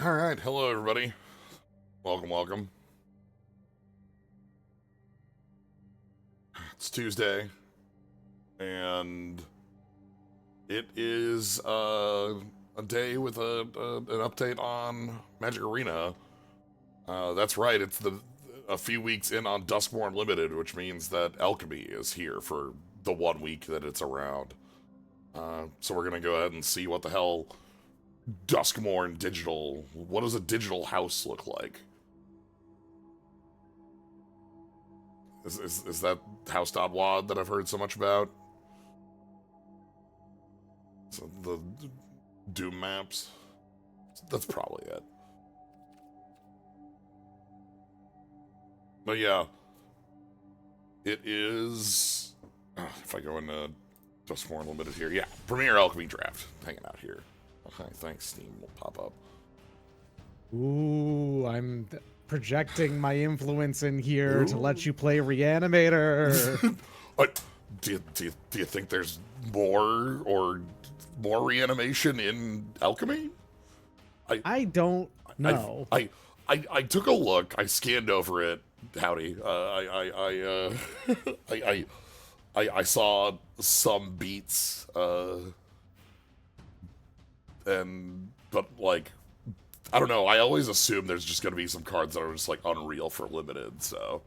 All right, hello everybody. Welcome. It's Tuesday, and it is a day with an update on Magic Arena. That's right, it's a few weeks in on Duskmourn Limited, which means that Alchemy is here for the 1 week that it's around. So we're gonna go ahead and see what the hell Duskmourn digital. What does a digital house look like? Is that House.wad that I've heard so much about? So the Doom maps? That's probably it. But yeah, it is. If I go into Duskmourn Limited here, yeah, Premier Alchemy Draft, hanging out here. Okay, thanks. Steam will pop up. Ooh, I'm projecting my influence in here to let you play Reanimator. Do you think there's more reanimation in Alchemy? I don't know. I took a look. I scanned over it. Howdy. I saw some beats. But like, I don't know. I always assume there's just gonna be some cards that are just like unreal for limited. So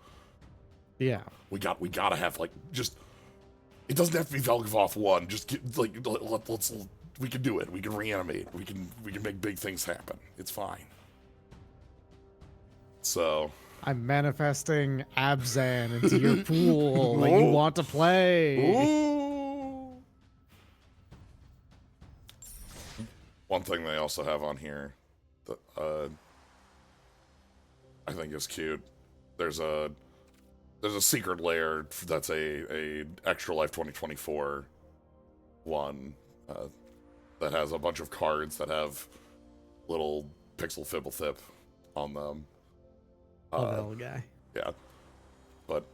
Yeah, we gotta have like just. It doesn't have to be Velgavoth 1. Just get, like let's we can do it. We can reanimate. We can make big things happen. It's fine. So I'm manifesting Abzan into your pool that you want to play. Ooh. One thing they also have on here that I think is cute. There's a secret layer that's a Extra Life 2024 one that has a bunch of cards that have little pixel fibble thip on them. Little guy. Yeah, but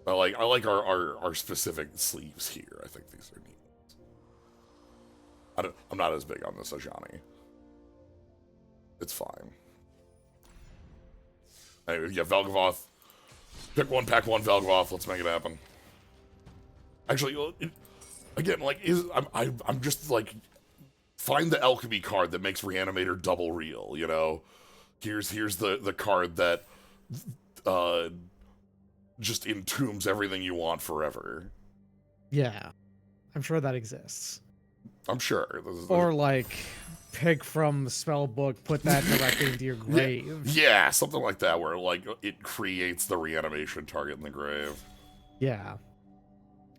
I like our specific sleeves here. I think these are neat. I'm not as big on this Ajani. It's fine. Anyway, yeah, Velgavoth. Pick one, pack one, Velgavoth. Let's make it happen. Actually, again, like, I'm just like, find the Alchemy card that makes Reanimator double real. You know, here's the card that just entombs everything you want forever. Yeah, I'm sure that exists. I'm sure. Or like, pick from the spell book, put that directly into your grave. Yeah, something like that, where like it creates the reanimation target in the grave. Yeah,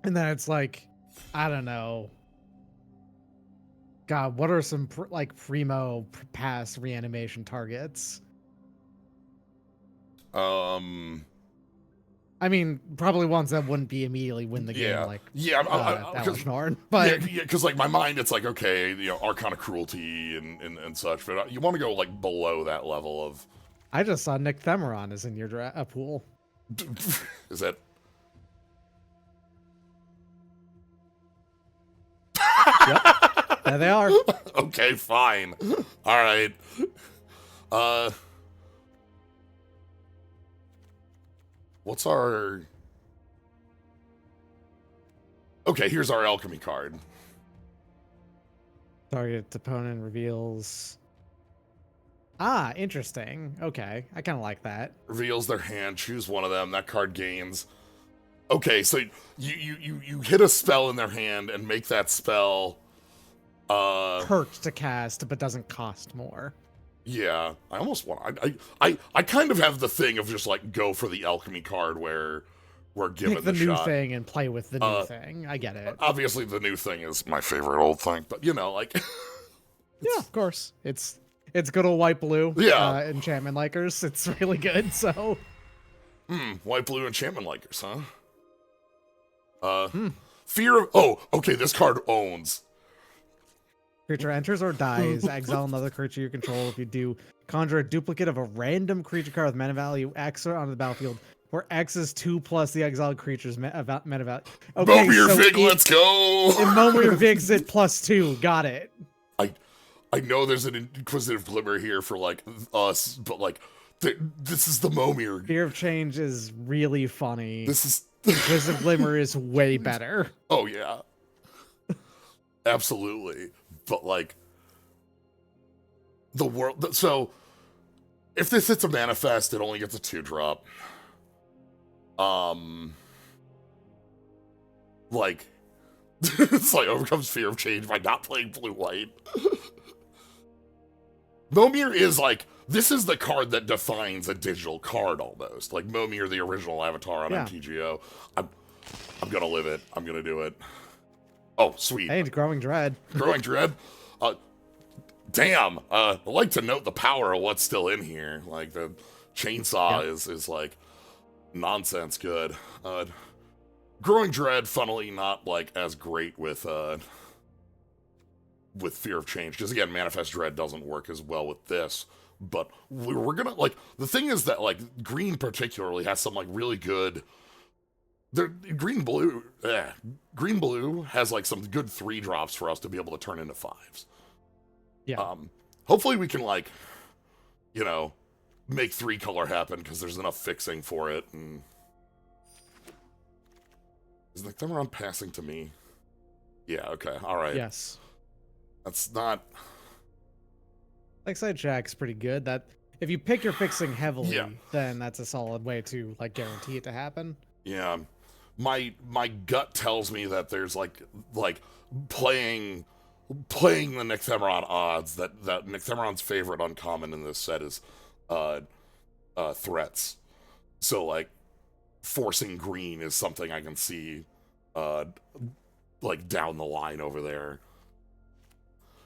and then it's like, I don't know. God, what are some primo pass reanimation targets? I mean, probably ones that wouldn't be immediately win the game, like Duskmourn. But because like my mind, it's like, okay, you know, Arcana Cruelty and such, but you want to go like below that level of. I just saw Nick Themeron is in your pool. Is that? Yep, there they are. Okay, fine. All right. What's our... Okay, here's our Alchemy card. Target opponent reveals... Ah, interesting. Okay, I kind of like that. Reveals their hand, choose one of them, that card gains. Okay, so you hit a spell in their hand and make that spell... hurt to cast, but doesn't cost more. Yeah, I almost want. I kind of have the thing of just like go for the Alchemy card where we're given pick the new shot. Thing and play with the new thing. I get it. Obviously, the new thing is my favorite old thing, but you know, like. Yeah, of course, it's good old white blue. Yeah, enchantment likers. It's really good. So. White blue enchantment likers, huh? Fear of. Oh, okay. This card owns. Creature enters or dies, exile another creature you control. If you do, conjure a duplicate of a random creature card with mana value X onto the battlefield, where X is 2+ the exiled creature's mana value. Okay, Momir Vig, let's go! And Momir Vig's at +2. Got it. I know there's an inquisitive glimmer here for like us, but like this is the Momir. Fear of Change is really funny. This is Inquisitive Glimmer is way better. Oh yeah, absolutely. But like the world. So if this hits a manifest, it only gets a 2-drop. Like it's like overcomes fear of change by not playing blue-white. Momir is like, this is the card that defines a digital card almost. Like Momir, the original avatar on MTGO. I'm gonna live it. I'm gonna do it. Oh, sweet. Hey, it's Growing Dread. Growing Dread? Damn. I'd like to note the power of what's still in here. Like the chainsaw is like nonsense good. Growing Dread, funnily not like as great with Fear of Change, because again, Manifest Dread doesn't work as well with this. But we're gonna like, the thing is that like green particularly has some like really good. Green blue has like some good 3-drops for us to be able to turn into 5s. Yeah. Hopefully we can like, you know, make 3-color happen because there's enough fixing for it. And is the camera on passing to me? Yeah. Okay. All right. Yes. That's not. Lakeside Shack's pretty good. That if you pick your fixing heavily, then that's a solid way to like guarantee it to happen. Yeah. My gut tells me that there's like playing the Nycthemeron odds, that Nycthemeron's favorite uncommon in this set is threats. So like forcing green is something I can see like down the line over there.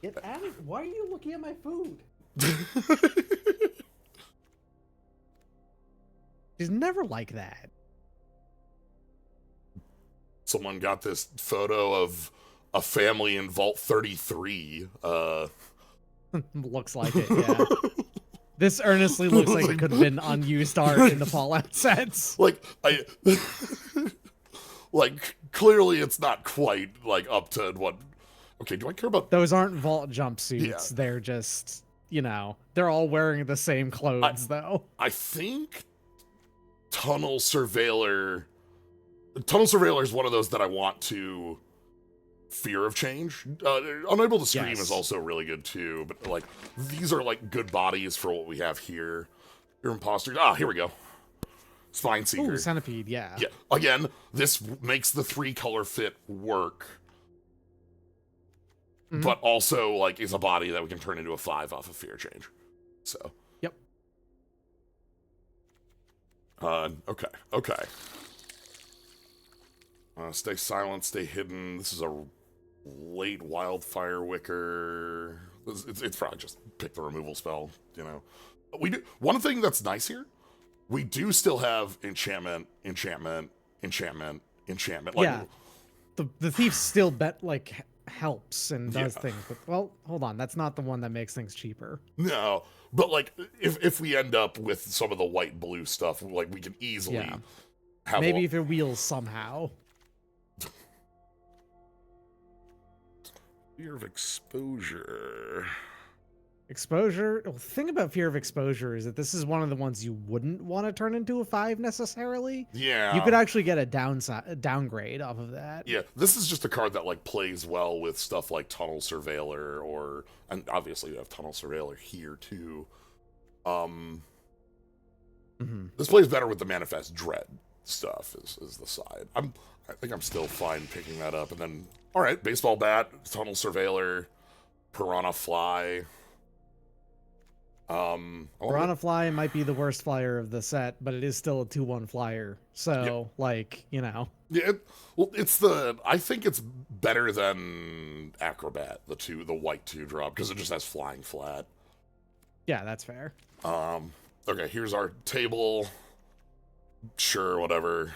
Get out of, why are you looking at my food? She's never like that. Someone got this photo of a family in Vault 33. Looks like it, yeah. This earnestly looks like it could have been unused art in the Fallout sets. Like, like, clearly it's not quite, like, up to what... Okay, do I care about... Those aren't Vault jumpsuits. Yeah. They're just, you know, they're all wearing the same clothes, though. I think Tunnel Surveiller is one of those that I want to Fear of Change. Unable to Scream is also really good too, but like these are like good bodies for what we have here. Your Imposter. Ah, here we go. Spine Seeker. Ooh, Centipede, yeah. Yeah. Again, this makes the 3-color fit work. But also like is a body that we can turn into a 5 off of Fear of Change. So. Yep. Okay. Stay silent, stay hidden. This is a late Wildfire Wicker. It's probably just pick the removal spell, you know. We do one thing that's nice here. We do still have enchantment. Like, yeah. The thief still helps and does things, but well, hold on, that's not the one that makes things cheaper. No, but like if we end up with some of the white blue stuff, like we can easily have maybe if it wheels somehow. Fear of Exposure. Exposure. The thing about Fear of Exposure is that this is one of the ones you wouldn't want to turn into a 5 necessarily. Yeah. You could actually get a downgrade off of that. Yeah, this is just a card that like plays well with stuff like Tunnel Surveiller and obviously you have Tunnel Surveiller here too. This plays better with the Manifest Dread stuff is the side. I think I'm still fine picking that up. And then, all right, Baseball Bat, Tunnel Surveiller, Piranha Fly. Piranha Fly might be the worst flyer of the set, but it is still a 2/1 flyer. So, like, you know. Yeah, I think it's better than Acrobat, the white 2-drop, because it just has flying flat. Yeah, that's fair. Okay, here's our table. Sure, whatever.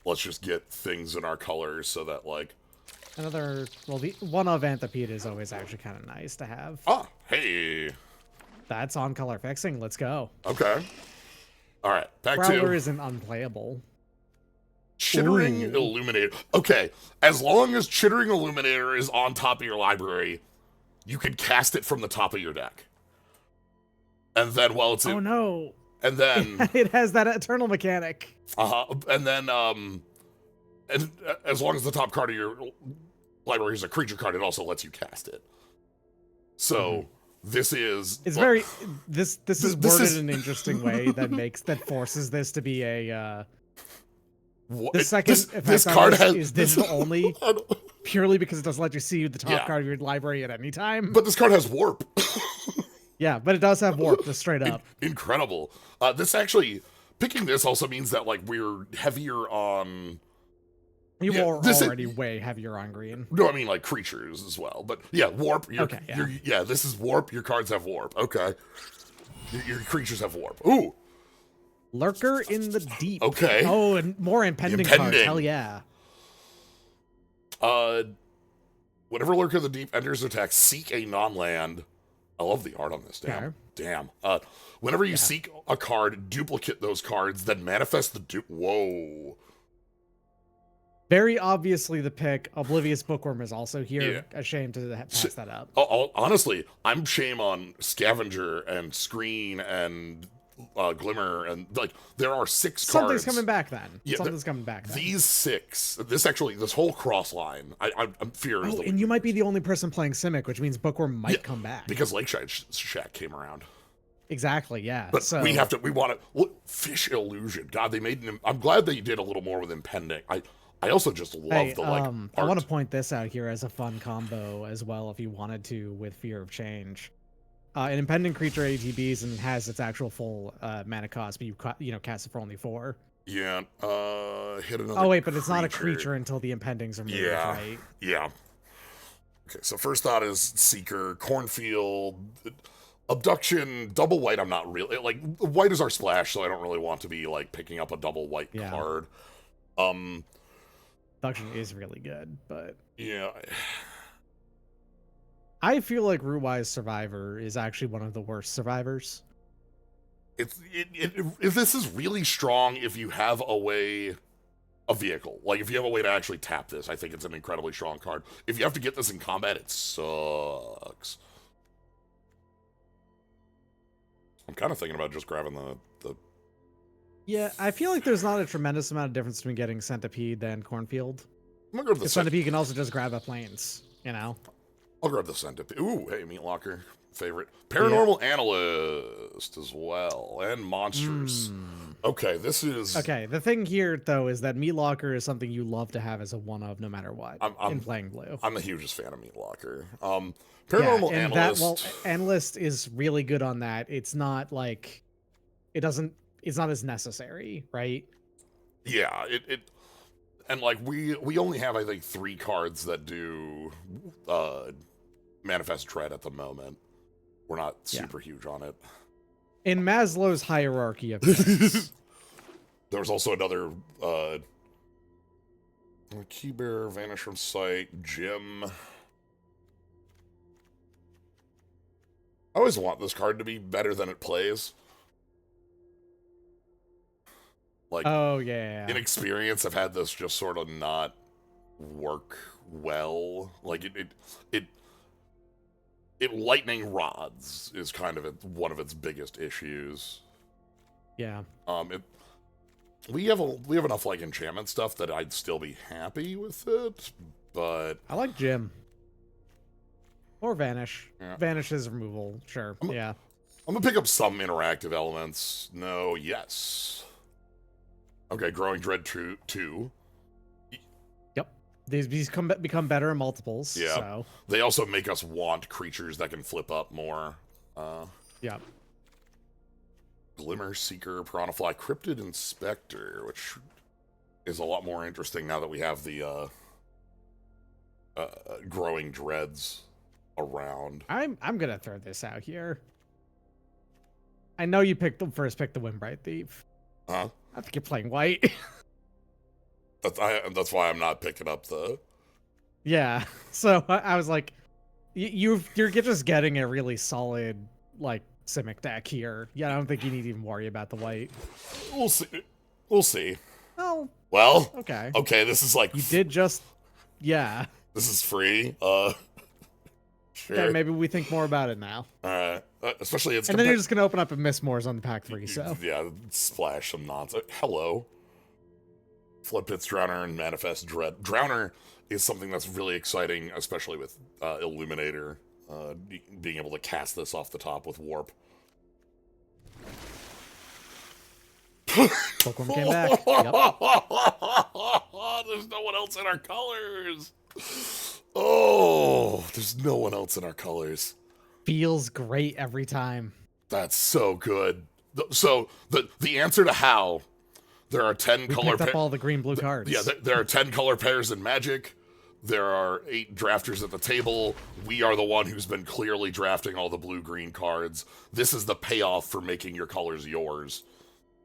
Let's just get things in our colors so that, like... Another... Well, the one of Anthropede is always actually kind of nice to have. Ah, hey! That's on color fixing. Let's go. Okay. All right, back to... Prowler isn't unplayable. Chittering Illuminator. Okay, as long as Chittering Illuminator is on top of your library, you can cast it from the top of your deck. And then while it's in... Oh, no. And then... It has that eternal mechanic. And then, and as long as the top card of your library is a creature card, it also lets you cast it. So, this is... It's very... This is worded in an interesting way that forces this to be a... The second this card is digital only, purely because it doesn't let you see the top card of your library at any time. But this card has warp. Yeah, but it does have warp, just straight up. Incredible. This actually, picking this also means that, like, we're heavier on... You are already way heavier on green. No, I mean, like, creatures as well. But, yeah, warp. This is warp. Your cards have warp. Okay. Your creatures have warp. Ooh. Lurker in the Deep. Okay. Oh, and more impending cards. Hell yeah. Whenever Lurker in the Deep enters attack, seek a non-land. I love the art on this. Damn. Whenever you seek a card, duplicate those cards, then manifest the Whoa. Very obviously the pick. Oblivious Bookworm is also here. Yeah. Ashamed to pass that up. Honestly, I'm shame on Scavenger and Screen and Glimmer, and like there are 6 cards. Something's coming back then. Yeah, something's coming back then. These 6, this whole cross line, I'm fear. Oh, and you might be the only person playing Simic, which means Bookworm might come back. Because Lakeside Shack came around. Exactly, yeah. But we want to look, Fish Illusion. God, they made I'm glad they did a little more with Impending. I also just love the art. I want to point this out here as a fun combo as well, if you wanted to, with Fear of Change. An impending creature ATBs and has its actual full mana cost, but you cast it for only 4. Yeah. Hit another. Oh wait, but it's not a creature until the impendings are moved, right? Yeah. Okay, so first thought is Seeker, Cornfield, Abduction, double white. I'm not really like white is our splash, so I don't really want to be like picking up a double white card. Abduction is really good, but yeah. I feel like Rootwise Survivor is actually one of the worst survivors. If this is really strong, if you have a vehicle, like if you have a way to actually tap this, I think it's an incredibly strong card. If you have to get this in combat, it sucks. I'm kind of thinking about just grabbing the. Yeah, I feel like there's not a tremendous amount of difference between getting Centipede and Cornfield. I'm gonna grab the Centipede can also just grab a Plains, I'll grab the Centipede. Ooh, hey, Meat Locker. Favorite. Paranormal Analyst as well. And Monsters. Okay, this is... Okay, the thing here, though, is that Meat Locker is something you love to have as a one-of no matter what in playing blue. I'm the hugest fan of Meat Locker. Paranormal Analyst... Analyst is really good on that. It's not like... It's not as necessary, right? Yeah, and like we only have, I think, 3 cards that do Manifest Dread at the moment. We're not super huge on it. In Maslow's hierarchy of things. There was also another Keybearer, Vanish from Sight, Jim. I always want this card to be better than it plays. Like, in experience, I've had this just sort of not work well. Like it lightning rods is kind of one of its biggest issues. Yeah. We have enough like enchantment stuff that I'd still be happy with it, but I like Jim or Vanish. Yeah. Vanish is removal, sure. I'm gonna pick up some interactive elements. No, yes. Okay, Growing Dread 2. Yep. These become better in multiples. Yeah. So. They also make us want creatures that can flip up more. Yeah. Glimmer, Seeker, Piranhafly, Cryptid Inspector, which is a lot more interesting now that we have the Growing Dreads around. I'm gonna throw this out here. I know you picked the Windbright Thief. Huh? I think you're playing white. That's why I'm not picking up the... Yeah, so I was like, you're just getting a really solid, like, Simic deck here. Yeah, I don't think you need to even worry about the white. We'll see. We'll see. Oh. Well, okay. Okay, this is like... You did just... Yeah. This is free. Okay, maybe we think more about it now. Especially it's. And then you're just gonna open up and miss Moors on the pack 3. So yeah, splash some nonsense. Hello. Flood Pits, Drowner, and Manifest Dread. Drowner is something that's really exciting, especially with Illuminator, being able to cast this off the top with Warp. Pokemon came back. Yep. There's no one else in our colors. Oh, there's no one else in our colors. Feels great every time. That's so good. So the answer to how there are 10 we color picked up all the green blue cards. Yeah, there are 10 color pairs in Magic. There are 8 drafters at the table. We are the one who's been clearly drafting all the blue-green cards. This is the payoff for making your colors yours.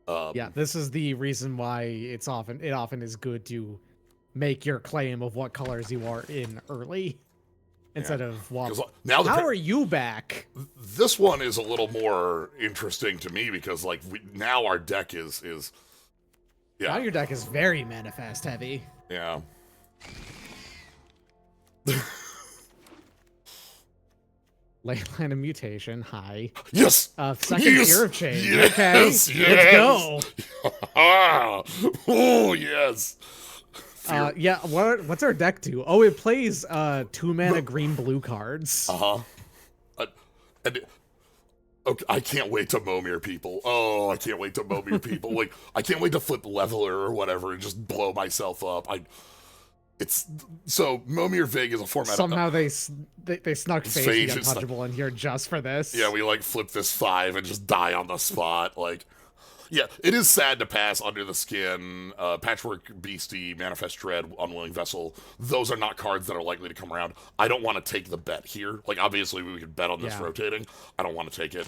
Yeah, this is the reason why it often is good to make your claim of what colors you are in early instead of now how are you back? This one is a little more interesting to me because like now our deck is yeah. Now your deck is very manifest heavy. Yeah. Leyline of Mutation, hi. Yes! Second yes! Tier of Change. Yes! Okay, Yes! let's go. Oh, yes! Yeah, what's our deck do? Oh, it plays 2 mana green blue cards. Okay, I can't wait to Momir people. Oh, I can't wait to Momir people. Like, I can't wait to flip Leveler or whatever and just blow myself up. So Momir Vig is a format. Somehow they snuck Phage the Untouchable in here just for this. Yeah, we like flip this 5 and just die on the spot. Like, yeah, it is sad to pass Under the Skin, Patchwork Beastie, Manifest Dread, Unwilling Vessel. Those are not cards that are likely to come around. I don't want to take the bet here. Like, obviously we could bet on this rotating. I don't want to take it.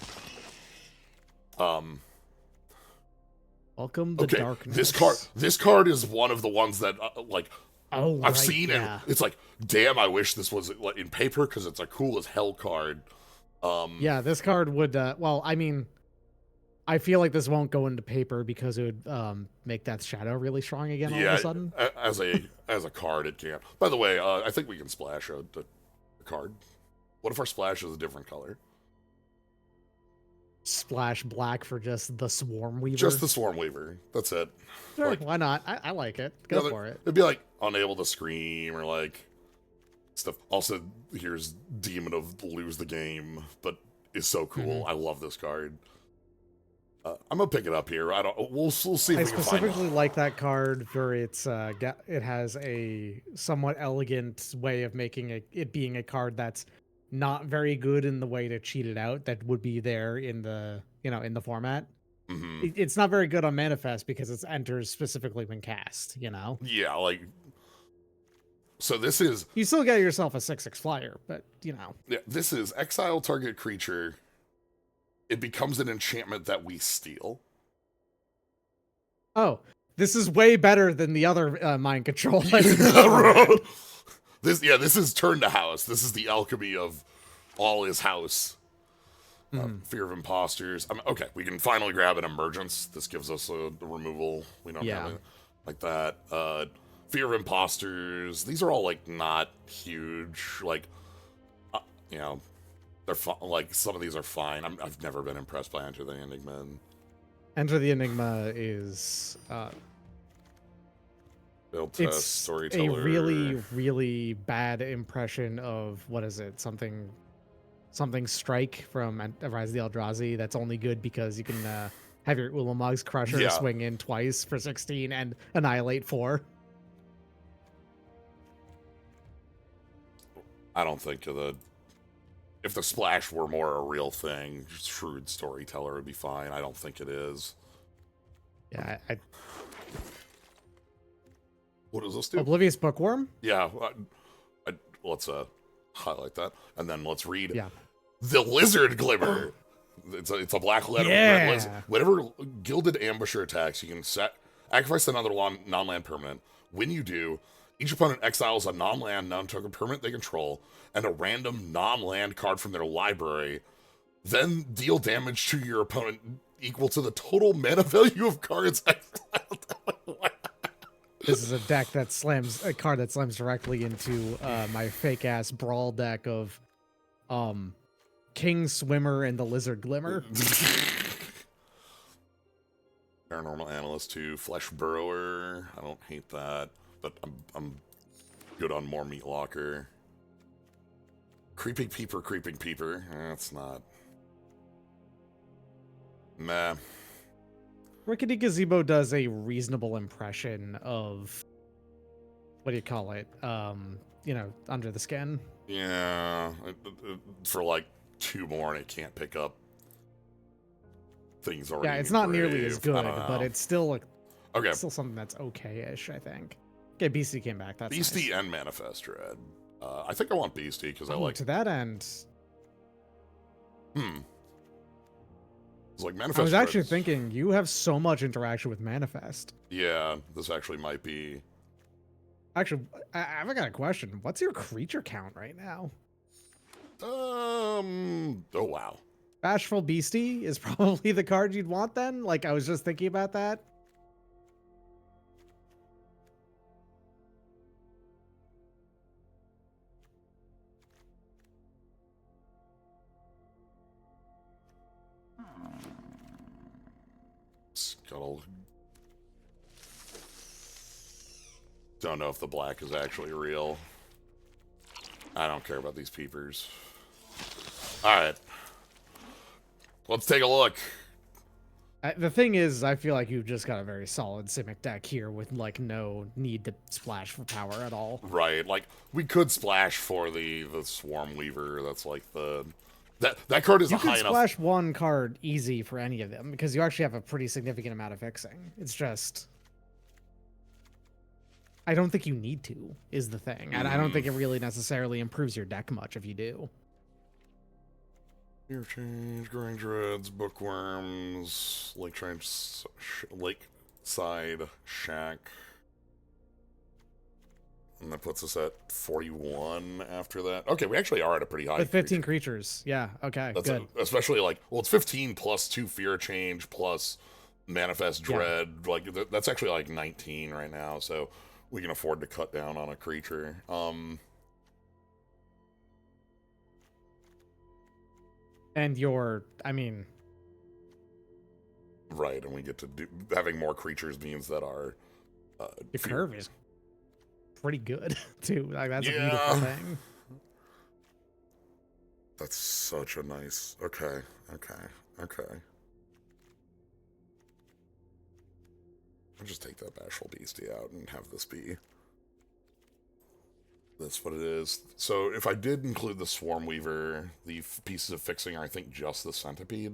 Welcome to darkness. This card is one of the ones that like. Oh, I've seen it. It's like, damn, I wish this was in paper because it's a cool as hell card. Yeah, this card would. Well, I mean, I feel like this won't go into paper because it would make that shadow really strong again all of a sudden. As a card, it can't. By the way, I think we can splash a card. What if our splash is a different color? Splash black for just the Swarm Weaver. Just the Swarm Weaver. That's it. Sure, like, why not? I like it. Go for it. It'd be like Unable to Scream or like stuff. Also, here's Demon of Lose the Game, but is so cool. I love this card. I'm gonna pick it up here. We'll see. If I we can find specifically like that card for its. It has a somewhat elegant way of making it being a card that's not very good in the way to cheat it out. That would be there in the in the format. It's not very good on Manifest because it enters specifically when cast. Yeah, like. So this is. You still get yourself a 6/6 flyer, but Yeah, this is exile target creature. It becomes an enchantment that we steal. Oh, this is way better than the other mind control. This is turn to house. This is the alchemy of all is house. Fear of Imposters. Okay, we can finally grab an emergence. This gives us a removal. We don't have it like that. Fear of Imposters. These are all like not huge. Like, they're like some of these are fine. I've never been impressed by Enter the Enigma. Enter the Enigma is Build test, storyteller. A really, really bad impression of what is it? Something strike from Rise of the Eldrazi. That's only good because you can have your Ulamog's Crusher swing in twice for 16 and annihilate 4. I don't think if the splash were more a real thing, Shrewd Storyteller would be fine. I don't think it is. Yeah, what does this do? Oblivious Bookworm? Yeah, let's highlight that, and then let's read. Yeah. The Lizard Glimmer. It's a black letter. Red lizard. Whenever Gilded Ambusher attacks, you can sacrifice another non-land permanent. When you do, each opponent exiles a non-land, non-token permanent they control, and a random non-land card from their library. Then deal damage to your opponent equal to the total mana value of cards exiled. This is a card that slams directly into my fake ass brawl deck of King Swimmer and the Lizard Glimmer. Paranormal Analyst 2, Flesh Burrower. I don't hate that, but I'm good on more Meat Locker. Creeping Peeper. That's not. Meh. Rickety Gazebo does a reasonable impression of, what do you call it? Under the skin. Yeah, for like 2 more, and it can't pick up things already. Yeah, it's not nearly engraved. as good, I don't know. but it's still okay. still something that's okay-ish, I think. Okay, Beastie came back. That's Beastie nice. and Manifest Dread. I think I want Beastie because I like. To that end. It's like Manifest. I was actually Dread's- thinking you have so much interaction with Manifest. Yeah, this actually might be. Actually, I've got a question. What's your creature count right now? Oh wow. Bashful Beastie is probably the card you'd want then? Like, I was just thinking about that. Scuttle. Don't know if the black is actually real. I don't care about these peepers. Alright. Let's take a look. The thing is, I feel like you've just got a very solid Simic deck here with, like, no need to splash for power at all. Right, like, we could splash for the Swarm Weaver. That's like the... That card is You a could high enough... splash one card easy for any of them, because you actually have a pretty significant amount of fixing. It's just... I don't think you need to, is the thing. And I don't think it really necessarily improves your deck much if you do. Fear Change, Growing Dreads, Bookworms, Lakeside Shack. And that puts us at 41 after that. Okay, we actually are at a pretty high. With 15 creatures. Yeah, okay, That's good. especially like, well, it's 15 plus 2 Fear Change plus Manifest Dread. Yeah. Like, that's actually like 19 right now, so we can afford to cut down on a creature. And your, I mean... Right, and we get to do... Having more creatures means that our... your curve is pretty good, too. Like, that's a beautiful thing. That's such a nice... Okay. I'll just take that Bashful Beastie out and have this be... That's what it is. So if I did include the Swarm Weaver, the pieces of fixing are, I think, just the Centipede.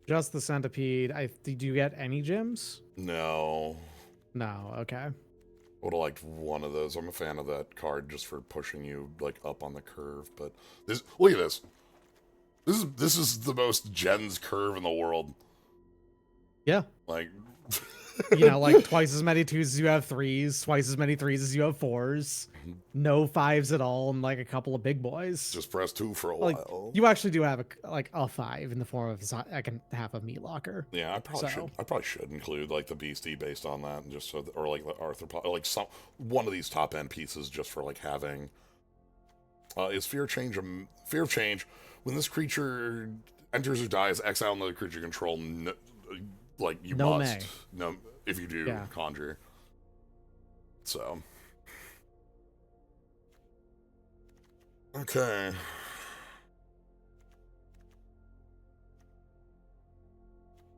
Just the Centipede. Did you get any gems? No. No, okay. Would have liked one of those. I'm a fan of that card just for pushing you like up on the curve. But this, look at this. This is the most gens curve in the world. Yeah. Like, you know, like twice as many 2s as you have 3s, twice as many 3s as you have 4s, no 5s at all, and like a couple of big boys. Just press 2 for a like, while. You actually do have a 5 in the form of half a Meat Locker. Yeah, I probably should include like the Beastie based on that, and just so that, or like the Arthropod, or like one of these top end pieces just for like having. Is Fear of Change when this creature enters or dies, exile another creature you control? Like you must. No, if you do conjure. So. Okay.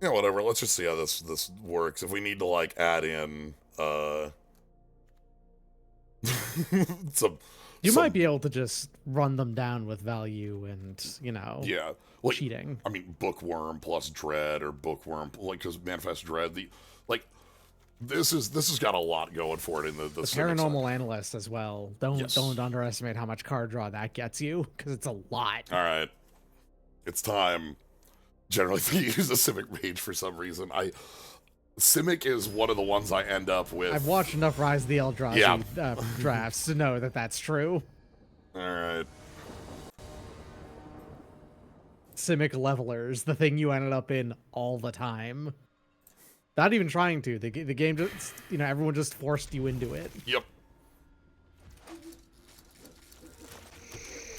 Yeah, whatever. Let's just see how this works. If we need to like add in you might be able to just run them down with value and, you know, like, cheating. I mean, Bookworm plus Dread, or Bookworm, like, because Manifest Dread, this has got a lot going for it in the Paranormal Analyst as well. Don't underestimate how much card draw that gets you, because it's a lot. All right, it's time. Generally, if you use a Simic Mage for some reason, Simic is one of the ones I end up with. I've watched enough Rise of the Eldrazi drafts to know that that's true. All right. Simic levelers, the thing you ended up in all the time. Not even trying to. The game just, everyone just forced you into it. Yep.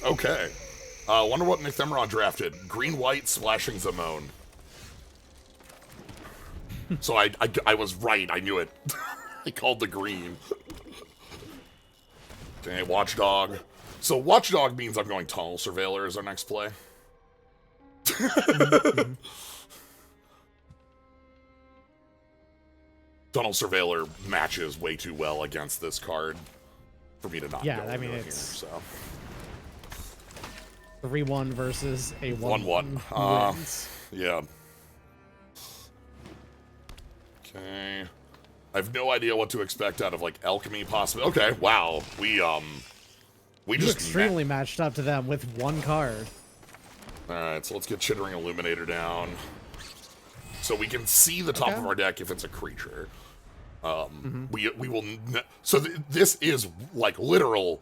Okay. Wonder what Nick Themeron drafted. Green-white splashing Zamone. So I was right. I knew it. I called the green. Okay, Watchdog. So Watchdog means I'm going Tunnel Surveiller as our next play. Tunnel Surveiller matches way too well against this card for me to not go I mean, into it it's here, so. 3-1 versus a 1-1. wins. Yeah. Okay. I have no idea what to expect out of, like, Alchemy possibly. Okay, wow. We just extremely matched up to them with one card. Alright, so let's get Chittering Illuminator down. So we can see the top of our deck if it's a creature. We will... So this is, like, literal...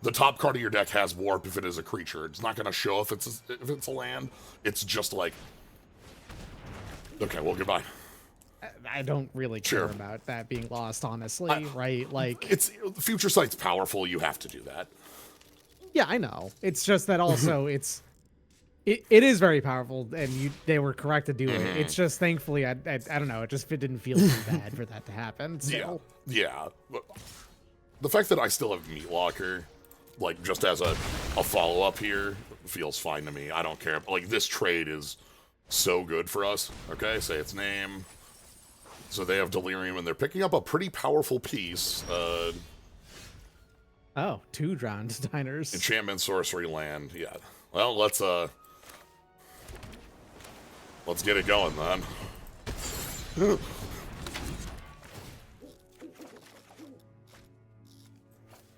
The top card of your deck has Warp if it is a creature. It's not going to show if it's a land. It's just like... Okay, well, goodbye. I don't really care about that being lost, honestly, right? Like... Future Sight's powerful. You have to do that. Yeah, I know. It's just that also it is very powerful, and Mm-hmm. they were correct to do it. It's just thankfully, I don't know, it didn't feel too bad for that to happen. So. Yeah. The fact that I still have Meat Locker, like, just as a follow-up here, feels fine to me. I don't care. Like, this trade is so good for us. Okay, say its name. So they have Delirium, and they're picking up a pretty powerful piece. Oh, 2 Drowned Diners. Enchantment, Sorcery, Land. Yeah. Well, let's get it going, then.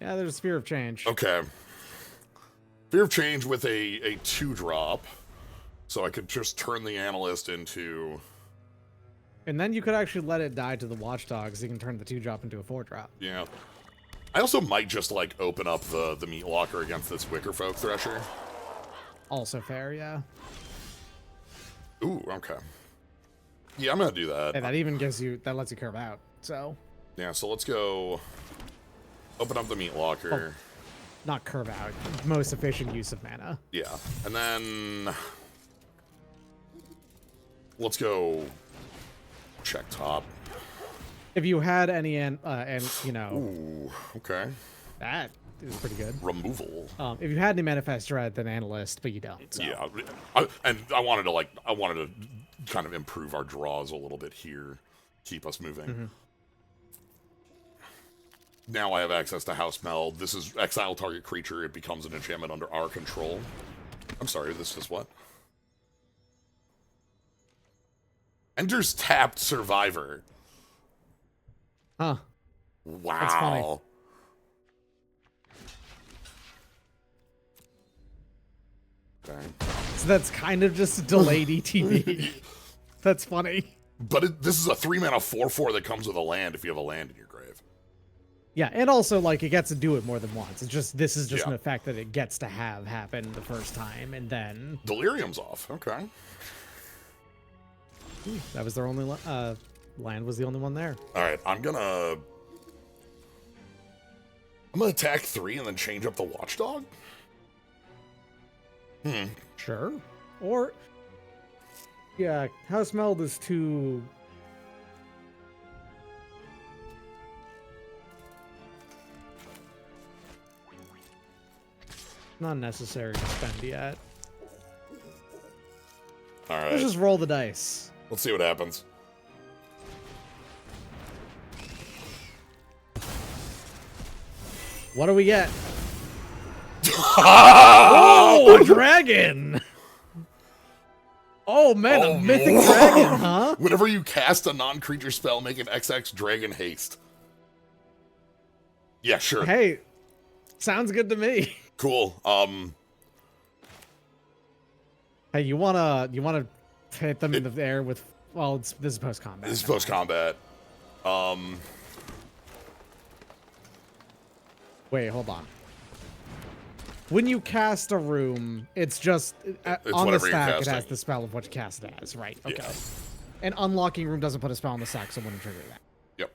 Yeah, there's Fear of Change. Okay. Fear of Change with a 2-drop. So I could just turn the Analyst into... And then you could actually let it die to the Watchdogs. You can turn the 2-drop into a 4-drop. Yeah. I also might just, like, open up the Meat Locker against this Wickerfolk Thresher. Also fair, yeah. Ooh, okay. Yeah, I'm gonna do that. And that even gives you... That lets you curve out, so... Yeah, so let's go... Open up the Meat Locker. Oh, not curve out. Most efficient use of mana. Yeah. And then... Let's go... Check top. If you had any, and you know... Ooh, okay. That is pretty good. Removal. If you had any Manifest Dread, then Analyst, but you don't. So. Yeah. I wanted to kind of improve our draws a little bit here. Keep us moving. Now I have access to House Meld. This is exile target creature. It becomes an enchantment under our control. I'm sorry, this is what? Enters tapped Survivor. Huh. Wow. That's funny. Okay. So that's kind of just a delayed ETB. That's funny. But this is a 3-mana 4/4 that comes with a land if you have a land in your grave. Yeah, and also, like, it gets to do it more than once. It's just, this is just Yeah. an effect that it gets to have happen the first time, and then... Delirium's off. Okay. That was their only... land was the only one there. Alright, I'm gonna attack 3 and then change up the Watchdog? Sure. Or... Yeah, House Meld is too... Not necessary to spend yet. Alright. Let's just roll the dice. Let's see what happens. What do we get? Oh, a dragon! Oh man, a mythic dragon, huh? Whenever you cast a non-creature spell, make an XX dragon haste. Yeah, sure. Hey, sounds good to me. Cool. Hey, you wanna hit them in the air with? Well, this is post combat. This is post-combat. Wait, hold on. When you cast a room, it's just It's on the whatever you're stack. It has casting. the spell of what you cast it as, right? Okay. Yeah. And unlocking room doesn't put a spell on the stack, so it wouldn't trigger that. Yep.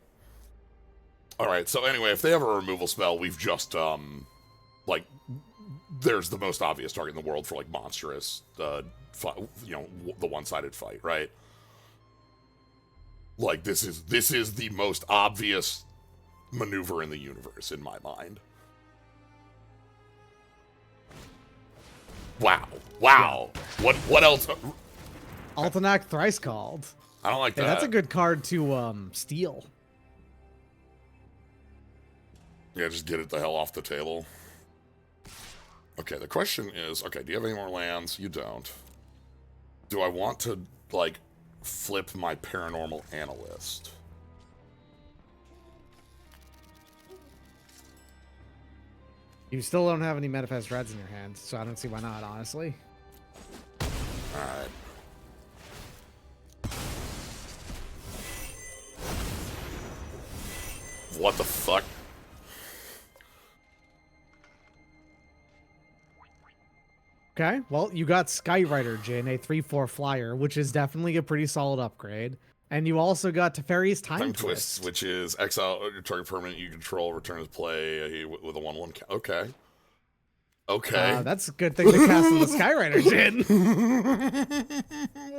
Alright, so anyway, if they have a removal spell, we've just, like, there's the most obvious target in the world for like monstrous, the one-sided fight, right? Like this is the most obvious maneuver in the universe in my mind. Wow. Yeah. What else? Altenac Thrice Called. I don't like that. Hey, that's a good card to steal. Yeah, just get it the hell off the table. Okay, the question is, okay, do you have any more lands? You don't. Do I want to, like, flip my Paranormal Analyst? You still don't have any Manifest Reds in your hand, so I don't see why not, honestly. Alright. What the fuck? Okay, well, you got Skyrider, Jin, a 3/4 flyer, which is definitely a pretty solid upgrade. And you also got Teferi's Time Twist, which is exile your target permanent you control, returns play with a 1/1 count. Okay. Okay. That's a good thing to cast on the Skyrider, Jin.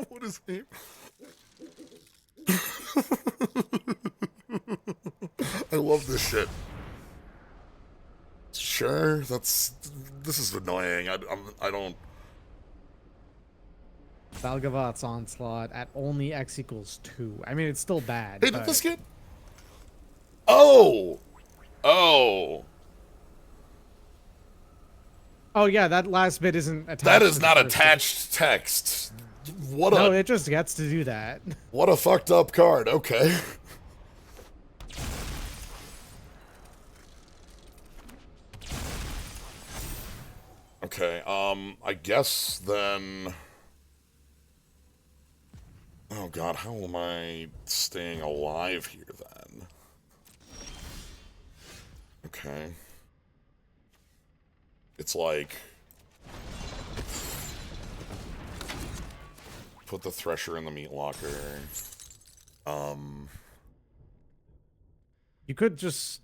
What is he? I love this shit. Sure, this is annoying. I don't. Valgavat's Onslaught at only X equals 2. I mean, it's still bad. Hey, did this get? Oh, yeah, that last bit isn't attached. That is not attached text. No, it just gets to do that. What a fucked up card. Okay. Okay, I guess then... Oh god, how am I staying alive here then? Okay. It's like... Put the Thresher in the meat locker. You could just...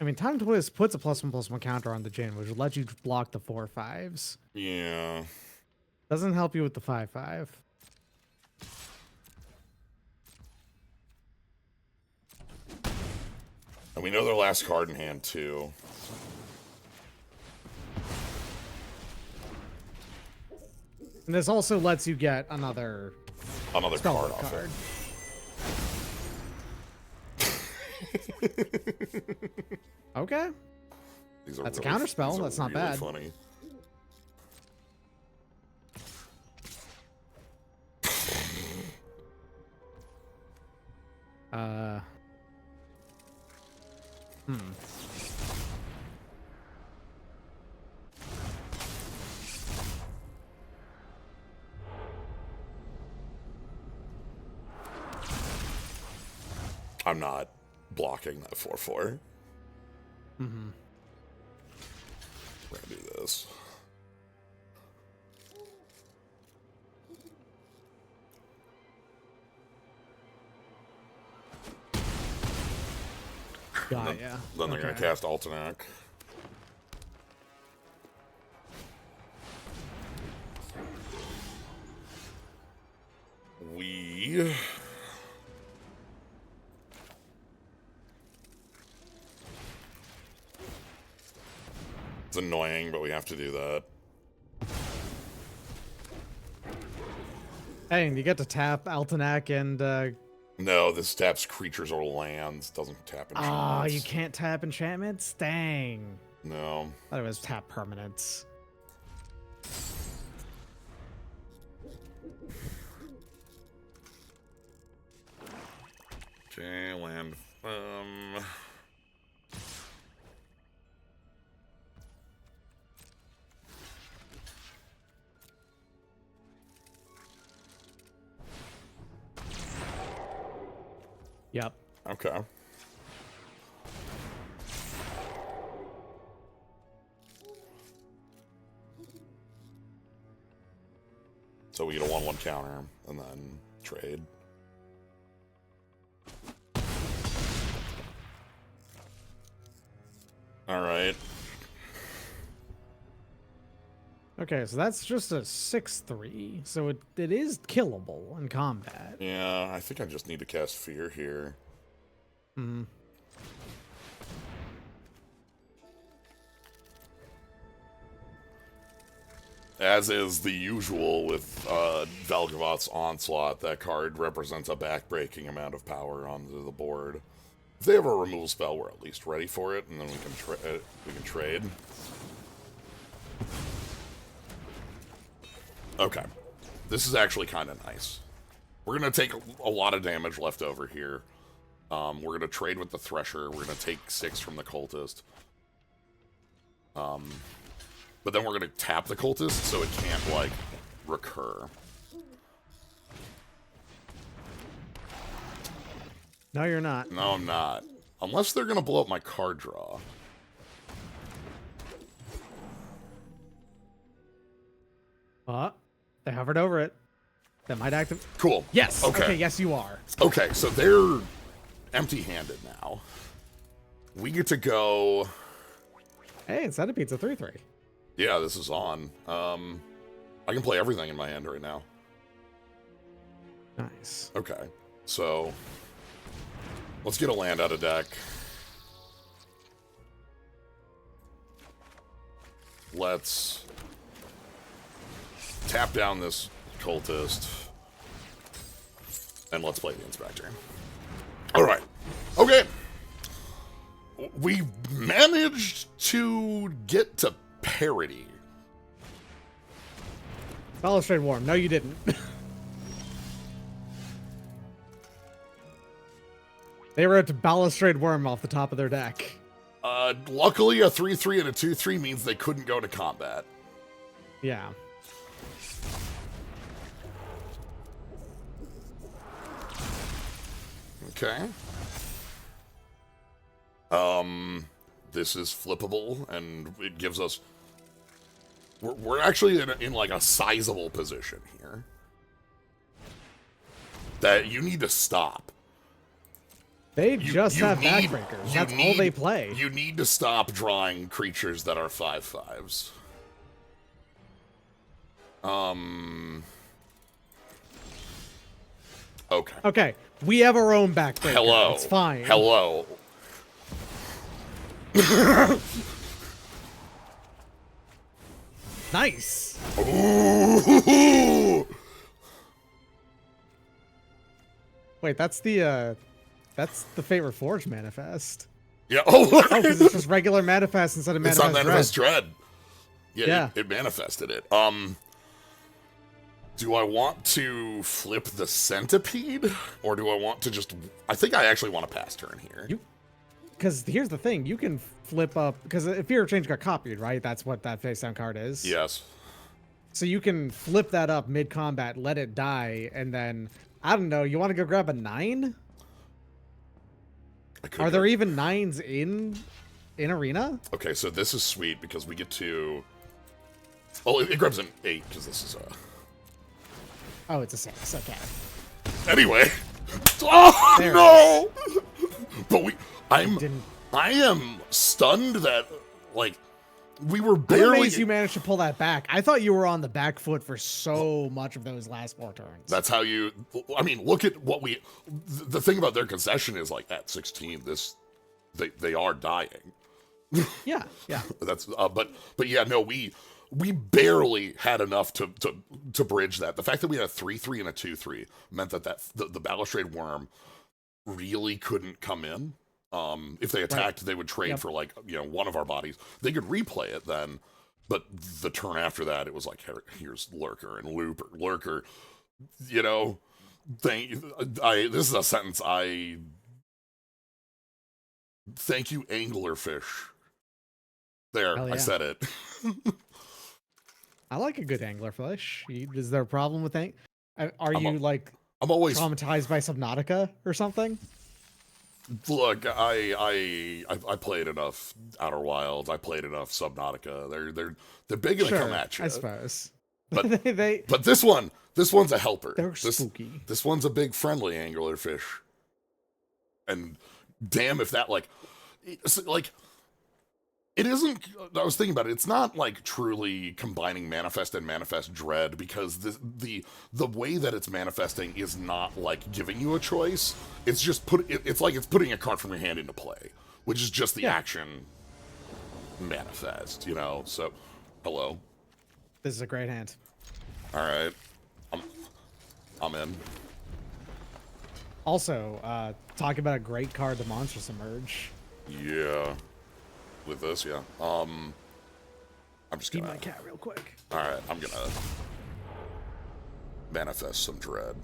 I mean, Time Twist puts a +1/+1 counter on the Jin, which will let you block the 4/5s. Yeah. Doesn't help you with the 5/5. And we know their last card in hand, too. And this also lets you get another card off it. Okay. That's a counter spell. That's not bad. Funny. I'm not blocking that 4/4. We're gonna do this. Got yeah. Then they're gonna cast Altenac. It's annoying, but we have to do that. Hey, and you get to tap Altenac and No, this taps creatures or lands. Doesn't tap enchantments. oh, you can't tap enchantments? Dang. No. I thought it was tap permanents. Okay, land. Yep. Okay. So we get a 1/1 counter and then trade. All right. Okay, so that's just a 6/3, so it is killable in combat. Yeah, I think I just need to cast Fear here. Hmm. As is the usual with Valgavoth's Onslaught, that card represents a backbreaking amount of power onto the board. If they have a removal spell, we're at least ready for it, and then we can trade. Okay. This is actually kind of nice. We're going to take a lot of damage left over here. We're going to trade with the Thresher. We're going to take 6 from the Cultist. But then we're going to tap the Cultist so it can't, like, recur. No, you're not. No, I'm not. Unless they're going to blow up my card draw. They hovered over it. That might activate. Cool. Yes. Okay. Okay, yes, you are. Okay, so they're empty-handed now. We get to go... Hey, instead of pizza 3/3. Yeah, this is on. I can play everything in my hand right now. Nice. Okay, so... Let's get a land out of deck. Let's tap down this Cultist. And let's play the Inspector. Alright. Okay. We managed to get to parity. Balustrade Worm. No, you didn't. They wrote Balustrade Worm off the top of their deck. Luckily, a 3/3 and a 2/3 means they couldn't go to combat. Yeah. Okay. This is flippable, and it gives us... We're actually in like a sizable position here. That you need to stop. They just have need- backbreakers. you That's all need- they play. You need to stop drawing creatures that are 5/5s. Okay. Okay, we have our own backbreaker. Hello. It's fine. Hello. Nice. Ooh. Wait, that's the Fate Reforged manifest. Yeah. Oh, because it's just regular manifest instead of It's manifest. on Manifest Dread. Yeah. It manifested it. Do I want to flip the Centipede, or do I want to just... I think I actually want to pass turn here. Because here's the thing, you can flip up, because if Fear of Change got copied, right? That's what that face down card is. Yes. So you can flip that up mid-combat, let it die, and then, I don't know, you want to go grab a 9? Are there even 9s in Arena? Okay, so this is sweet because we get to... Oh, it grabs an 8 because this is a... Oh, it's a 6, okay. Anyway. Oh, There it no! But I Didn't... am stunned that, like, we were I'm barely... amazed you managed to pull that back. I thought you were on the back foot for so much of those last 4 turns. That's how you... I mean, look at what we... The thing about their concession is, like, at 16, they are dying. Yeah, yeah. That's... but yeah, no, we barely had enough to bridge that. The fact that we had a 3/3 and a 2/3 meant that the Balustrade Worm really couldn't come in. If they attacked, they would trade for, like, one of our bodies. They could replay it then, but the turn after that, it was like, here's Lurker and Lurker. This is a sentence thank you, Anglerfish. There, Hell yeah. I said it. I like a good anglerfish. Is there a problem with that? Are you I'm always traumatized by Subnautica or something? Look, I played enough Outer Wilds. I played enough Subnautica. They're big and they come at you. I suppose. But they but this one's a helper. they're spooky. This one's a big friendly anglerfish. And damn if that like It isn't. I was thinking about it. It's not like truly combining manifest and manifest dread because the way that it's manifesting is not like giving you a choice. It's just it's like it's putting a card from your hand into play, which is just the action manifest. You know. So, hello. This is a great hand. All right. I'm in. Also, talk about a great card, the Monstrous Emerge. Yeah. With this, yeah. I'm just gonna... Feed my cat real quick. Alright, I'm gonna... manifest some dread.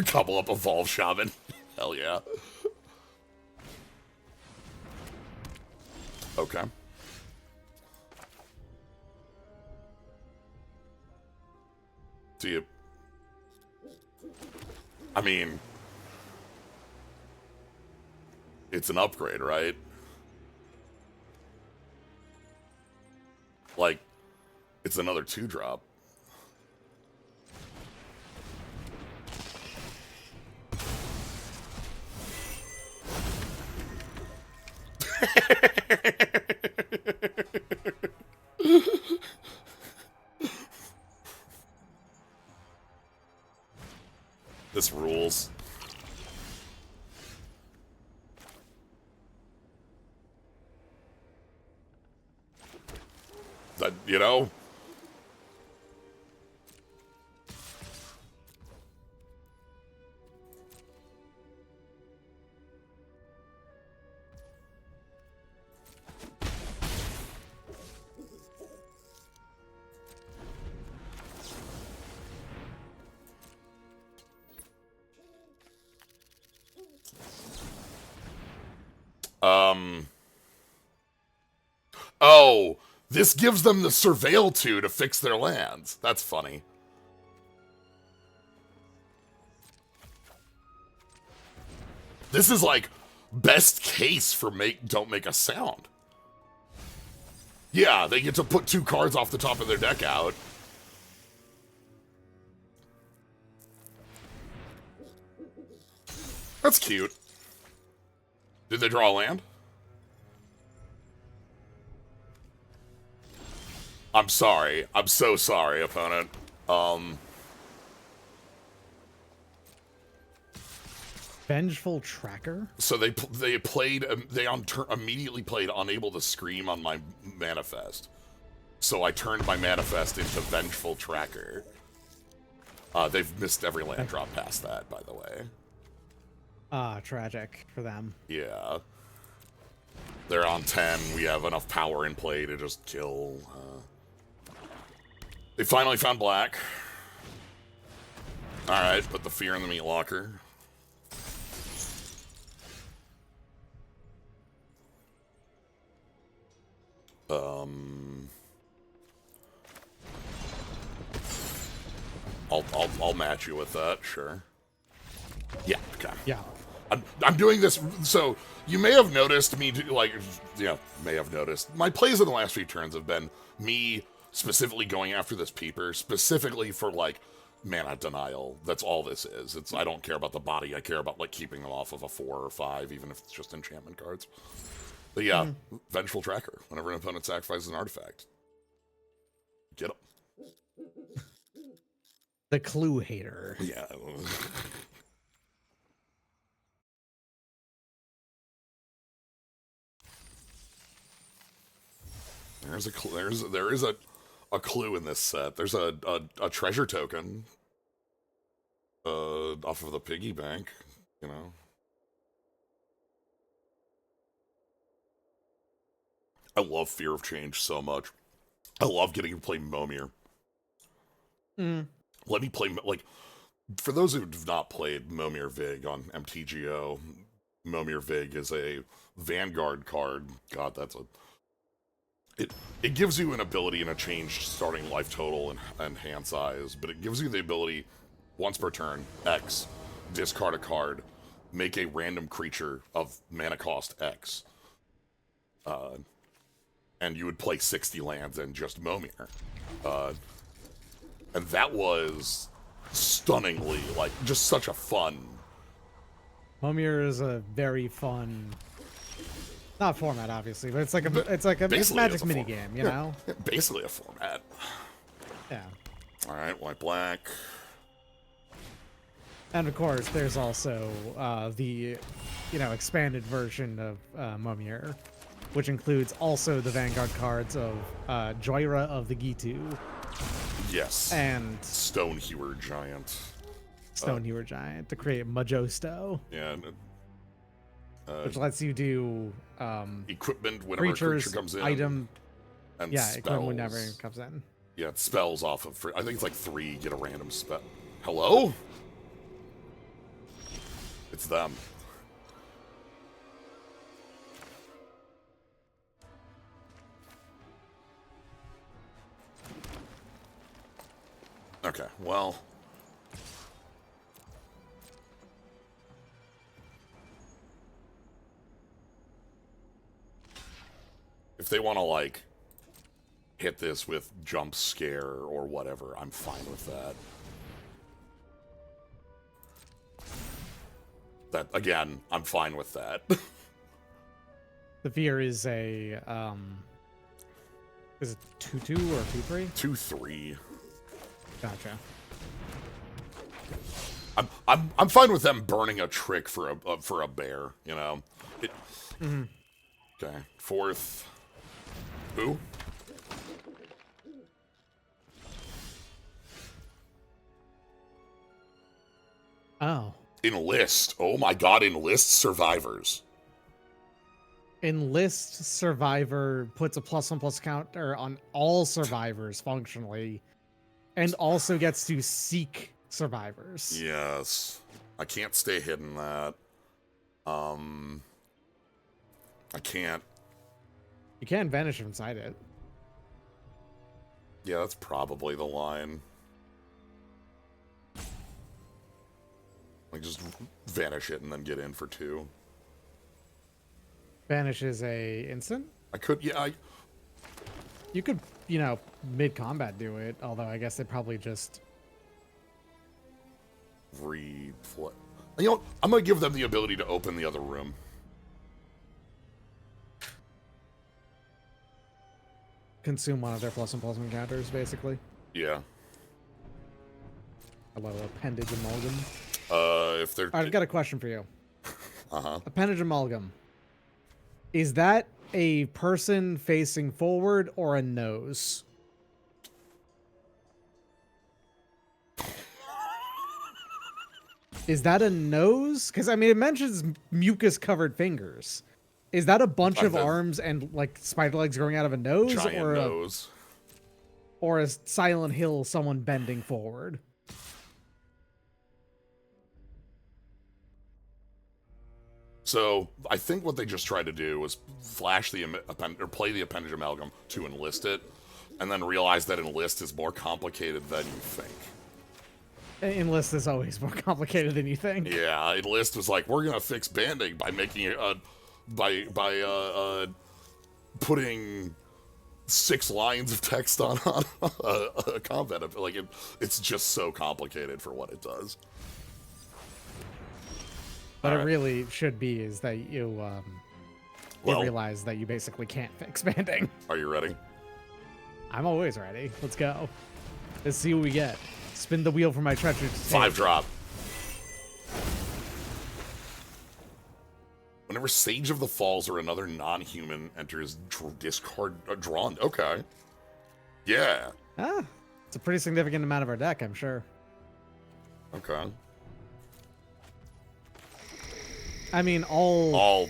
Couple up Evolve Shaman. Hell yeah. Okay. Do you... I mean, it's an upgrade, right? Like, it's another 2-drop. This rules. That, you know? Oh, this gives them the Surveil 2 to fix their lands. That's funny. This is like best case for don't make a sound. Yeah, they get to put 2 cards off the top of their deck out. That's cute. Did they draw a land? I'm sorry. I'm so sorry, opponent. Vengeful Tracker? So they immediately played Unable to Scream on my manifest. So I turned my manifest into Vengeful Tracker. They've missed every land drop past that, by the way. Tragic for them. Yeah. They're on 10. We have enough power in play to just kill. They finally found black. Alright, put the fear in the meat locker. I'll match you with that, sure. Yeah, okay. Yeah. I'm doing this, so you may have noticed me, may have noticed. My plays in the last few turns have been me specifically going after this peeper, specifically for, like, mana denial. That's all this is. I don't care about the body, I care about, like, keeping them off of a 4 or 5, even if it's just enchantment cards. But yeah, Vengeful Tracker. Whenever an opponent sacrifices an artifact, get him. The Clue Hater. Yeah. There is a clue in this set. There's a treasure token off of the piggy bank, you know. I love Fear of Change so much. I love getting to play Momir. Let me play, like, for those who have not played Momir Vig on MTGO, Momir Vig is a Vanguard card. God, that's a... It gives you an ability and a changed starting life total and hand size, but it gives you the ability, once per turn, X, discard a card, make a random creature of mana cost X. And you would play 60 lands and just Momir. And that was stunningly, like, just such a fun. Momir is a very fun, not format obviously, but it's like a Basically, Magic it's a mini game, you know? Yeah, basically a format. Yeah. All right, white black. And of course, there's also the, expanded version of Momir, which includes also the Vanguard cards of Joyra of the Gitu. Yes. And Stonehewer Giant. Stonehewer Giant to create Majosto. Yeah. Which lets you do equipment whenever a creature comes in. Item. And Yeah, spells. equipment whenever it comes in. Yeah, it spells off of. I think it's like 3, get a random spell. Hello? It's them. Okay, well. If they want to, like, hit this with jump scare or whatever, I'm fine with that. That, again, I'm fine with that. The fear is a, is it 2/2 or 2/3? 2/3. Gotcha. I'm fine with them burning a trick for a bear, you know. Okay, 4th. Who? Oh. Enlist. Oh my god, enlist survivors. Enlist survivor puts a +1/+1 counter on all survivors functionally, and also gets to seek survivors. Yes. I can't stay hidden that. I can't. You can vanish inside it. Yeah, that's probably the line. Like, just vanish it and then get in for 2. Vanish is a instant? I could, yeah, You could, mid-combat do it, although I guess they probably just... You know what? I'm gonna give them the ability to open the other room. Consume one of their +1/+1 counters, basically. Yeah. Hello, Appendage Amalgam. If they're... I've got a question for you. Uh-huh. Appendage Amalgam. Is that a person facing forward or a nose? Is that a nose? Because, I mean, it mentions mucus-covered fingers. Is that a bunch of arms and, like, spider legs growing out of a nose? Giant or nose. Or is Silent Hill someone bending forward? So, I think what they just tried to do was flash the play the Appendage Amalgam to enlist it, and then realize that enlist is more complicated than you think. Enlist is always more complicated than you think. Yeah, enlist was like, we're gonna fix banding by making it putting 6 lines of text on a combat. Like it's just so complicated for what it does. But it really should be is that you realize that you basically can't fix banding. Are you ready? I'm always ready. Let's go. Let's see what we get. Spin the wheel for my treacherous 5 drop. Whenever Sage of the Falls or another non-human enters, discard drawn. Okay. Yeah. It's a pretty significant amount of our deck, I'm sure. Okay. I mean, all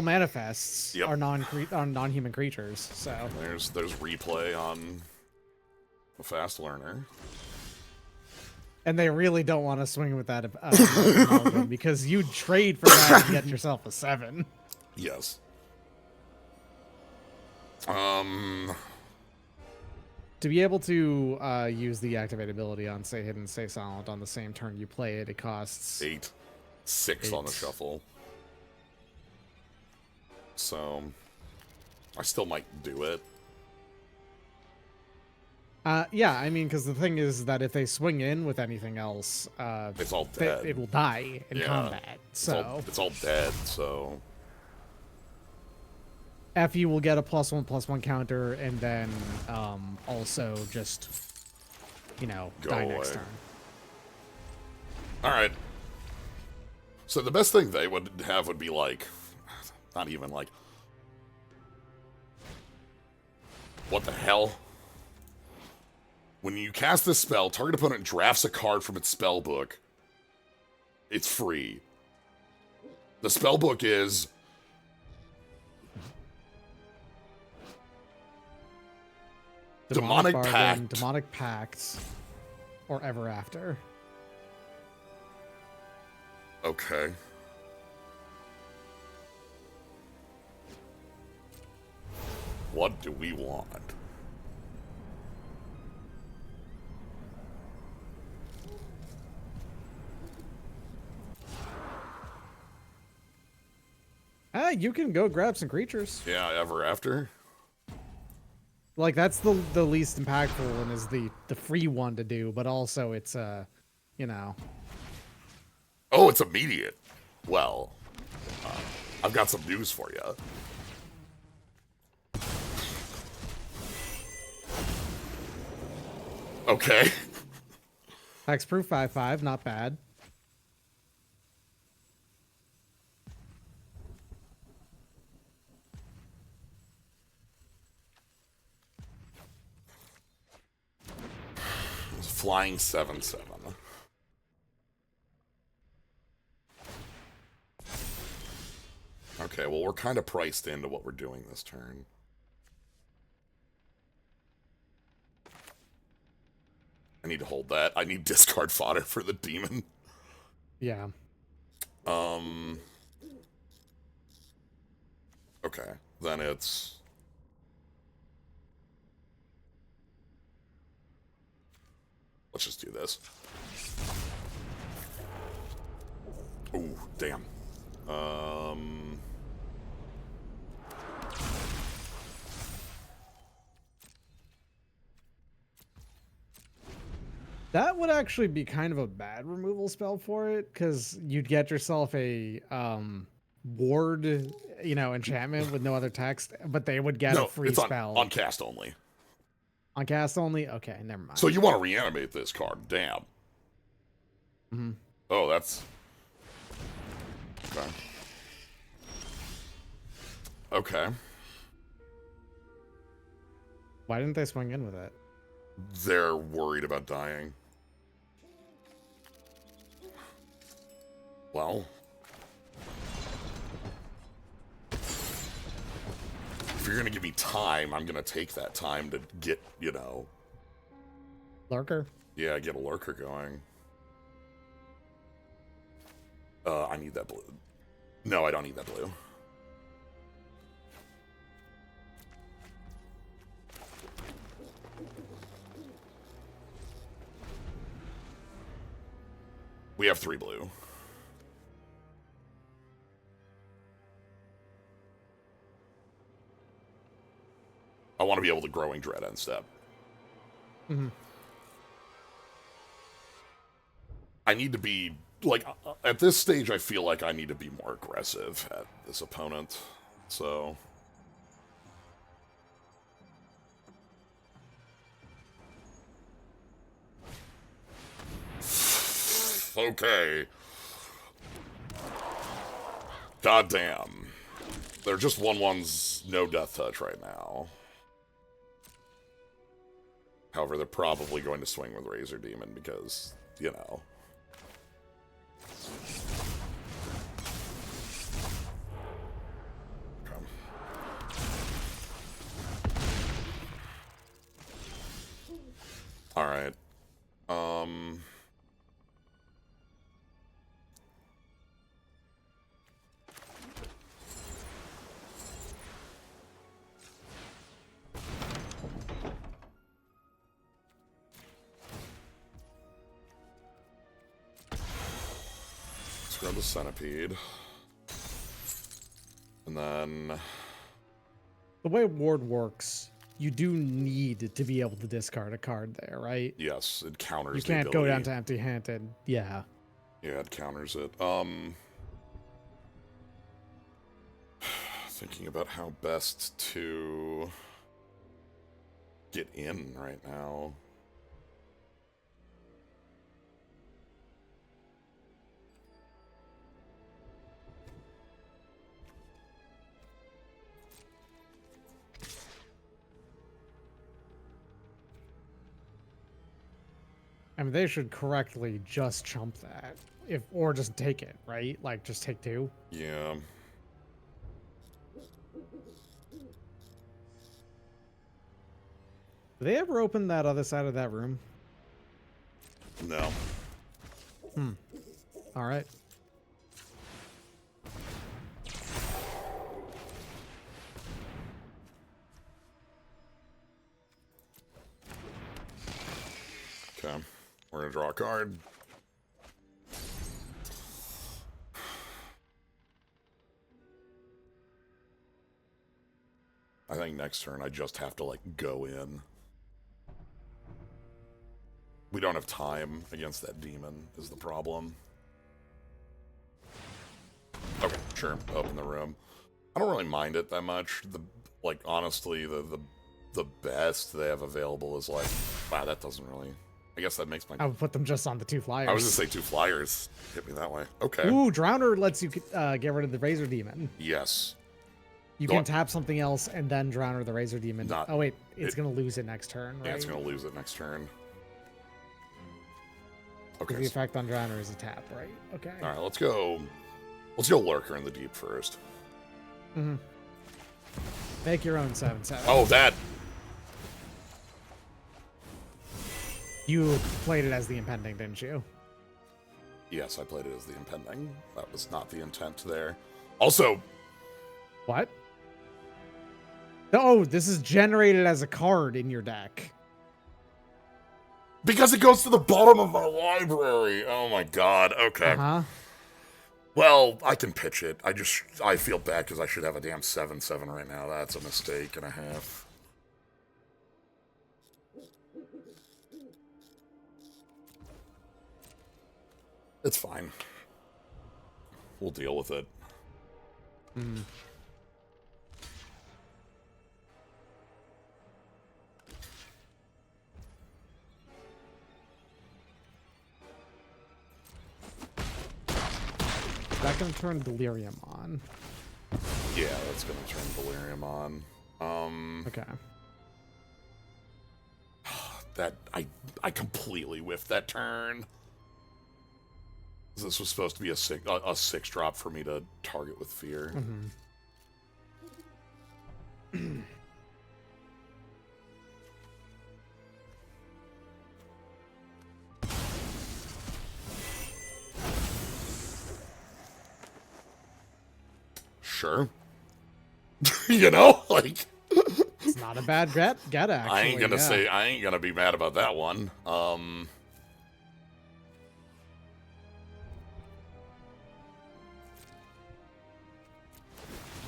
manifests Yep. are non-human creatures. So there's replay on a fast learner. And they really don't want to swing with that amalgam because you trade for that and get yourself a 7. Yes. To be able to use the activate ability on Stay Hidden, Stay Silent on the same turn you play it, it costs 8. 6 on the shuffle. So I still might do it. Yeah, I mean, because the thing is that if they swing in with anything else, It's all dead. it will die in Yeah. combat. So It's all dead, so... Effie will get a +1/+1 counter, and then also just, you know, Go die away. next turn. Alright. So the best thing they would have would be like... Not even like... What the hell? When you cast this spell, target opponent drafts a card from its spellbook. It's free. The spellbook is... Demonic Bargain, Pact. Demonic Pact, or Ever After. Okay. What do we want? You can go grab some creatures. Yeah, Ever After? Like, that's the least impactful and is the free one to do, but also it's, you know. Oh, it's immediate. Well, I've got some news for you. Okay. Hexproof 5/5, not bad. Flying 7/7. Okay, well, we're kind of priced into what we're doing this turn. I need to hold that. I need discard fodder for the demon. Yeah. Okay, then it's... Let's just do this. Ooh, damn. That would actually be kind of a bad removal spell for it, because you'd get yourself a ward, you know, enchantment with no other text, but they would get a free spell. On cast only. On cast only? Okay, never mind. So you want to reanimate this card. Damn. Mm-hmm. Oh, that's... Okay. Okay. Why didn't they swing in with it? They're worried about dying. Well... If you're gonna give me time, I'm gonna take that time to get, you know... Lurker? Yeah, get a lurker going. I need that blue. No, I don't need that blue. We have 3 blue. I want to be able to Growing Dread end step. Mm-hmm. I need to be, like, at this stage, I feel like I need to be more aggressive at this opponent, so... Okay. Goddamn. They're just 1/1s, no death touch right now. However, they're probably going to swing with Razor Demon because, you know... Alright. Let's grab the Centipede. And then... The way ward works you do need to be able to discard a card there, right? Yes, it counters You the can't go down ability. to empty-handed. Yeah. Yeah, it counters it. Thinking about how best to get in right now. I mean, they should correctly just chump that. Or just take it, right? Like, just take 2. Yeah. Did they ever open that other side of that room? No. All right. Okay. We're gonna draw a card. I think next turn I just have to, like, go in. We don't have time against that demon, is the problem. Okay, sure. Open the room. I don't really mind it that much. Like, honestly, the best they have available is like, wow, that doesn't really. I guess that makes my. I would put them just on the 2 flyers. I was gonna say 2 flyers. Hit me that way. Okay. Ooh, Drowner lets you get rid of the Razor Demon. Yes. You can tap something else and then Drowner the Razor Demon. Oh wait, it's gonna lose it next turn, right? Yeah, it's gonna lose it next turn. Okay. The effect on Drowner is a tap, right? Okay. All right, let's go. Let's go Lurker in the deep first. Mm-hmm. Make your own 7/7. Oh, that. You played it as the impending, didn't you? Yes, I played it as the impending. That was not the intent there. Also. What? Oh, this is generated as a card in your deck. Because it goes to the bottom of my library. Oh my god. Okay. Uh-huh. Well, I can pitch it. I feel bad because I should have a damn 7/7 right now. That's a mistake and a half. It's fine. We'll deal with it. Hmm. Is that going to turn Delirium on? Yeah, that's going to turn Delirium on. Okay. That I completely whiffed that turn. This was supposed to be a 6-drop for me to target with fear. Mm-hmm. Sure. You know, like it's not a bad get actually. I ain't gonna say I ain't gonna be mad about that one. All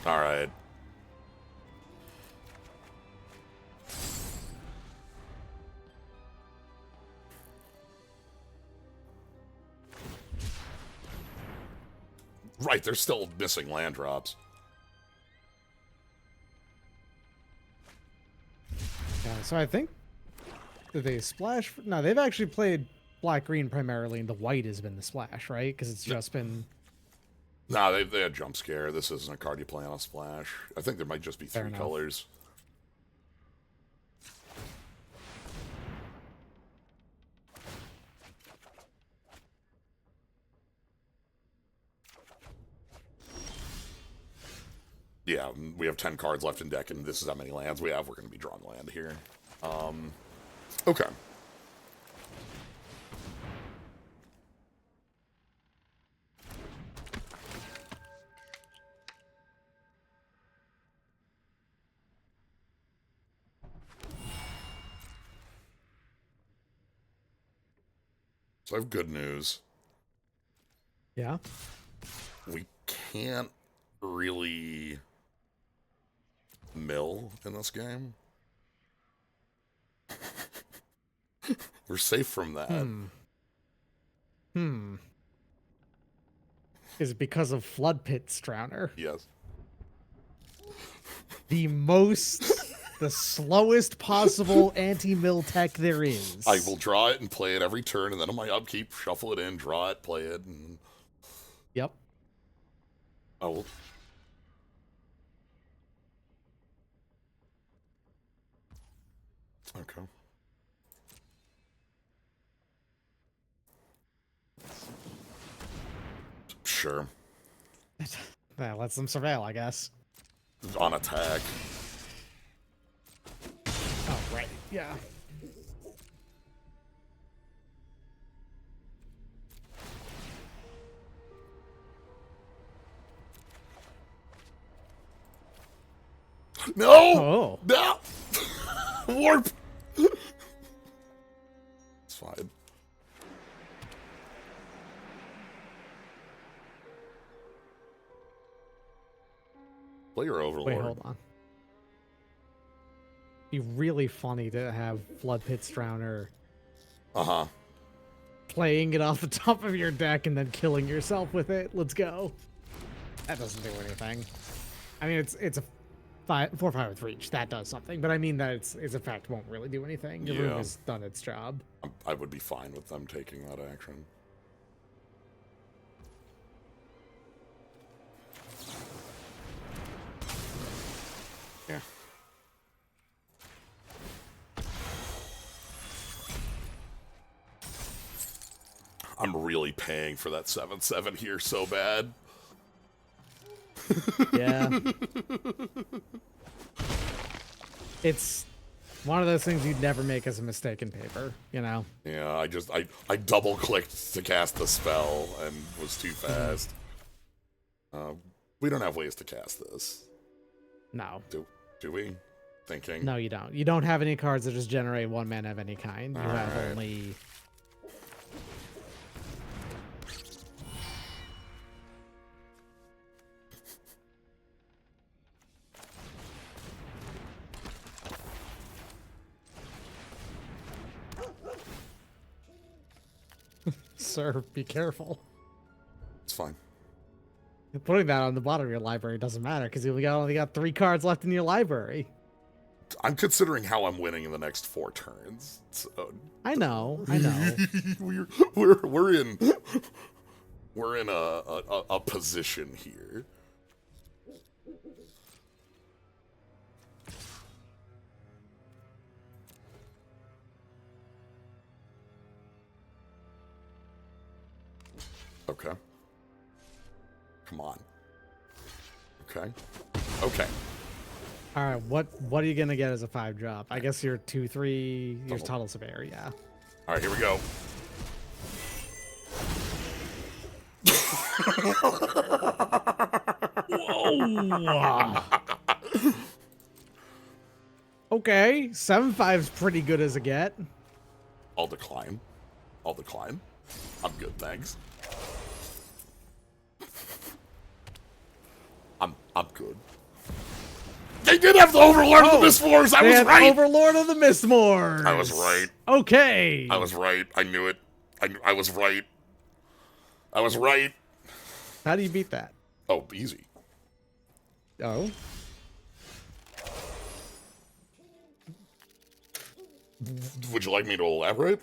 right. Right, they're still missing land drops. Yeah, so I think that they splash. No, they've actually played black-green primarily, and the white has been the splash, right? Because it's just been. Nah, they had jump scare. This isn't a card you play on a splash. I think there might just be 3 colors. Yeah, we have 10 cards left in deck, and this is how many lands we have. We're going to be drawing land here. Okay. So I have good news. Yeah. We can't really mill in this game. We're safe from that. Is it because of Flood Pit's Drowner? Yes. The slowest possible anti-mill tech there is. I will draw it and play it every turn, and then on my upkeep, shuffle it in, draw it, play it, and... Yep. I will... Okay. Sure. That lets them surveil, I guess. On attack. Oh, right. Yeah. No! Oh. No! Warp! It's fine. Play your Overlord. Wait, hold on. Be really funny to have Flood Pit's Drowner Uh-huh. playing it off the top of your deck and then killing yourself with it. Let's go. That doesn't do anything. I mean, it's a 4/5 with reach. That does something, but I mean that its effect won't really do anything. The room has done its job. I would be fine with them taking that action. Yeah. I'm really paying for that 7/7 here so bad. Yeah. It's one of those things you'd never make as a mistake in paper, you know? Yeah, I double clicked to cast the spell and was too fast. We don't have ways to cast this. No. Do we? Thinking. No, you don't. You don't have any cards that just generate 1 mana of any kind. You have only... Sir, be careful. It's fine. Putting that on the bottom of your library doesn't matter because you only got 3 cards left in your library. I'm considering how I'm winning in the next 4 turns. So. I know. we're in a position here. Okay. Come on. Okay. Okay. All right, what are you gonna get as a 5-drop? I guess you're 2/3. Your Tunnel Surveyor, yeah. All right, here we go. Whoa. Okay, 7/5's pretty good as a get. I'll decline. I'm good, thanks. I'm good. They did have the Overlord of the Mistmoors! I was right! Overlord of the Mistmoors! I was right. Okay. I was right. I knew it. I was right. I was right. How do you beat that? Oh, easy. Oh? Would you like me to elaborate?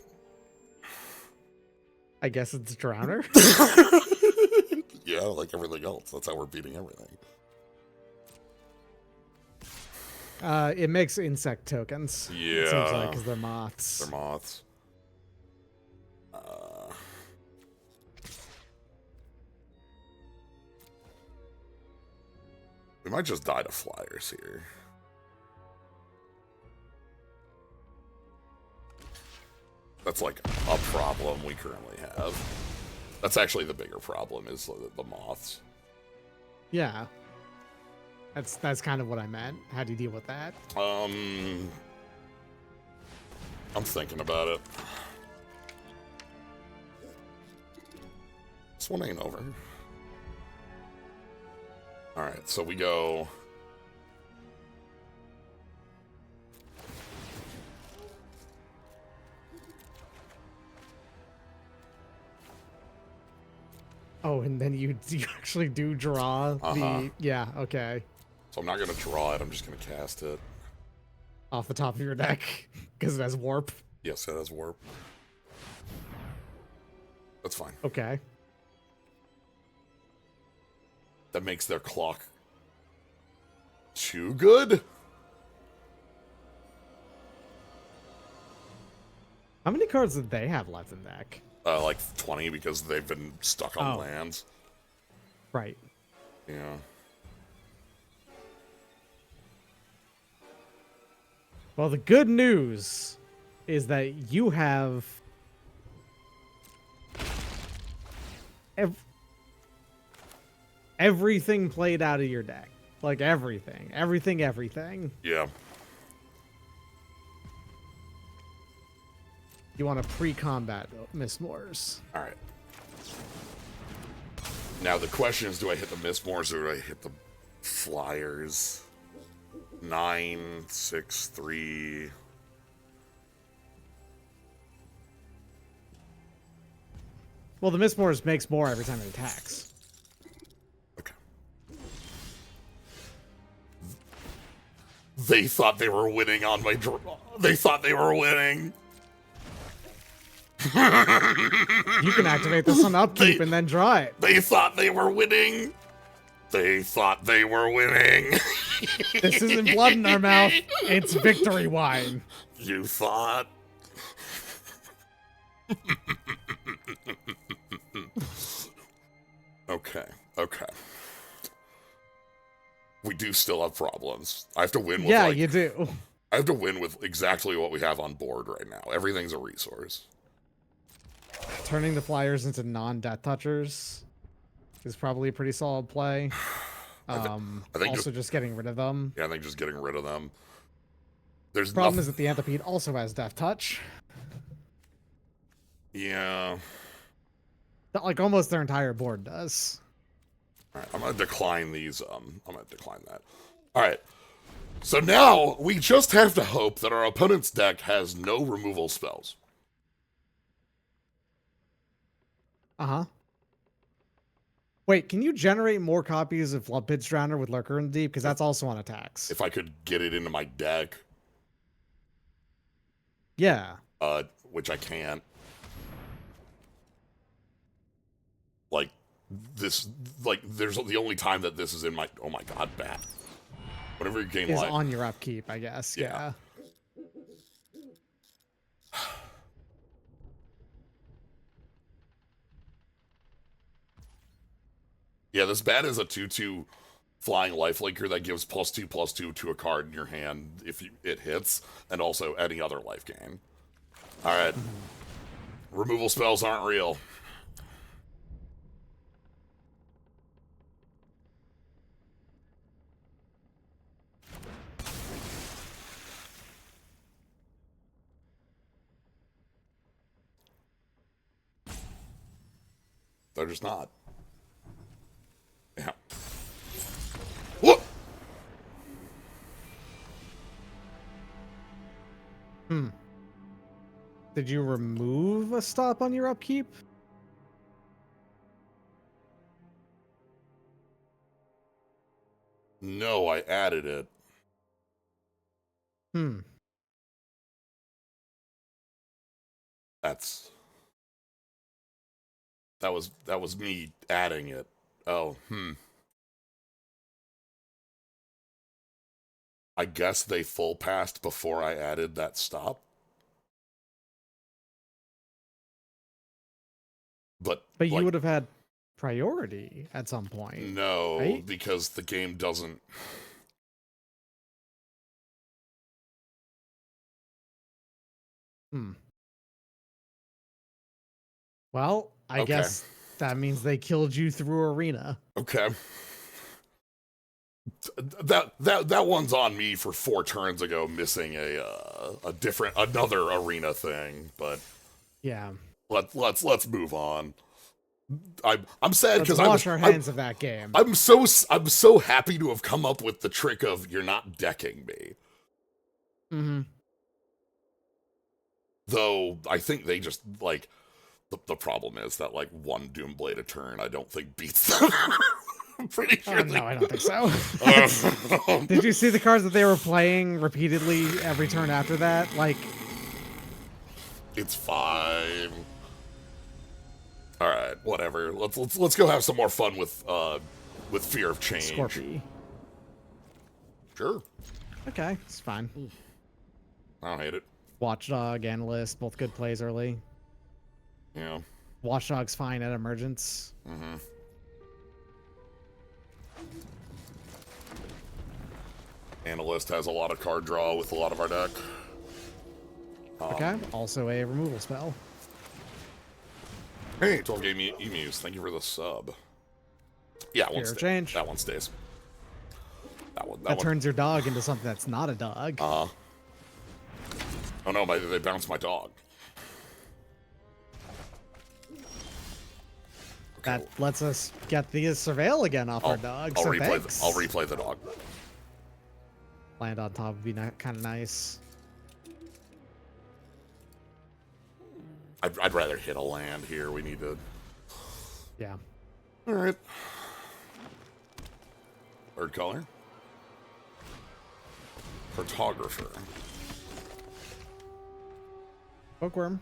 I guess it's Drowner. Yeah, like everything else. That's how we're beating everything. It makes insect tokens. Yeah. It seems like, because they're moths. They're moths. We might just die to flyers here. That's like a problem we currently have. That's actually the bigger problem is the moths. Yeah. That's kind of what I meant. How do you deal with that? I'm thinking about it. This one ain't over. Alright, so we go... Oh, and then you actually do draw the... Yeah, okay. So I'm not going to draw it, I'm just going to cast it. Off the top of your deck, because it has warp. Yes, it has warp. That's fine. Okay. That makes their clock too good? How many cards did they have left in deck? Like 20 because they've been stuck on lands. Right. Yeah. Well, the good news is that you have everything played out of your deck. Like everything. Everything. Yeah. You want to pre-combat Mistmoors. Alright. Now the question is, do I hit the Mistmoors or do I hit the Flyers? 9, 6, 3... Well, the Mistmoors makes more every time it attacks. Okay. They thought they were winning on my draw. They thought they were winning. You can activate this on upkeep and then draw it. They thought they were winning. They thought they were winning. This isn't blood in our mouth. It's victory wine. You thought. Okay. We do still have problems. I have to win with you do. I have to win with exactly what we have on board right now. Everything's a resource. Turning the Flyers into non-death touchers is probably a pretty solid play. I think also just getting rid of them. Yeah, I think just getting rid of them. There's problem is that the Anthropede also has death touch. Yeah. Like almost their entire board does. Alright, I'm gonna decline these, I'm gonna decline that. Alright. So now, we just have to hope that our opponent's deck has no removal spells. Uh-huh. Wait, can you generate more copies of Bloodpit Drowner with Lurker in the Deep? Because that's also on attacks. If I could get it into my deck. Yeah. Which I can't. Like, this, like, there's the only time that this is in my, oh my god, bat. Whenever you gain life. life. Is on your upkeep, I guess, yeah. Yeah, this bat is a 2/2 flying lifelinker that gives +2/+2 to a card in your hand if it hits, and also any other life gain. Alright. Removal spells aren't real. They're just not. Yeah. Whoop! Did you remove a stop on your upkeep? No, I added it. That was me adding it. Oh, I guess they full passed before I added that stop. But you would have had priority at some point. No, right? Because the game doesn't. Well, I guess that means they killed you through arena. Okay. That one's on me for 4 turns ago missing another arena thing, but yeah. Let's move on. I'm sad because wash our hands of that game. I'm so happy to have come up with the trick of you're not decking me. Though I think they just like The problem is that like one Doomblade a turn, I don't think beats them. I'm pretty sure. No, I don't think so. Did you see the cards that they were playing repeatedly every turn after that? Like, it's fine. All right, whatever. Let's go have some more fun with Fear of Change. Scorpy. Sure. Okay, it's fine. I don't hate it. Watchdog, Analyst, both good plays early. Yeah. Watchdog's fine at Emergence. Mm-hmm. Analyst has a lot of card draw with a lot of our deck. Okay, also a removal spell. Hey, 12 game emus. Thank you for the sub. Yeah, Fear of Change. That one stays. That one turns your dog into something that's not a dog. Oh no, they bounced my dog. Okay. That lets us get the Surveil again off our dog. I'll so replay the dog. Land on top would be kind of nice. I'd rather hit a land here. We need to. Yeah. All right. Third color. Photographer. Bookworm.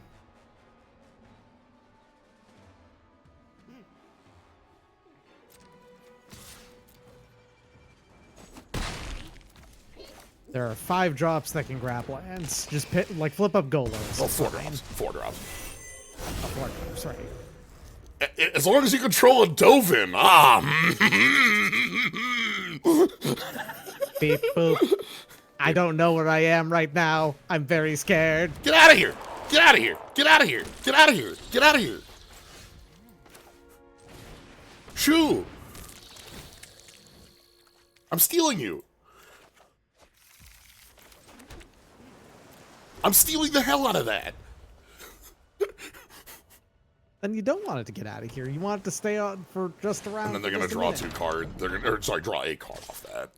There are 5 drops that can grab lands. Just flip up Golos. Oh, 4 drops. 4 drops. Oh, 4 drops, right. As long as you control a Dovin. Beep boop. I don't know where I am right now. I'm very scared. Get out of here! Get out of here! Get out of here! Get out of here! Get out of here! Shoo! I'm stealing you. I'm stealing the hell out of that. And you don't want it to get out of here. You want it to stay on for just around. And then they're gonna draw 2 cards. They're gonna, draw a card off that.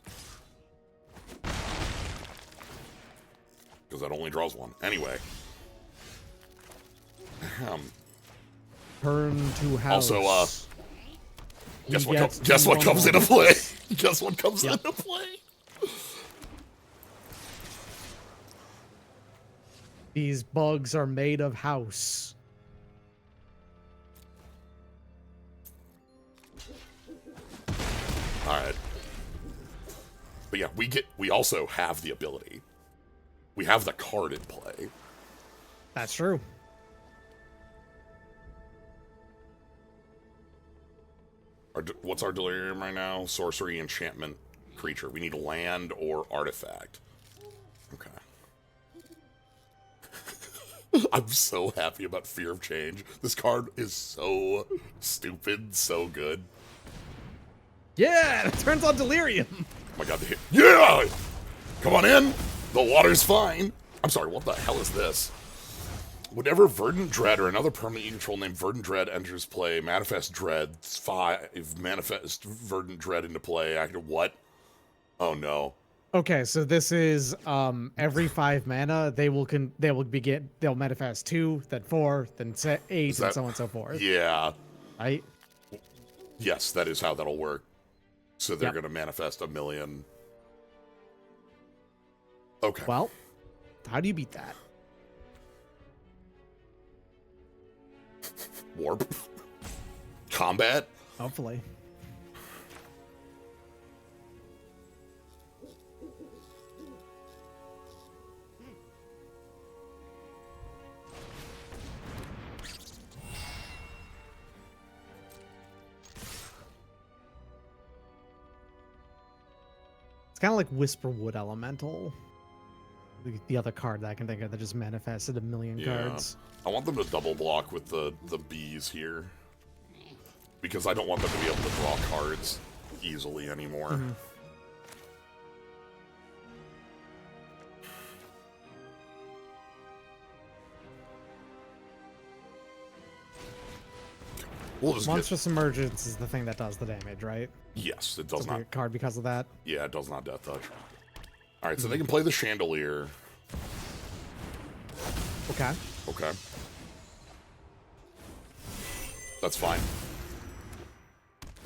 Because that only draws 1. Anyway. Turn to house. Also, guess what comes into play? Guess what comes into play? These bugs are made of house. All right. But yeah, we also have the ability. We have the card in play. That's true. What's our delirium right now? Sorcery, enchantment, creature. We need land or artifact. Okay. I'm so happy about Fear of Change. This card is so stupid, so good. Yeah, it turns on Delirium. Oh my god, yeah! Come on in! The water's fine! I'm sorry, what the hell is this? Whenever Verdant Dread or another permanent you control named Verdant Dread enters play, manifest Dread 5, manifest Verdant Dread into play, active what? Oh no. Okay, so this is every 5 mana they'll manifest 2, then 4, then 8, and so on and so forth. Yeah. Right? Yes, that is how that'll work. So they're gonna manifest 1 million. Okay. Well, how do you beat that? Warp. Combat. Hopefully. It's kind of like Whisperwood Elemental. The other card that I can think of that just manifested 1 million cards. I want them to double block with the bees here. Because I don't want them to be able to draw cards easily anymore. Mm-hmm. We'll just Monstrous Emergence is the thing that does the damage, right? Yes, it does It's not. a card because of that. Yeah, it does not death touch. Alright, so they can play the Chandelier. Okay. Okay. That's fine.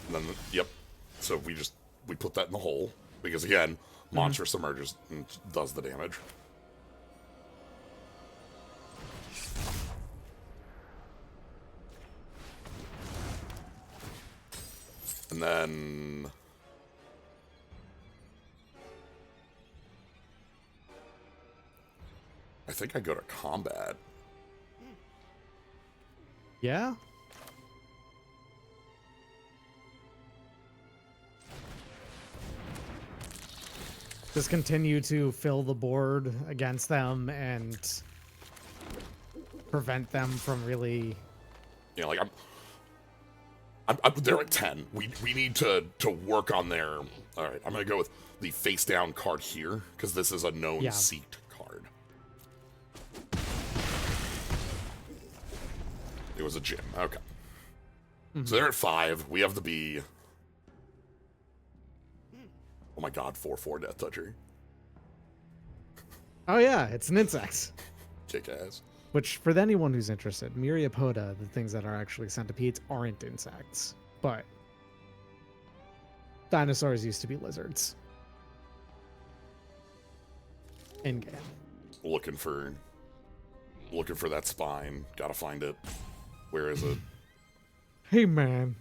And then, yep. So we put that in the hole. Because again, monster submerges and does the damage. And then... I think I go to combat. Yeah? Just continue to fill the board against them and prevent them from really... You know, like, they're at 10. We need to work on their... Alright, I'm going to go with the face down card here, because this is a known seat card. It was a gym. Okay. So they're at 5. We have the B. Oh my god, 4/4 Death Toucher. Oh yeah, it's an insect. Kick ass. Which, for anyone who's interested, Myriapoda, the things that are actually centipedes, aren't insects. But dinosaurs used to be lizards. In game. Looking for that spine. Gotta find it. Where is it? Hey man,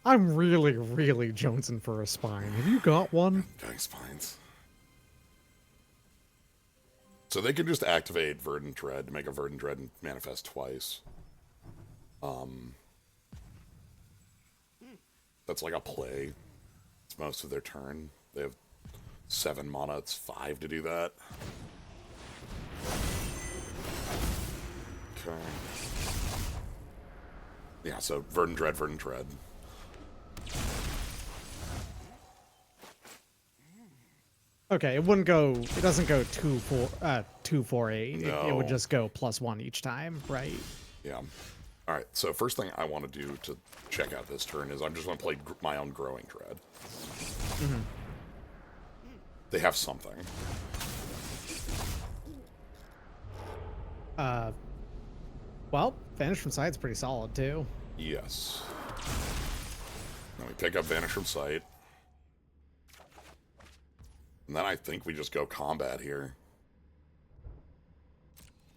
I'm really jonesing for a spine. Have you got one? Dying spines. So they can just activate Verdant Dread to make a Verdant Dread and manifest twice. That's like a play. It's most of their turn. They have 7 mana. It's 5 to do that. Okay. Yeah, so Verdant Dread, Verdant Dread. Okay, it wouldn't go. It doesn't go 2/4/8. No. It would just go +1 each time, right? Yeah. All right. So first thing I want to do to check out this turn is I'm just going to play my own Growing Dread. They have something. Well, Vanish from Sight's pretty solid too. Yes. Then we pick up Vanish from Sight. And then I think we just go combat here.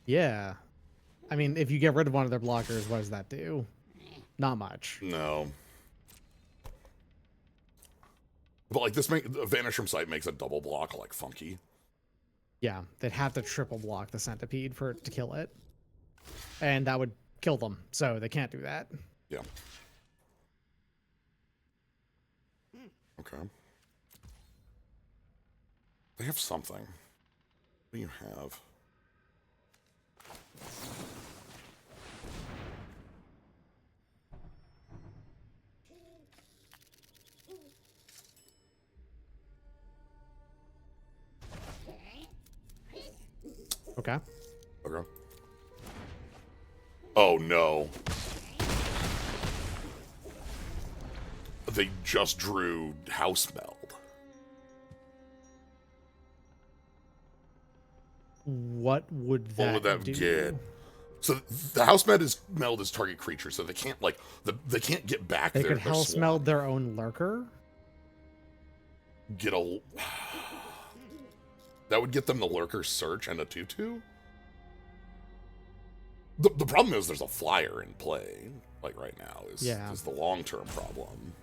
Yeah. I mean, if you get rid of one of their blockers, what does that do? Not much. No. But like Vanish from Sight makes a double block like funky. Yeah, they'd have to triple block the centipede for it to kill it. And that would kill them, so they can't do that. Yeah. Okay. They have something. What do you have? Okay. Okay. Oh no. They just drew House Meld. What would that do? get? So the House Meld is target creature, so they can't they can't get back They their could House swarm. Meld their own lurker? That would get them the Lurker Search and a 2/2? The problem is there's a flyer in play, like right now, is the long-term problem.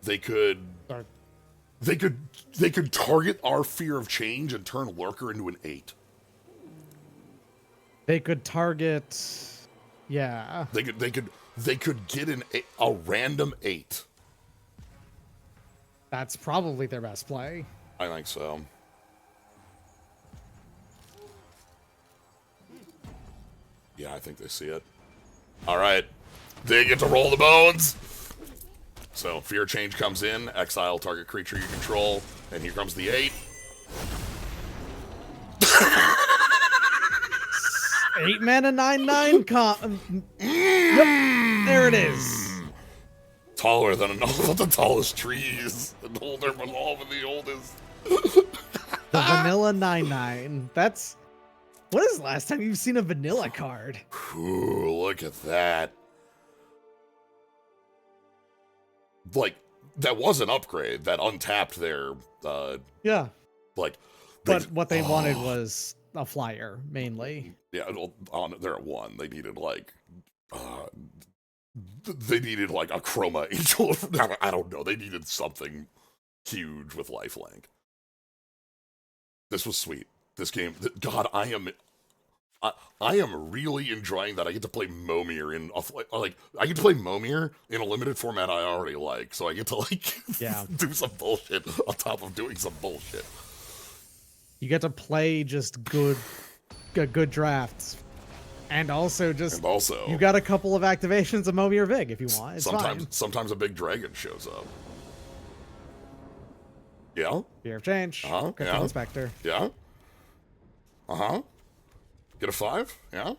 They could target our Fear of Change and turn Lurker into an 8. They could target, yeah. They could get a random 8. That's probably their best play. I think so. Yeah, I think they see it. All right, they get to roll the bones. So Fear Change comes in, exile target creature you control, and here comes the 8. 8 mana 9/9 Yep, there it is. Taller than all the tallest trees, and older than all of the oldest. The vanilla 9/9. That's... When is the last time you've seen a vanilla card? Ooh, look at that. like, that was an upgrade that untapped their, Yeah. like... But what they wanted was a flyer, mainly. Yeah, they're at 1. They needed, like... they needed, like, a Chroma Angel. I don't know. They needed something huge with lifelink. This was sweet. This game... God, I am really enjoying that I get to play Momir in I get to play Momir in a limited format I already like, so I get to do some bullshit on top of doing some bullshit. You get to play just good drafts, and also you got a couple of activations of Momir Vig if you want. It's fine. Sometimes a big dragon shows up. Yeah. Fear of change. Yeah. Inspector. Yeah. Get a 5? Yeah.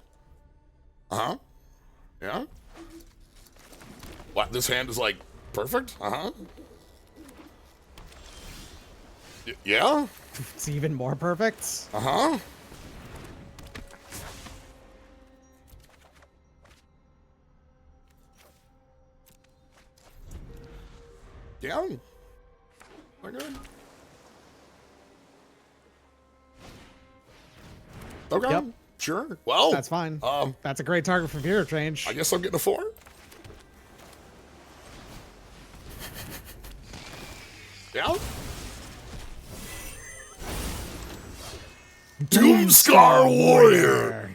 Yeah. What? This hand is like perfect? Yeah. It's even more perfect. Yeah. Okay. Okay. Yep. Sure. Well, that's fine. That's a great target for Fear of Change. I guess I'm getting a 4. Yeah. Doomscar Warrior.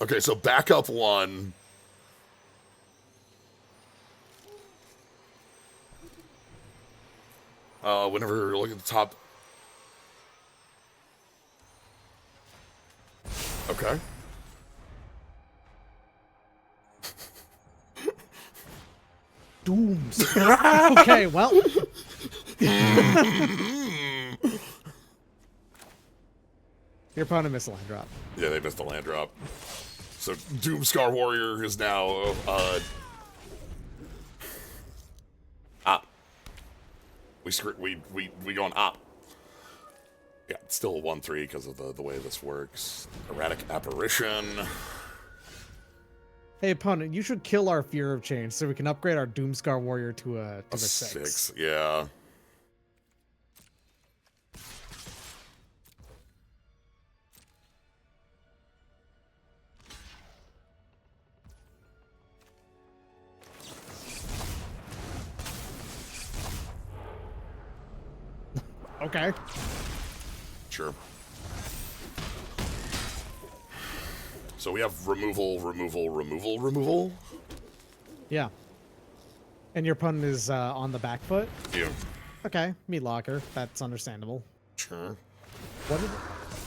Okay, so backup 1. Whenever you look at the top. Okay. Dooms. Okay, well. Your opponent missed a land drop. Yeah, they missed a land drop. So Doomscar Warrior is now we going up. Yeah, it's still a 1/3 because of the way this works. Erratic Apparition. Hey opponent, you should kill our Fear of Change so we can upgrade our Doomscar Warrior to a 6. Yeah. Okay. Sure. So we have removal. Yeah. And your opponent is on the back foot? Yeah. Okay. Meat locker. That's understandable. Sure. What did...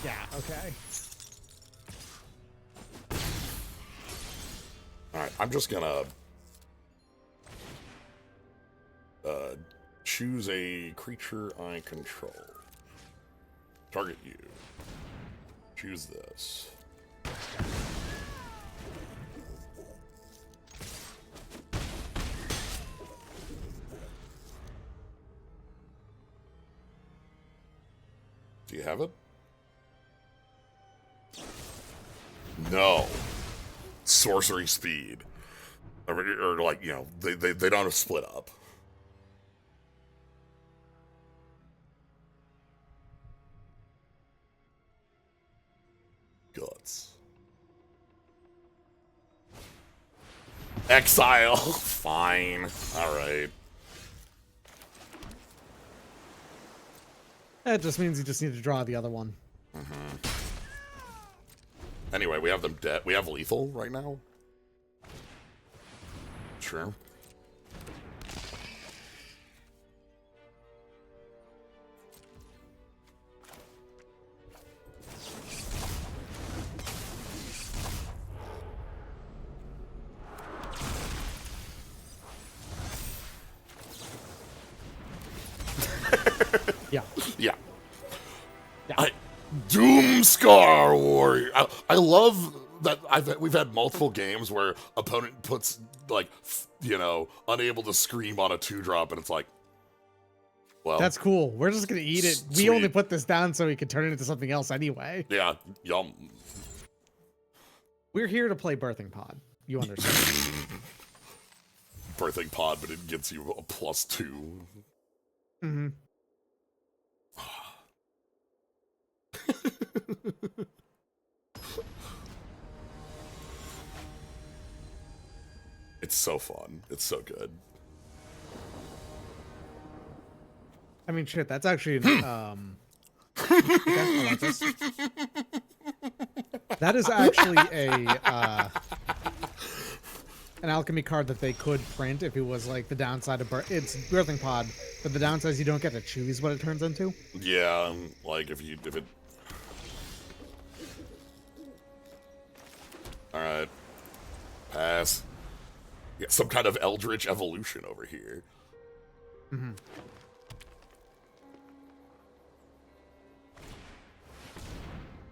Yeah, okay. Alright, I'm just gonna choose a creature I control. Target you. Choose this. Do you have it? No. Sorcery speed. Or like, you know, they don't split up. Guts. Exile. Fine. Alright. That just means you just need to draw the other one. Anyway, we have them dead. We have lethal right now. Sure. Yeah. Yeah. Yeah. Doomscar Warrior. I love that we've had multiple games where opponent puts, like, you know, unable to scream on a 2-drop, and it's like, well, that's cool. We're just gonna eat it. Sweet. We only put this down so we can turn it into something else anyway. Yeah, yum. We're here to play Birthing Pod. You understand? birthing pod, but it gets you a +2. Mm-hmm. It's so fun. It's so good. I mean, shit, that's actually okay, I like this. That is actually an alchemy card that they could print if it was like the downside of it's birthing pod, but the downside is you don't get to choose what it turns into. Yeah, like if it. All right, pass. Yeah, some kind of eldritch evolution over here. Mm-hmm.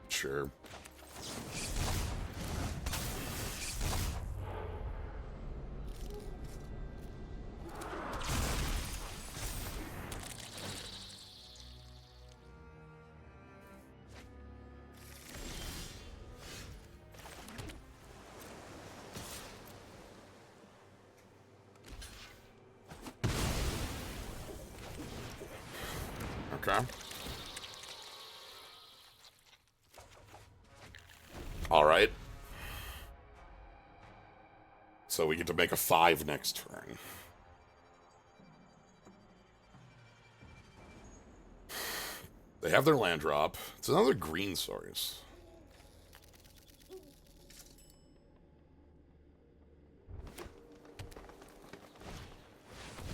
Sure. Okay. All right. So we get to make a 5 next turn. They have their land drop. It's another green source.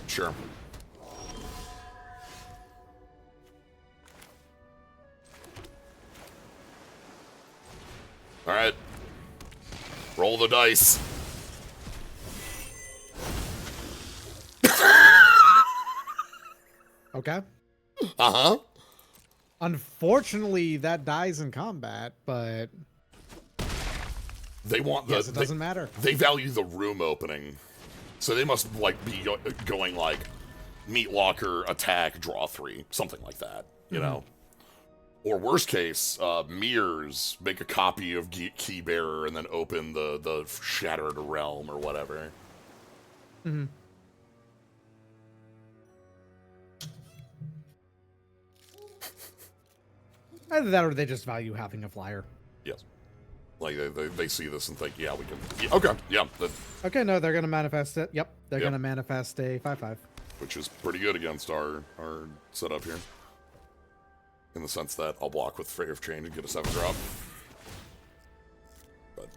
Sure. All right. Roll the dice. Okay. Uh-huh. Unfortunately, that dies in combat, but They want the... yes, it doesn't matter. They value the room opening. So they must, like, be going, like, meat locker, attack, draw 3. Something like that, you know? Or worst case, mirrors, make a copy of Key Bearer and then open the Shattered Realm or whatever. Mm-hmm. Either that or they just value having a flyer. Yes. Like, they see this and think, yeah, we can... Yeah, okay, yeah. Okay, no, they're going to manifest it. Yep, they're Yep. going to manifest a 5/5. Which is pretty good against our setup here. In the sense that I'll block with Fray of Change and get a 7-drop. But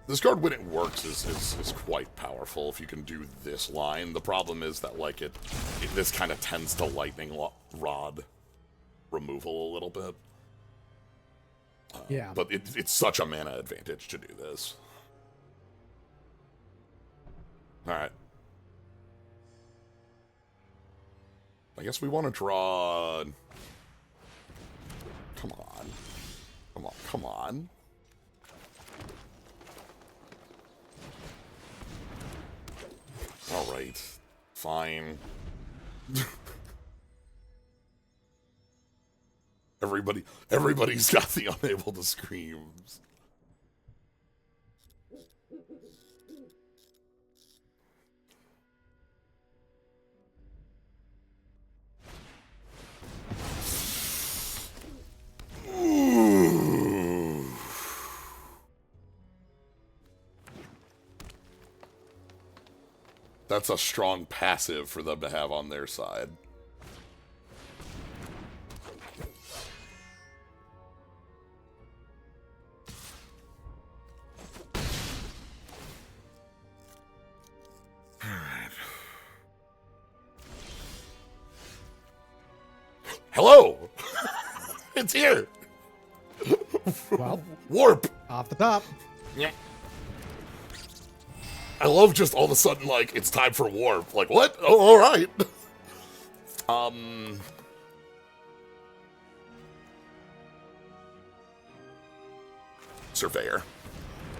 this card, when it works, is quite powerful if you can do this line. The problem is that, like, this kind of tends to lightning rod removal a little bit. Yeah. But it's such a mana advantage to do this. Alright. I guess we want to draw... Come on. Come on, come on. Alright. Fine. Everybody's got the unable to screams. Ooh. That's a strong passive for them to have on their side. Hello! It's here! Well, Warp! off the top. Yep. I love just all of a sudden, like, it's time for warp. Like, what? Oh, alright. Surveyor.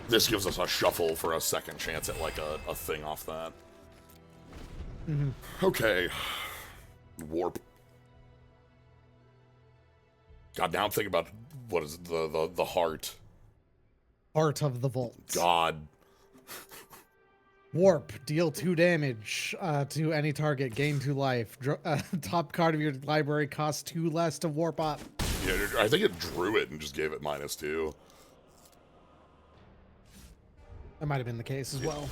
This gives us a shuffle for a second chance at, like, a thing off that. Mm-hmm. Okay. Warp. God, now I'm thinking about, what is it, the heart. Heart of the Vault. God. Warp, deal 2 damage to any target, gain 2 life. Top card of your library costs 2 less to warp up. Yeah, I think it drew it and just gave it -2. That might have been the case as well.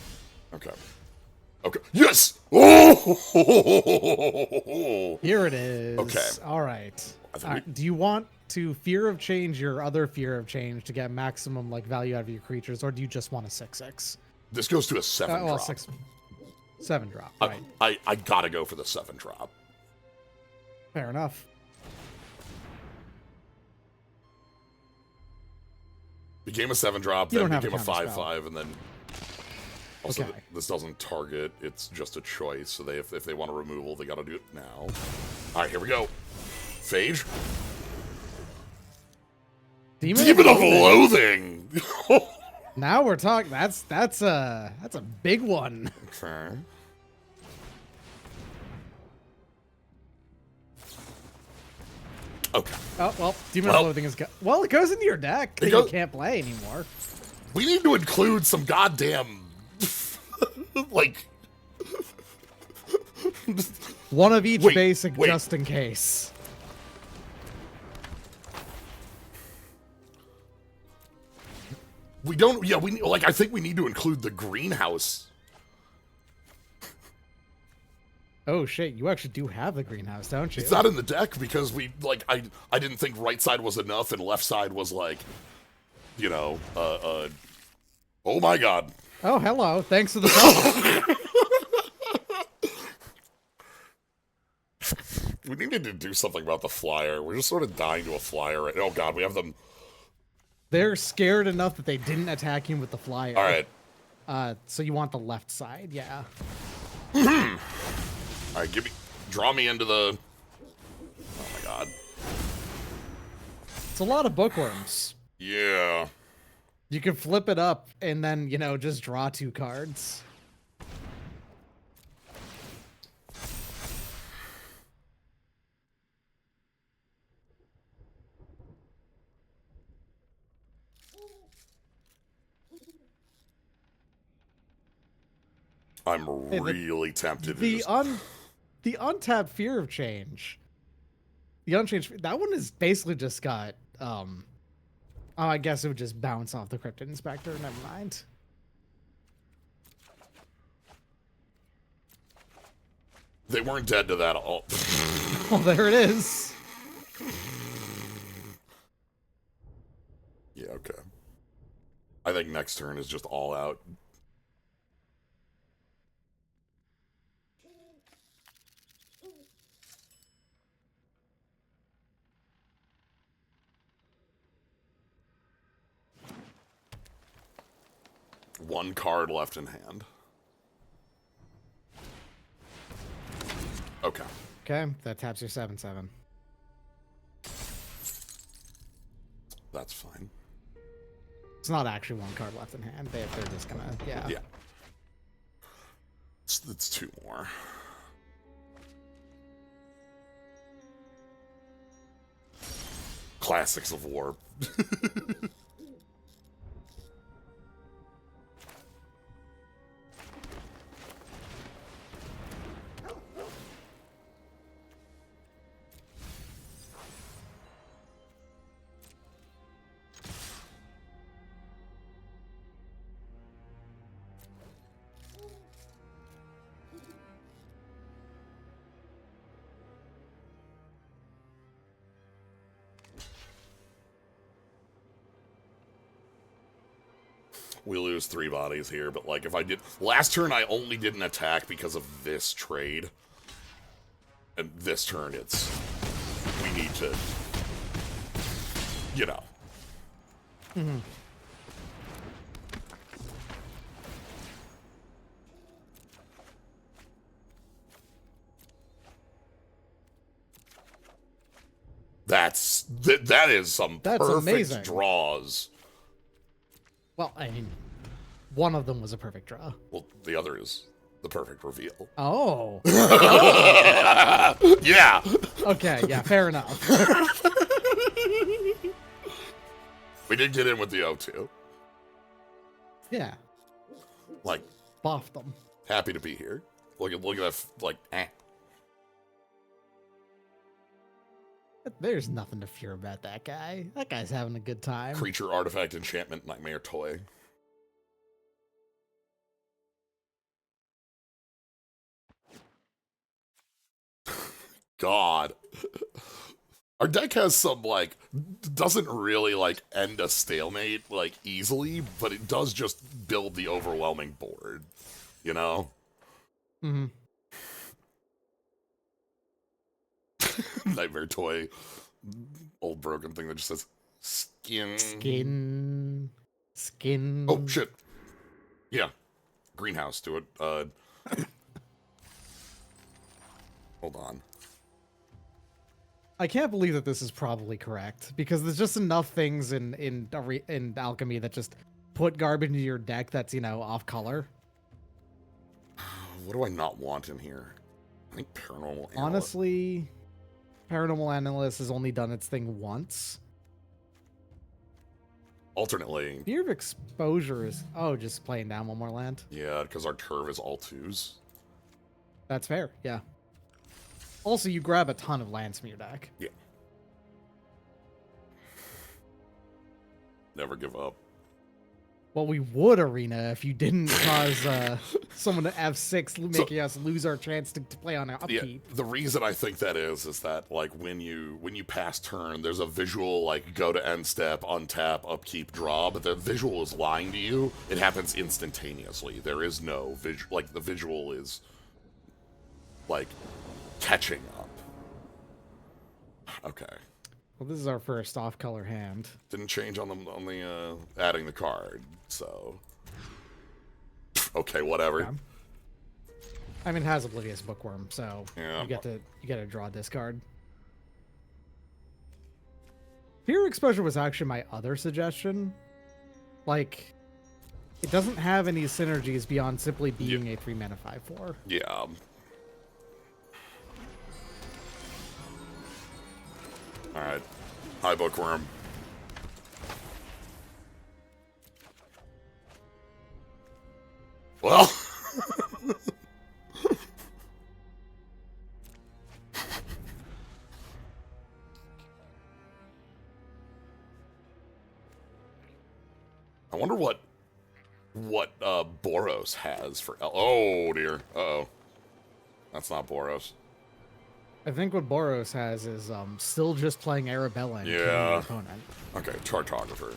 Okay. Okay. Yes! Oh! Here it is. Okay. All right. I think Do you want to Fear of Change your other Fear of Change to get maximum like value out of your creatures, or do you just want a 6/6? This goes to a 7 drop. 7 drop, right. I gotta go for the 7 drop. Fair enough. Became a 7 drop, You then don't have became a a counter 5/5, and then also Okay. this doesn't target. It's just a choice. So if they want a removal, they gotta do it now. All right, here we go. Phage. Demon of Loathing. Now we're talking. That's a big one. Okay. Okay. Oh well, Demon of Loathing is well. It goes into your deck that you can't play anymore. We need to include some goddamn like one of each basic just in case. We don't. Yeah, we like. I think we need to include the greenhouse. Oh shit! You actually do have the greenhouse, don't you? It's not in the deck because we like. I didn't think right side was enough and left side was like, you know, oh my god. Oh hello! Thanks for the help. We needed to do something about the flyer. We're just sort of dying to a flyer right. Oh god, we have them. They're scared enough that they didn't attack him with the flyer. All right. So you want the left side, yeah. All right, draw me into the. Oh my god. It's a lot of bookworms. Yeah. You can flip it up and then, you know, just draw 2 cards. I'm really tempted. The untapped Fear of Change. The unchanged, that one is basically just got oh, I guess it would just bounce off the Cryptid Inspector. Never mind. They weren't dead to that at all. Well, there it is. Yeah, okay. I think next turn is just all out. One card left in hand. Okay. Okay, that taps your 7/7. That's fine. It's not actually one card left in hand. They're just gonna, yeah. Yeah. It's 2 more. Classics of War. We lose 3 bodies here, but like if I did last turn, I only didn't attack because of this trade, and this turn we need to, you know. Mm-hmm. That is some perfect amazing. draws. Well, I mean, one of them was a perfect draw. Well, the other is the perfect reveal. Oh. Yeah. Okay, yeah, fair enough. We did get in with the O2. Yeah. Like, buff them. Happy to be here. Look at that, like, There's nothing to fear about that guy. That guy's having a good time. Creature, artifact, enchantment, nightmare, toy. God. Our deck has some, like, doesn't really, like, end a stalemate, like, easily, but it does just build the overwhelming board, you know? Mm-hmm. Nightmare toy. Old broken thing that just says, skin. Skin. Oh, shit. Yeah. Greenhouse to it. Hold on. I can't believe that this is probably correct because there's just enough things in Alchemy that just put garbage into your deck that's, you know, off color. What do I not want in here? I think Paranormal Analyst. Honestly, Paranormal Analyst has only done its thing once. Alternately. Fear of Exposure is, just playing down one more land. Yeah, because our turf is all 2s. That's fair, yeah. Also, you grab a ton of lands from your deck. Yeah. Never give up. Well, we would, Arena, if you didn't cause someone to F6, making us lose our chance to play on our upkeep. Yeah, the reason I think that is that, like, when you pass turn, there's a visual, like, go to end step, untap, upkeep, draw, but the visual is lying to you. It happens instantaneously. There is no visual, like, the visual is, like, catching up. Okay. Well, this is our first off-color hand. Didn't change on the adding the card, so okay, whatever. Yeah. I mean, it has Oblivious Bookworm, so yeah. you get to draw this card. Fear of Exposure was actually my other suggestion. Like, it doesn't have any synergies beyond simply being a 3-mana 5/4. Yeah. Alright. Hi, Bookworm. Well. I wonder what Boros has for oh dear. Uh-oh. That's not Boros. I think what Boros has is still just playing Arabella and killing the opponent. Okay, Chartographer.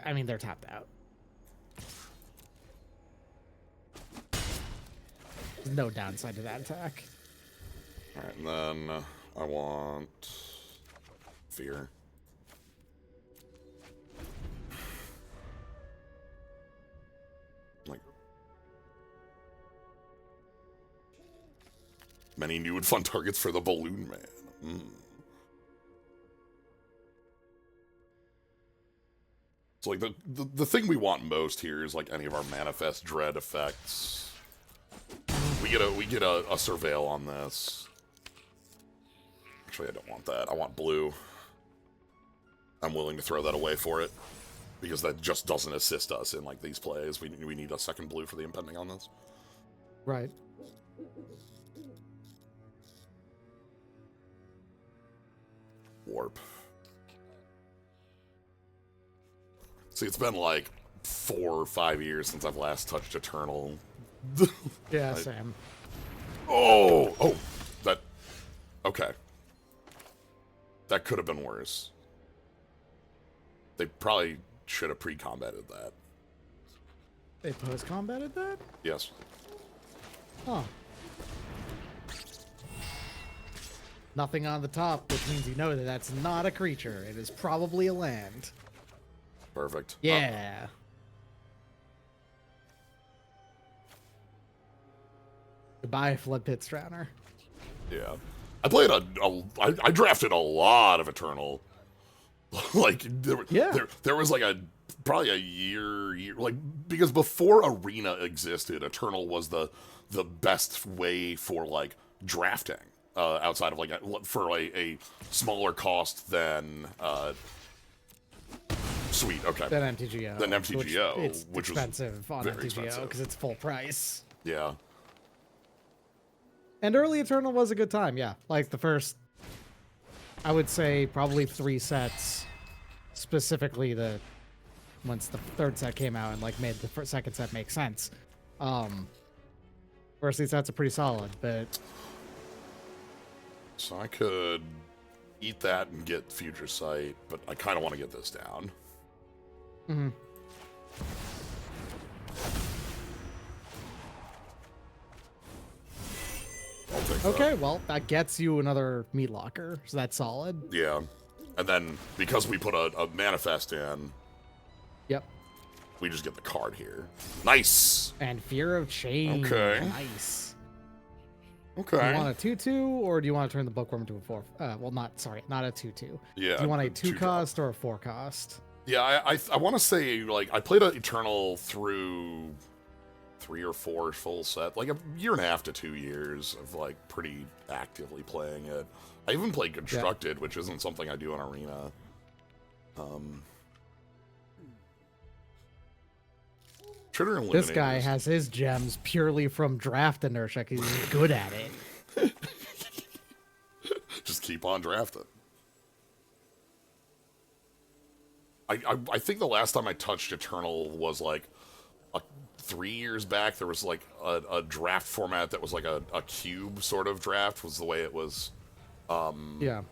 I mean, they're tapped out. There's no downside to that attack. Alright, and then I want Fear. Like many new and fun targets for the Balloon Man. So like the thing we want most here is like any of our Manifest Dread effects. We get a Surveil on this. Actually, I don't want that. I want blue. I'm willing to throw that away for it. Because that just doesn't assist us in, like, these plays. We need a second blue for the impending on this. Right. Warp. See, it's been, like, 4 or 5 years since I've last touched Eternal. Yeah, Sam. Oh! That... Okay. That could have been worse. They probably should have pre-combated that. They post-combated that? Yes. Huh. Nothing on the top, which means you know that that's not a creature. It is probably a land. Perfect. Yeah. Goodbye, Flood Pit Strowner. Yeah. I played I drafted a lot of Eternal. Like, there was like probably a year, like, because before Arena existed, Eternal was the best way for, like, drafting. outside of like for a smaller cost than sweet. Okay. Than MTGO. Than MTGO, it's which expensive on very MTGO expensive. because it's full price. Yeah. And early Eternal was a good time. Yeah, like the first, I would say probably 3 sets, specifically once the third set came out and like made the second set make sense. First 3 sets are pretty solid, but So I could eat that and get Future Sight, but I kind of want to get this down. mm-hmm. I'll take Okay, that. well, that gets you another Meat Locker, so that's solid. Yeah. And then, because we put a manifest in, Yep. we just get the card here. Nice! And Fear of Change. Okay. Nice. Okay. Do you want a 2/2, or do you want to turn the Bookworm into a 4? Well, not a 2/2. Yeah. Do you want a 2 2 cost or a 4 cost? Yeah, I want to say, like, I played Eternal through 3 or 4 full set, like a year and a half to 2 years of, like, pretty actively playing it. I even played Constructed, which isn't something I do in Arena. Trigger Eliminators. This guy has his gems purely from draft inertia because he's good at it. Just keep on drafting. I think the last time I touched Eternal was like 3 years back. There was like a draft format that was like a cube sort of draft was the way it was. Yeah.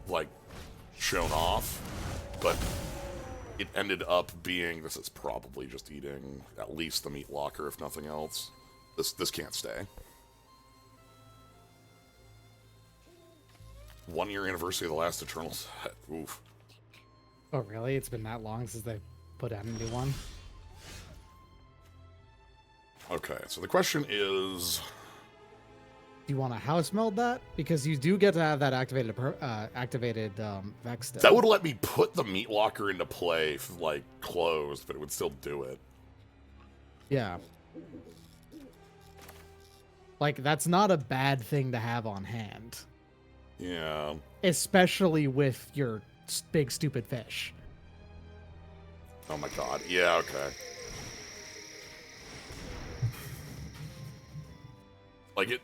Like shown off, but it ended up being, this is probably just eating at least the Meat Locker if nothing else. This can't stay. 1 year anniversary of the last Eternal set. Oof. Oh, really? It's been that long since they put out a new one? Okay, so the question is, Do you want to house meld that? Because you do get to have that activated Vex still. that would let me put the Meat Locker into play, like, closed, but it would still do it. Yeah. Like, that's not a bad thing to have on hand. Yeah. Especially with your big stupid fish. Oh my god. Yeah, okay. Like it,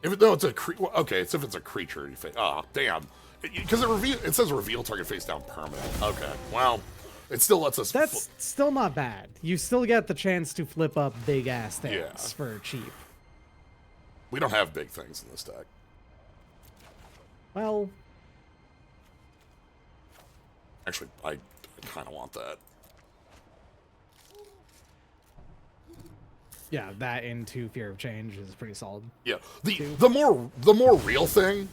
if it's a okay, it's if it's a creature you face. Ah, damn, because it says reveal target face down permanent. Okay, well, it still lets us. That's still not bad. You still get the chance to flip up big ass things Yeah. for cheap. We don't have big things in this deck. Well, Actually, I kind of want that. yeah, that into Fear of Change is pretty solid. Yeah, the more real thing.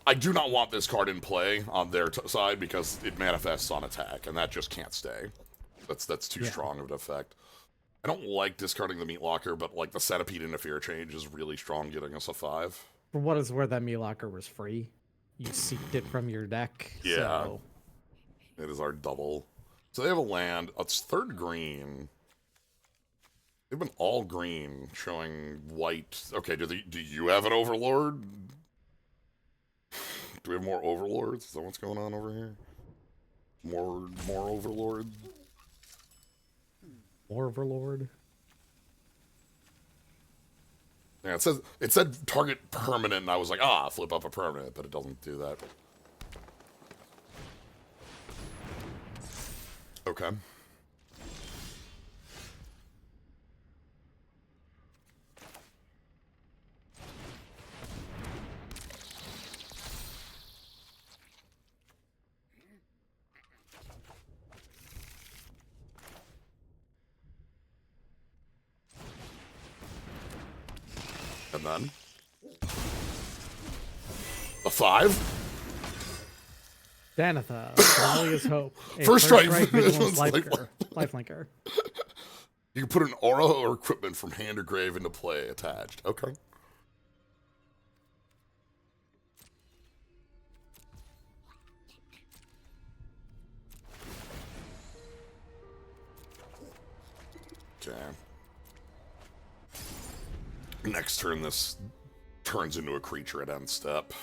I do not want this card in play on their side because it manifests on attack, and that just can't stay. That's too strong of an effect. I don't like discarding the Meat Locker, but like the Centipede into Fear Change is really strong, getting us a 5. For what it's worth, that Meat Locker was free. You seeked it from your deck. Yeah. So. It is our double. So they have a land. It's 3rd green. They've been all green, showing white. Okay, do you have an Overlord? Do we have more Overlords? Is that what's going on over here? More Overlord? More Overlord. Yeah, it said target permanent, and I was like, flip up a permanent, but it doesn't do that. Okay. And then a 5. Danitha, Dahlia's Hope. A First strike. Vigilance Like- Lifelinker. You can put an aura or equipment from hand or grave into play attached. Okay. Okay. Next turn, this turns into a creature at end step.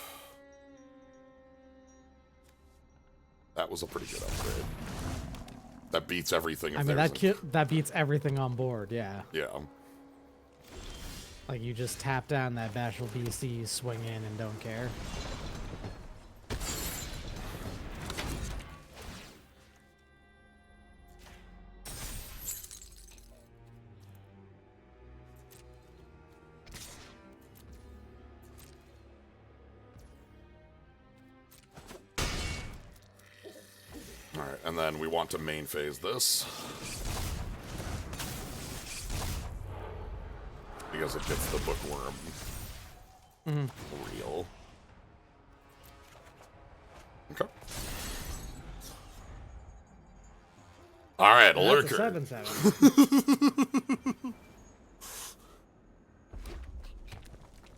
That was a pretty good upgrade. That beats everything. I mean, that beats everything on board, yeah. Yeah. Like, you just tap down that Bashful BC, swing in, and don't care. Alright, and then we want to main phase this. Because it gets the bookworm real. Okay. Alright, a lurker. 7/7.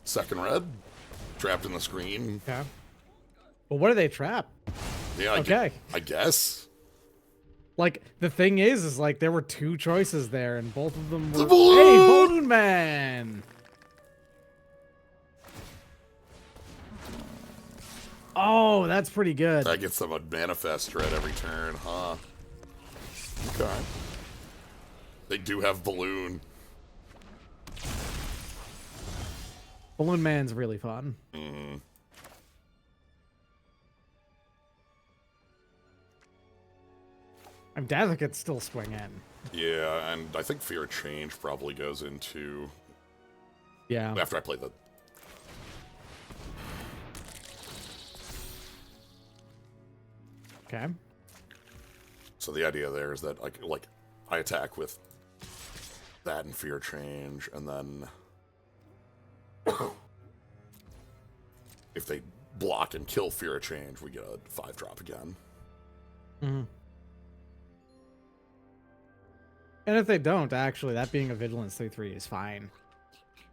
Second red. Trapped in the screen. Okay. Well, what do they trap? Yeah, Okay. I guess. Like, the thing is like, there were two choices there, and both of them were... The balloon! Hey, Balloon Man! Oh, that's pretty good. That gets them a manifest red every turn, huh? Okay. They do have balloon. Balloon Man's really fun. I'm Dazzle could still swing in. Yeah, and I think Fear of Change probably goes into... Yeah. After I play the... Okay. So the idea there is that, like I attack with that and Fear Change, and then... if they block and kill Fear of Change, we get a 5-drop again. Mm-hmm. And if they don't, actually, that being a Vigilance 3/3 is fine.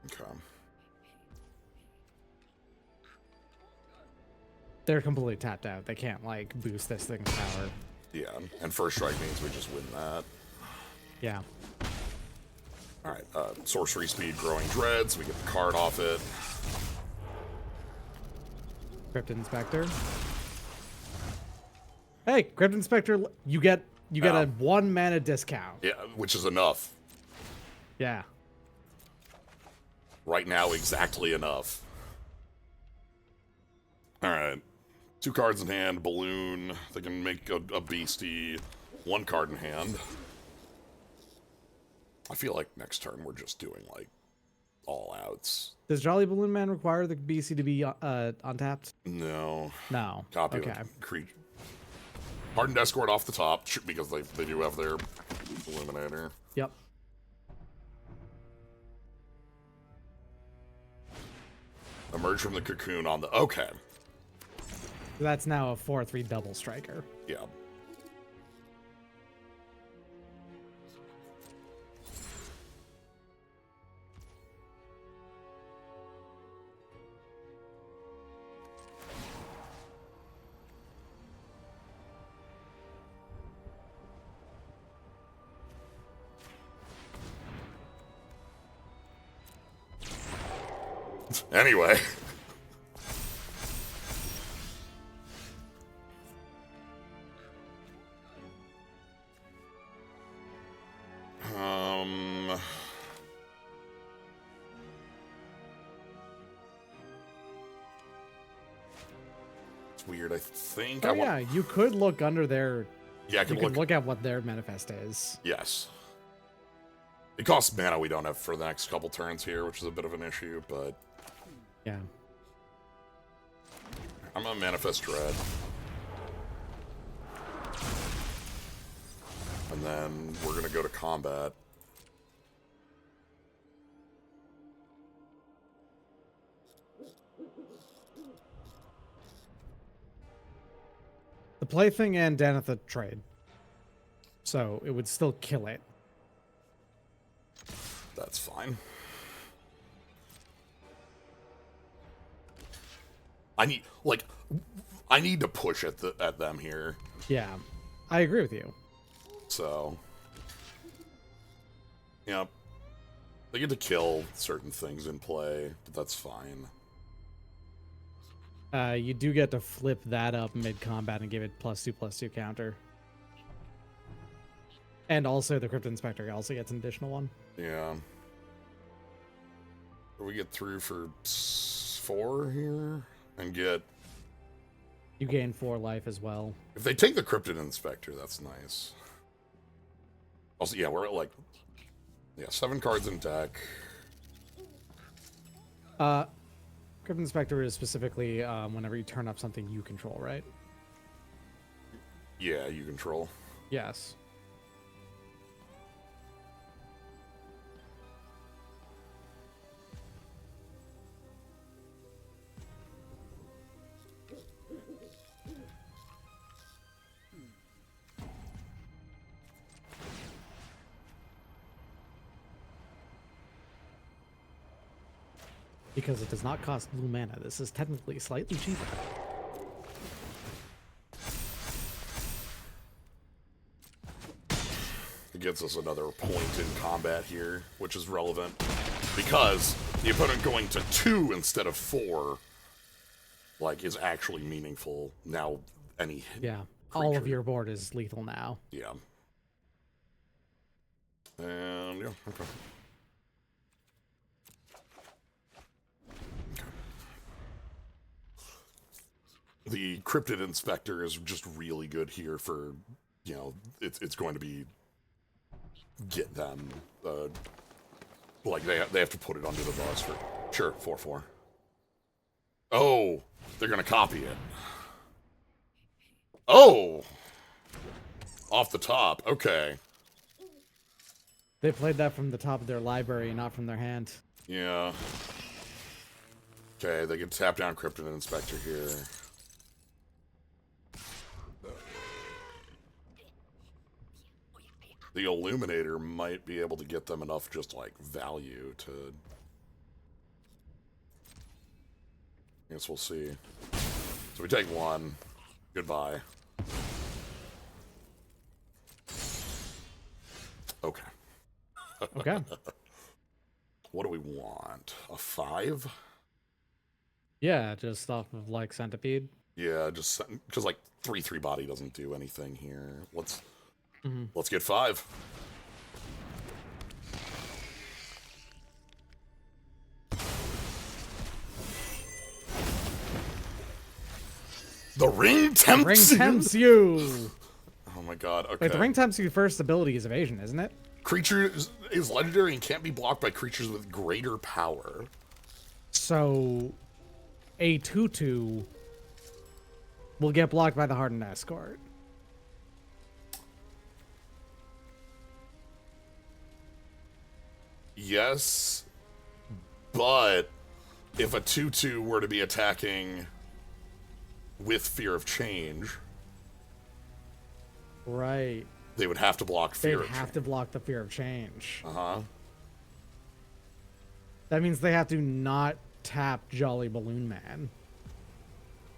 Okay. They're completely tapped out. They can't, like, boost this thing's power. Yeah, and First Strike means we just win that. Yeah. Alright, Sorcery Speed, Growing Dreads. We get the card off it. Crypt Inspector. Hey, Crypt Inspector, you get a 1 mana discount. Yeah, which is enough. Yeah. Right now, exactly enough. Alright. 2 cards in hand, balloon. They can make a beastie. 1 card in hand. I feel like next turn we're just doing, like, all outs. Does Jolly Balloon Man require the BC to be untapped? No. No. Copy Okay. of creature. Hardened Escort off the top, because they do have their Illuminator. Yep. Emerge from the cocoon on the... Okay. That's now a 4/3 double striker. Yeah. Anyway. It's weird. I think Oh, yeah, you could look under their... Yeah, I you can could look at what their manifest is. Yes. It costs mana we don't have for the next couple turns here, which is a bit of an issue, but... Yeah. I'm gonna manifest Dread. And then we're gonna go to combat. The Plaything and Danitha trade. So it would still kill it. That's fine. I need to push at them here. Yeah. I agree with you. So, yep. They get to kill certain things in play, but that's fine. You do get to flip that up mid-combat and give it +2/+2 counter. And also the Crypt Inspector also gets an additional one. Yeah. We get through for 4 here and get... You gain 4 life as well. If they take the Cryptid Inspector, that's nice. Also, yeah, we're at like... Yeah, 7 cards in deck. Crypt Inspector is specifically whenever you turn up something you control, right? Yeah, you control. Yes. Because it does not cost blue mana. This is technically slightly cheaper. It gets us another point in combat here, which is relevant. Because the opponent going to 2 instead of 4, like, is actually meaningful. Now, any Yeah. creature. All of your board is lethal now. Yeah. And, yeah, okay. The Cryptid Inspector is just really good here for, you know, it's going to be get them, like they have to put it under the bus for, sure, 4/4. Oh, they're gonna copy it. Oh, off the top, okay. They played that from the top of their library, not from their hand. Yeah. Okay, they can tap down Cryptid Inspector here. The Illuminator might be able to get them enough just, like, value to... I guess we'll see. So we take 1. Goodbye. Okay. Okay. What do we want? A 5? Yeah, just off of like Centipede. Yeah, just because like 3/3 body doesn't do anything here. Let's get 5. The ring tempts Ring tempts you. Oh my god, okay. Wait, the ring tempts you first ability is evasion, isn't it? Creature is legendary and can't be blocked by creatures with greater power. So, a 2/2 will get blocked by the Hardened Escort. Yes, but if a 2/2 were to be attacking with Fear of Change, Right. they would have to block Fear They'd of have Change. to block the Fear of Change. Uh-huh. That means they have to not tap Jolly Balloon Man.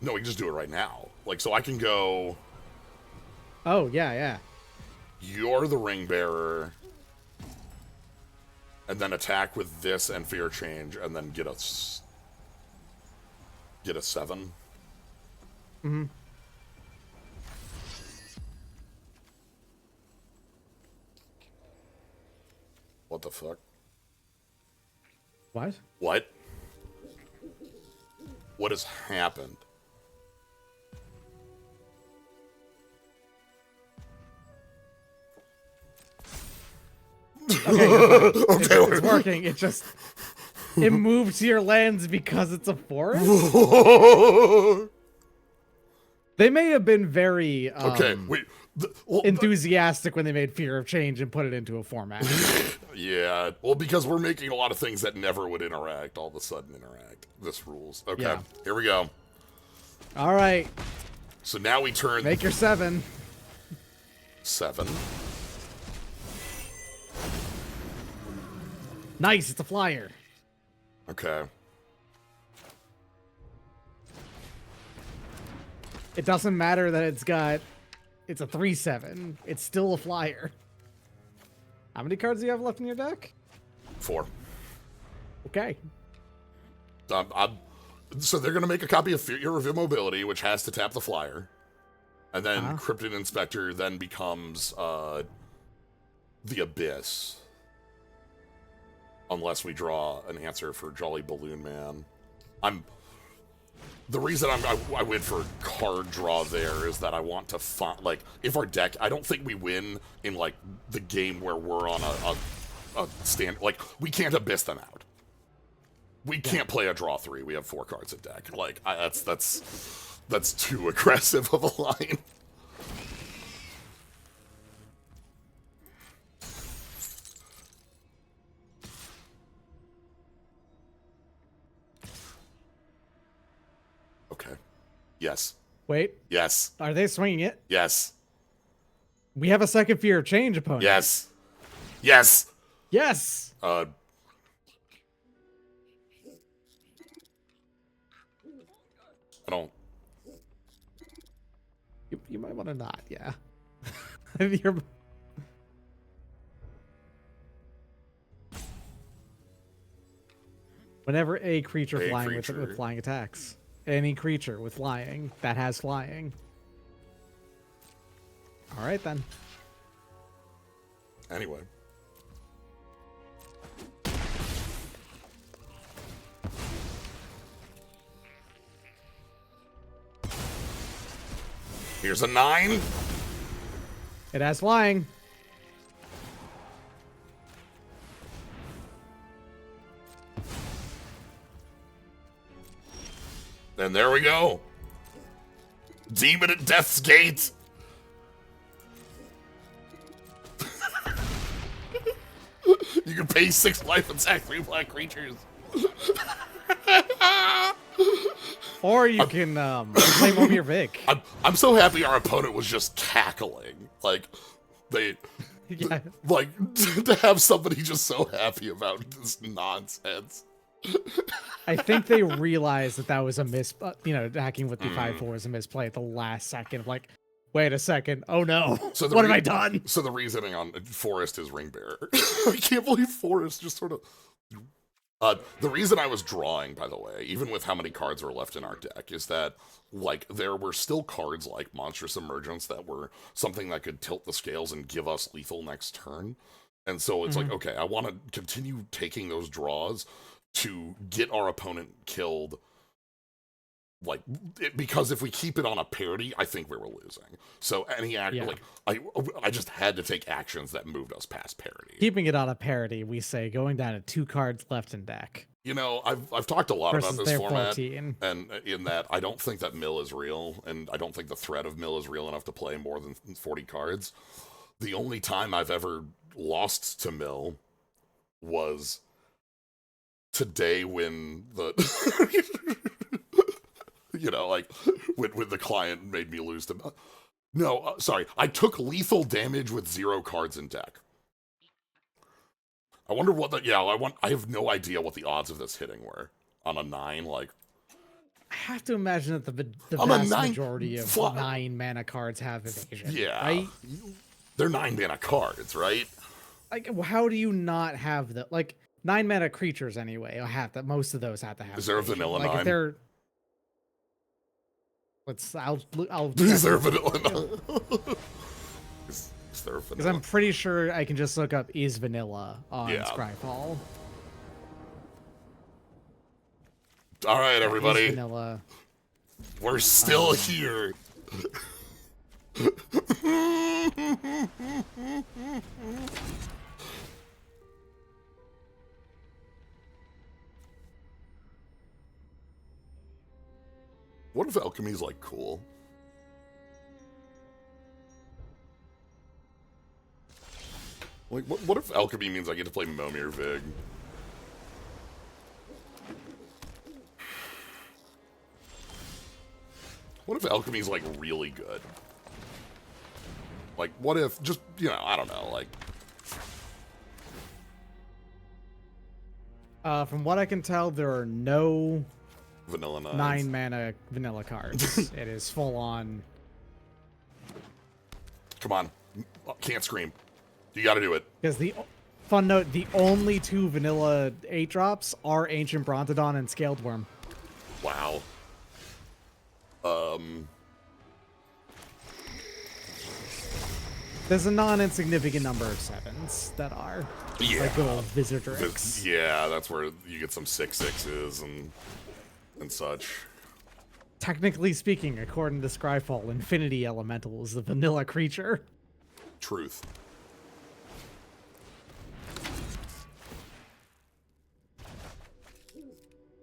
No, we can just do it right now. Like, so I can go, Oh, yeah, yeah. you're the ring bearer, and then attack with this and Fear Change, and then get a 7. Mm-hmm. What the fuck? What? What? What has happened? Okay, you're fine. Okay, it's working. It just... It moved to your lands because it's a forest? They may have been very okay, wait. enthusiastic when they made Fear of Change and put it into a format. Yeah, well, because we're making a lot of things that never would interact, all of a sudden interact. This rules. Okay, Yeah. Here we go. All right. So now we turn Make your 7. 7. Nice, it's a flyer. Okay. It doesn't matter that it's a 3/7. It's still a flyer. How many cards do you have left in your deck? 4. Okay. So they're going to make a copy of Fear of Immobility, which has to tap the flyer. And then Cryptid Inspector then becomes the Abyss. Unless we draw an answer for Jolly Balloon Man. The reason I went for card draw there is that I want to find, like, if our deck, I don't think we win in, like, the game where we're on a stand, like, we can't Abyss them out. We can't play a draw 3. We have 4 cards in deck. Like, that's too aggressive of a line. Okay. Yes. Wait. Yes. Are they swinging it? Yes. We have a second Fear of Change opponent. Yes. Yes. Yes. I don't. You might want to not. Yeah. You're... Whenever a creature flying with flying attacks. Any creature with flying that has flying. All right, then. Anyway. Here's a 9. It has flying. And there we go. Demon at Death's Gate. You can pay 6 life and sack 3 black creatures. Or you can play Momir Vig. I'm so happy our opponent was just cackling. Like, Yeah. like, to have somebody just so happy about this nonsense. I think they realized that was a hacking with the 5/4 was a misplay at the last second. Like, wait a second. Oh no. So what have I done? So the reasoning on Forest is Ring Bearer. I can't believe Forest just sort of... the reason I was drawing, by the way, even with how many cards were left in our deck, is that, like, there were still cards like Monstrous Emergence that were something that could tilt the scales and give us lethal next turn. And so it's like, okay, I want to continue taking those draws to get our opponent killed, like, because if we keep it on a parity, I think we were losing. So any like, I just had to take actions that moved us past parity. Keeping it on a parity, we say, going down to 2 cards left in deck. You know, I've talked a lot about this format, 14. and in that I don't think that mill is real, and I don't think the threat of mill is real enough to play more than 40 cards. The only time I've ever lost to mill was today when the you know, like when the client made me lose to sorry, I took lethal damage with 0 cards in deck. I wonder what I have no idea what the odds of this hitting were on a 9. Like, I have to imagine that the vast majority of 9 mana cards have evasion. Yeah, right? They're 9 mana cards, right? Like, how do you not have 9 mana creatures anyway? Most of those have to have. Is there a evasion. vanilla like 9? If they're, I'll. Is there a vanilla 9? Is there a vanilla? Because I'm pretty sure I can just look up is vanilla on Scryfall. All right, everybody. Is vanilla. We're still here. What if Alchemy's like cool? Like, what if Alchemy means I get to play Momir Vig? What if Alchemy's like really good? Like, what if just, I don't know, like... From what I can tell, there are no vanilla 9 mana vanilla cards. It is full on. Come on. Can't scream. You gotta do it. Because Fun note, the only 2 vanilla 8-drops are Ancient Brontodon and Scaled Worm. Wow. There's a non-insignificant number of 7s that are. Yeah. Like good old Visitrex. Yeah, that's where you get some 6/6s and such. Technically speaking, according to Scryfall, Infinity Elemental is the vanilla creature. Truth.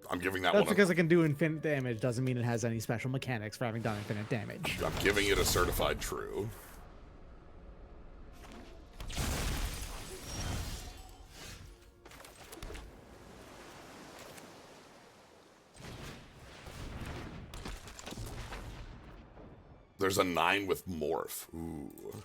I'm giving that That's one. because it can do infinite damage, doesn't mean it has any special mechanics for having done infinite damage. I'm giving it a certified true. There's a 9 with Morph. Ooh.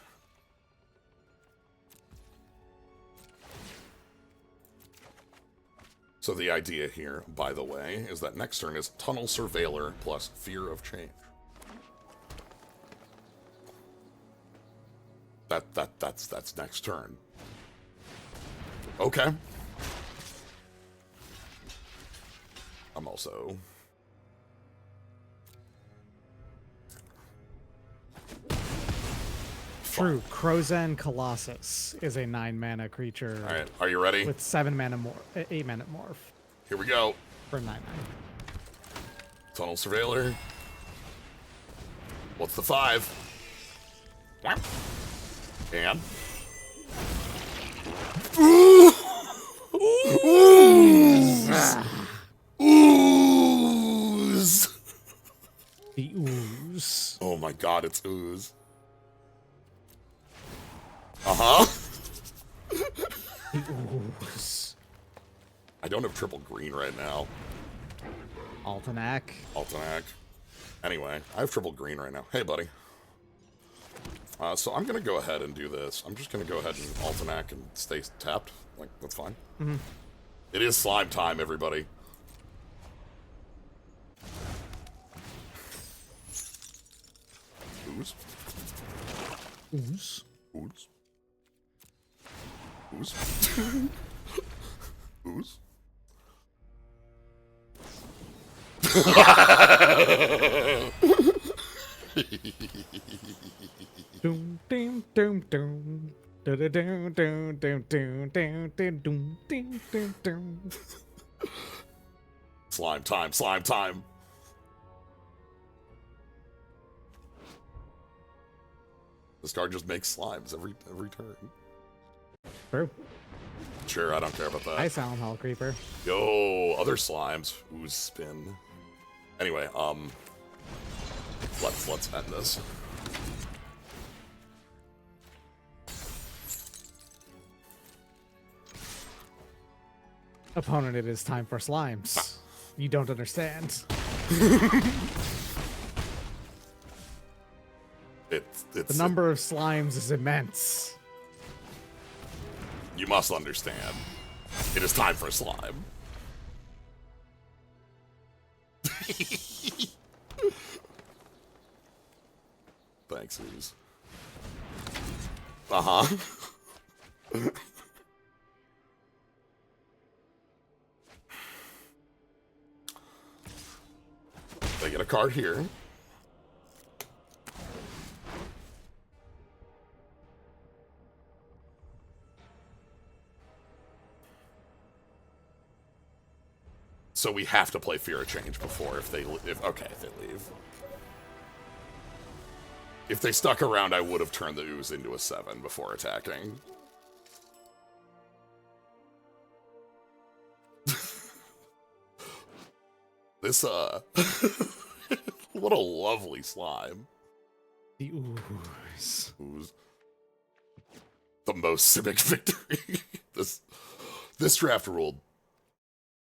So the idea here, by the way, is that next turn is Tunnel Surveiller plus Fear of Change. That's next turn. Okay. I'm also... True, Crozen Colossus is a 9-mana creature. All right, are you ready? With 7-mana morph, 8-mana morph. Here we go. For 9-9. Tunnel Surveiller. What's the 5? And? Ooh! Ooze! Ooze! The ooze. Oh my god, it's ooze. Uh-huh. The ooze. I don't have triple green right now. Altenac. Altenac. Anyway, I have triple green right now. Hey, buddy. So I'm going to go ahead and do this. I'm just going to go ahead and Altenac and stay tapped. Like, that's fine. Mm-hmm. It is slime time, everybody. Ooze. Ooze. Ooze. Ooze. Ooze. Doom, doom, doom, doom. Doom, doom, doom, doom, doom, doom, doom, doom, doom, doom. Slime time, slime time. This card just makes slimes every turn. True. Sure, I don't care about that. Hi, Silent Hall Creeper. Yo, other slimes. Ooze spin. Anyway, let's end this. Opponent, it is time for slimes. You don't understand. It's The number of slimes is immense. You must understand. It is time for slime. Thanks, Ooze. Uh-huh. They get a card here. So we have to play Fear of Change before if they leave. If they stuck around, I would have turned the Ooze into a 7 before attacking. This, what a lovely slime. The ooze. Ooze. The most Simic victory. This draft ruled.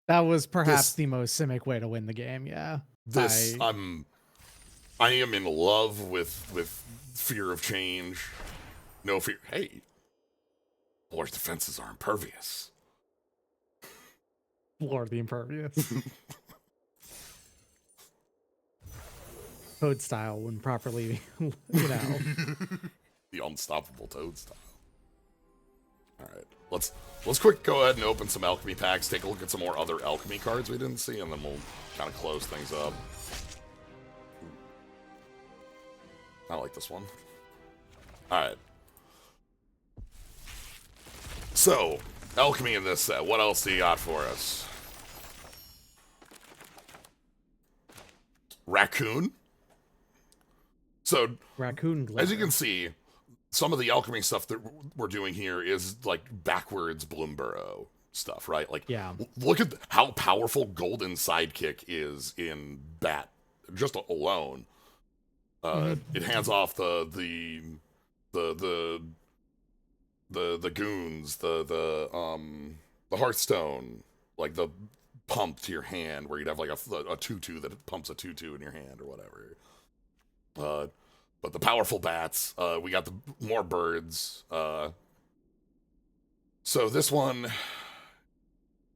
That was perhaps the most Simic way to win the game, yeah. I am in love with Fear of Change. No fear. Hey. Lord's defenses are impervious. Lord the Impervious. Code style when properly, The unstoppable toad style. All right, let's quick go ahead and open some alchemy packs. Take a look at some more other alchemy cards we didn't see, and then we'll kind of close things up. I like this one. All right. So, alchemy in this set. What else do you got for us? Raccoon. So, Raccoon glitter. as you can see, some of the alchemy stuff that we're doing here is like backwards Bloomburrow stuff, right? Like, yeah. Look at how powerful Golden Sidekick is in Bat, just alone. It hands off the goons, the Hearthstone, like the pump to your hand, where you'd have like a 2/2 that pumps a 2/2 in your hand or whatever. But the powerful bats, we got the more birds. So this one,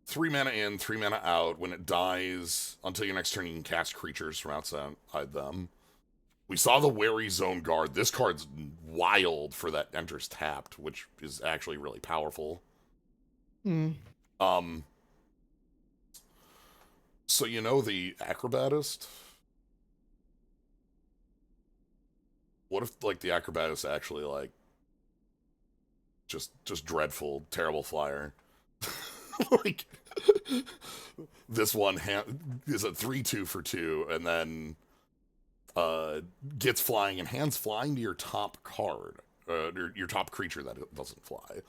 3 mana in, 3 mana out. When it dies, until your next turn, you can cast creatures from outside them. We saw the Wary Zone Guard. This card's wild for that enters tapped, which is actually really powerful. So you know the Acrobatist? What if like the Acrobatist actually like just dreadful, terrible flyer? Like this one is a 3/2 for 2, and then gets flying and hands flying to your top card, your top creature that doesn't fly.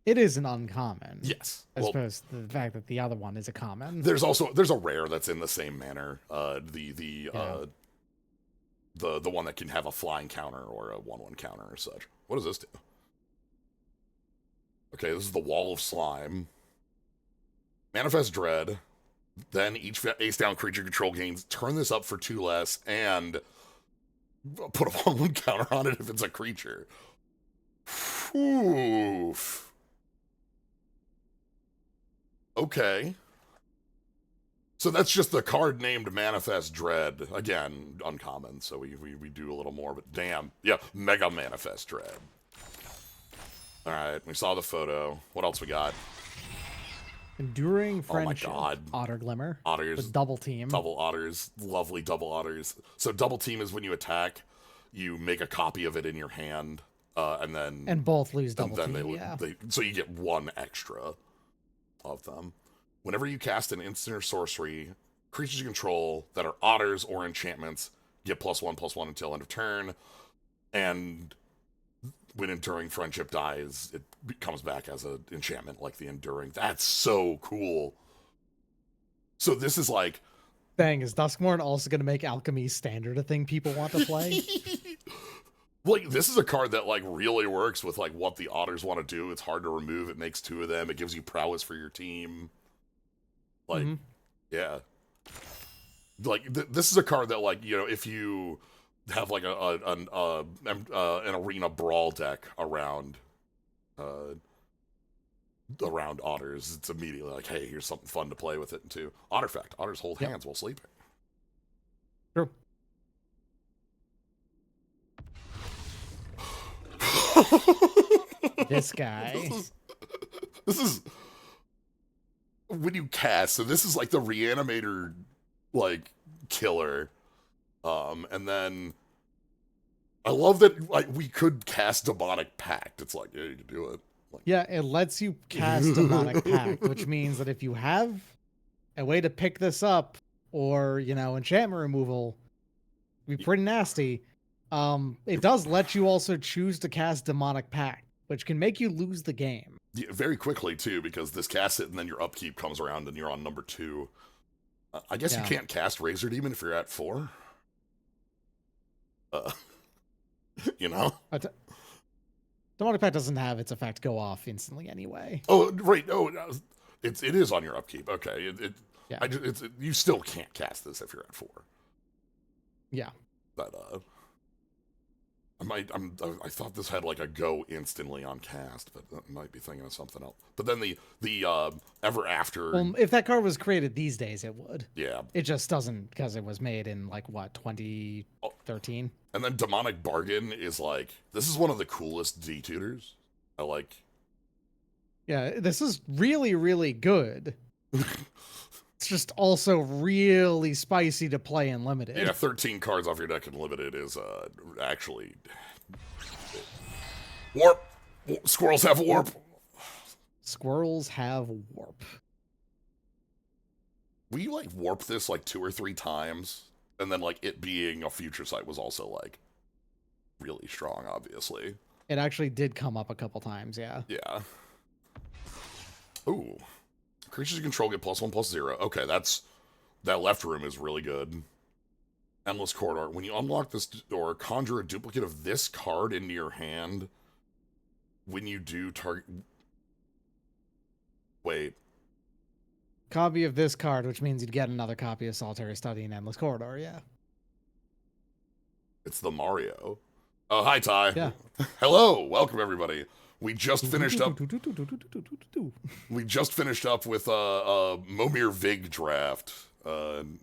It is an uncommon. Yes, as opposed to the fact that the other one is a common. There's a rare that's in the same manner. The one that can have a flying counter or a 1/1 counter or such. What does this do? Okay, this is the Wall of Slime. Manifest Dread. Then each face-down creature control gains. Turn this up for 2 less and put a 1/1 counter on it if it's a creature. Oof. Okay. So that's just the card named Manifest Dread. Again, uncommon, so we do a little more, but damn. Yeah, Mega Manifest Dread. Alright, we saw the photo. What else we got? Enduring Friendship. Oh my god. Otter Glimmer. Otters. With double team. Double otters. Lovely double otters. So double team is when you attack, you make a copy of it in your hand, and then... And both lose double team, so you get 1 extra of them. Whenever you cast an instant or sorcery, creatures you control that are otters or enchantments get +1/+1 until end of turn, and when Enduring Friendship dies, it comes back as an enchantment like the Enduring. That's so cool. So this is like... Dang, is Duskmourn also going to make Alchemy standard a thing people want to play? Like, this is a card that, like, really works with, like, what the otters want to do. It's hard to remove. It makes 2 of them. It gives you prowess for your team. Like, yeah. Like, this is a card that, like, you know, if you have, like, an arena brawl deck around otters, it's immediately like, hey, here's something fun to play with it, too. Otterfact. Otters hold hands while sleeping. True. This guy. This is when you cast. So this is like the Reanimator, like, killer. And then I love that, like, we could cast Demonic Pact. It's like, yeah, you can do it. Like, yeah, it lets you cast Demonic Pact, which means that if you have a way to pick this up, or, you know, enchantment removal, it'd be pretty nasty. It does let you also choose to cast Demonic Pact, which can make you lose the game. Yeah, very quickly, too, because this casts it and then your upkeep comes around and you're on number 2. I guess you can't cast Razor Demon if you're at 4. You know? Demonic Pact doesn't have its effect go off instantly anyway. Oh, right. Oh, it is on your upkeep. Okay. Yeah. You still can't cast this if you're at 4. Yeah. But, I thought this had like a go instantly on cast, but I might be thinking of something else. But then the Ever After. Well, if that card was created these days, it would. Yeah. It just doesn't, because it was made in like what, 2013. And then Demonic Bargain is like, this is one of the coolest D-tutors. I like Yeah, this is really, really good. It's just also really spicy to play in limited. Yeah, 13 cards off your deck in limited is actually warp. Squirrels have warp. Squirrels have warp. We like warp this like 2 or 3 times, and then like it being a future sight was also like really strong, obviously. It actually did come up a couple times, yeah. Yeah. Ooh. Creatures you control get +1/+0. Okay, that left room is really good. Endless Corridor. When you unlock this door, conjure a duplicate of this card into your hand. When you do, target. Wait. Copy of this card, which means you'd get another copy of Solitary Study in Endless Corridor, yeah. It's the Mario. Oh, hi, Ty. Yeah. Hello. Welcome, everybody. We just finished up. We just finished up with a Momir Vig draft in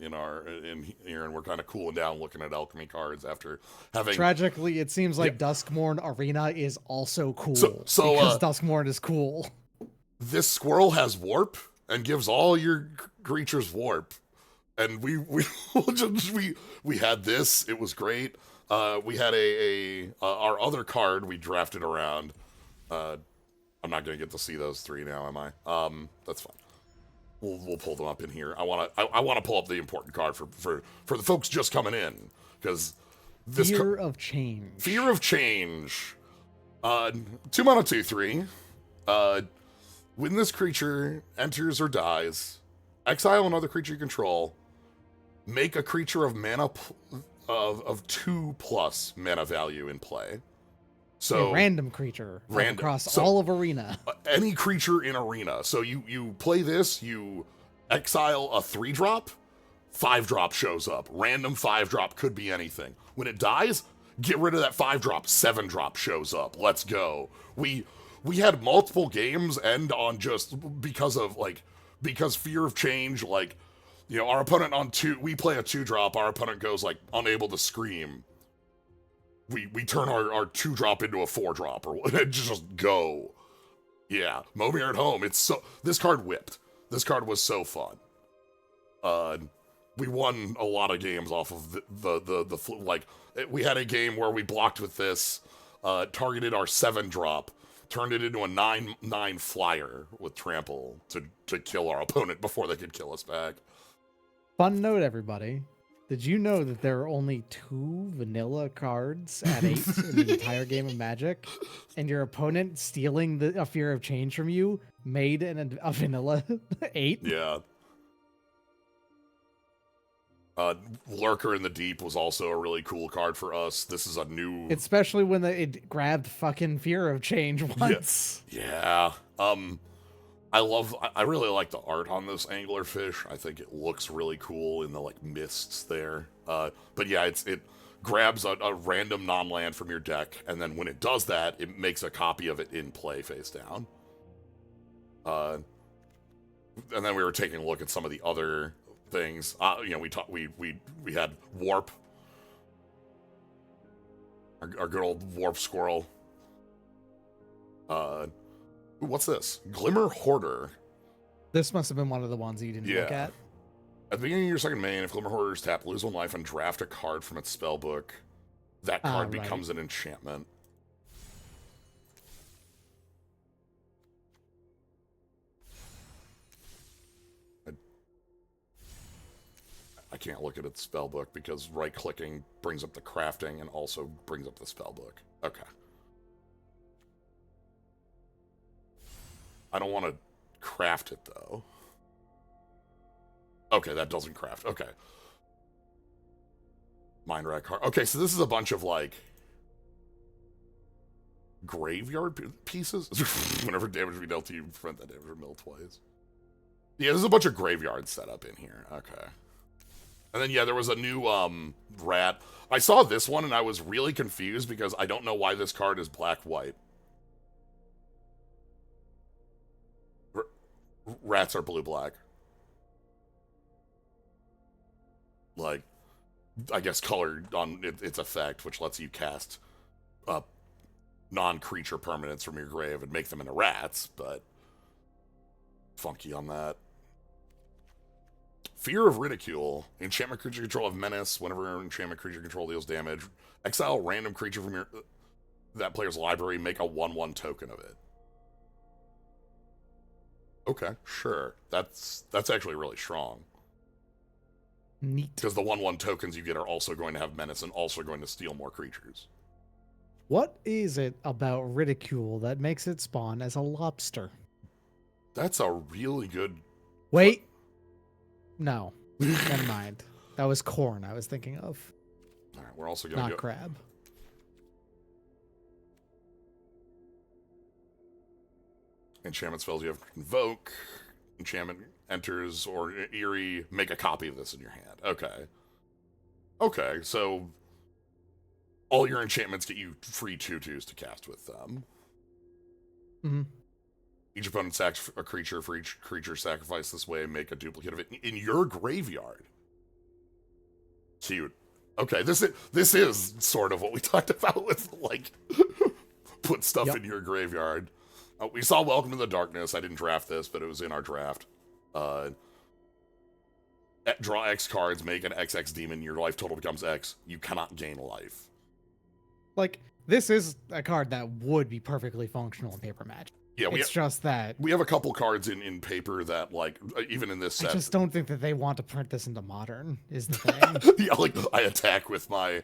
here, and we're kind of cooling down looking at alchemy cards after having. Tragically, it seems like Duskmourn Arena is also cool. So because Duskmourn is cool. This squirrel has warp and gives all your creatures warp, and we had this. It was great. We had our other card we drafted around. I'm not gonna get to see those 3 now, am I? That's fine. We'll pull them up in here. I wanna pull up the important card for the folks just coming in, because this Fear of Change. Fear of Change. 2 mana 2/3. When this creature enters or dies, exile another creature you control. Make a creature of mana of 2+ mana value in play. So a random creature across all of Arena. Any creature in Arena. So you play this, you exile a 3-drop, 5-drop shows up. Random 5-drop could be anything. When it dies, get rid of that 5-drop, 7-drop shows up. Let's go. We had multiple games end on just because Fear of Change, like, you know, our opponent we play a 2-drop, our opponent goes like unable to scream. We turn our 2-drop into a 4-drop, or just go. Yeah, Momir at home. This card whipped. This card was so fun. We won a lot of games off of we had a game where we blocked with this, targeted our 7-drop, turned it into a 9/9 flyer with trample to kill our opponent before they could kill us back. Fun note, everybody. Did you know that there are only 2 vanilla cards at 8 in the entire game of Magic? And your opponent stealing a Fear of Change from you made a vanilla 8? Yeah. Lurker in the Deep was also a really cool card for us. This is a new... Especially when it grabbed fucking Fear of Change once. Yeah. I really like the art on this anglerfish. I think it looks really cool in the like mists there. But yeah, it grabs a random non-land from your deck, and then when it does that, it makes a copy of it in play face down. And then we were taking a look at some of the other things. You know, we had warp. Our good old warp squirrel. What's this? Glimmer Hoarder. This must have been one of the ones you didn't look at. At the beginning of your second main, if Glimmer Hoarder is tapped, lose 1 life and draft a card from its spellbook. That card becomes an enchantment. I can't look at its spellbook because right-clicking brings up the crafting and also brings up the spellbook. Okay. I don't want to craft it, though. Okay, that doesn't craft. Okay. Mind Rack card. Okay, so this is a bunch of, like, graveyard pieces. Whenever damage we dealt to you, prevent that damage from mill twice. Yeah, there's a bunch of graveyard setup in here. Okay. And then, yeah, there was a new rat. I saw this one, and I was really confused because I don't know why this card is black-white. Rats are blue-black. Like, I guess colored on its effect, which lets you cast non-creature permanents from your grave and make them into rats, but funky on that. Fear of Ridicule. Enchantment creature control of Menace. Whenever enchantment creature control deals damage, exile random creature from that player's library. Make a 1/1 token of it. Okay, sure. That's actually really strong. Neat. Because the 1/1 tokens you get are also going to have Menace and also going to steal more creatures. What is it about Ridicule that makes it spawn as a lobster? That's a really good... Wait. No. Never mind. That was corn I was thinking of. All right, we're also going to Not go... crab. Enchantment spells you have Invoke. Enchantment enters or Eerie. Make a copy of this in your hand. Okay. Okay, so... all your enchantments get you free 2/2s to cast with them. Mm-hmm. Each opponent sacks a creature. For each creature sacrificed this way, make a duplicate of it in your graveyard. Cute. Okay, this is sort of what we talked about with, like, put stuff in your graveyard. We saw Welcome to the Darkness. I didn't draft this, but it was in our draft. Draw X cards, make an XX demon. Your life total becomes X. You cannot gain life. Like, this is a card that would be perfectly functional in Paper Magic. Yeah, it's just that we have a couple cards in paper that, like, even in this set. I just don't think that they want to print this into Modern, is the thing. Yeah, like, I attack with my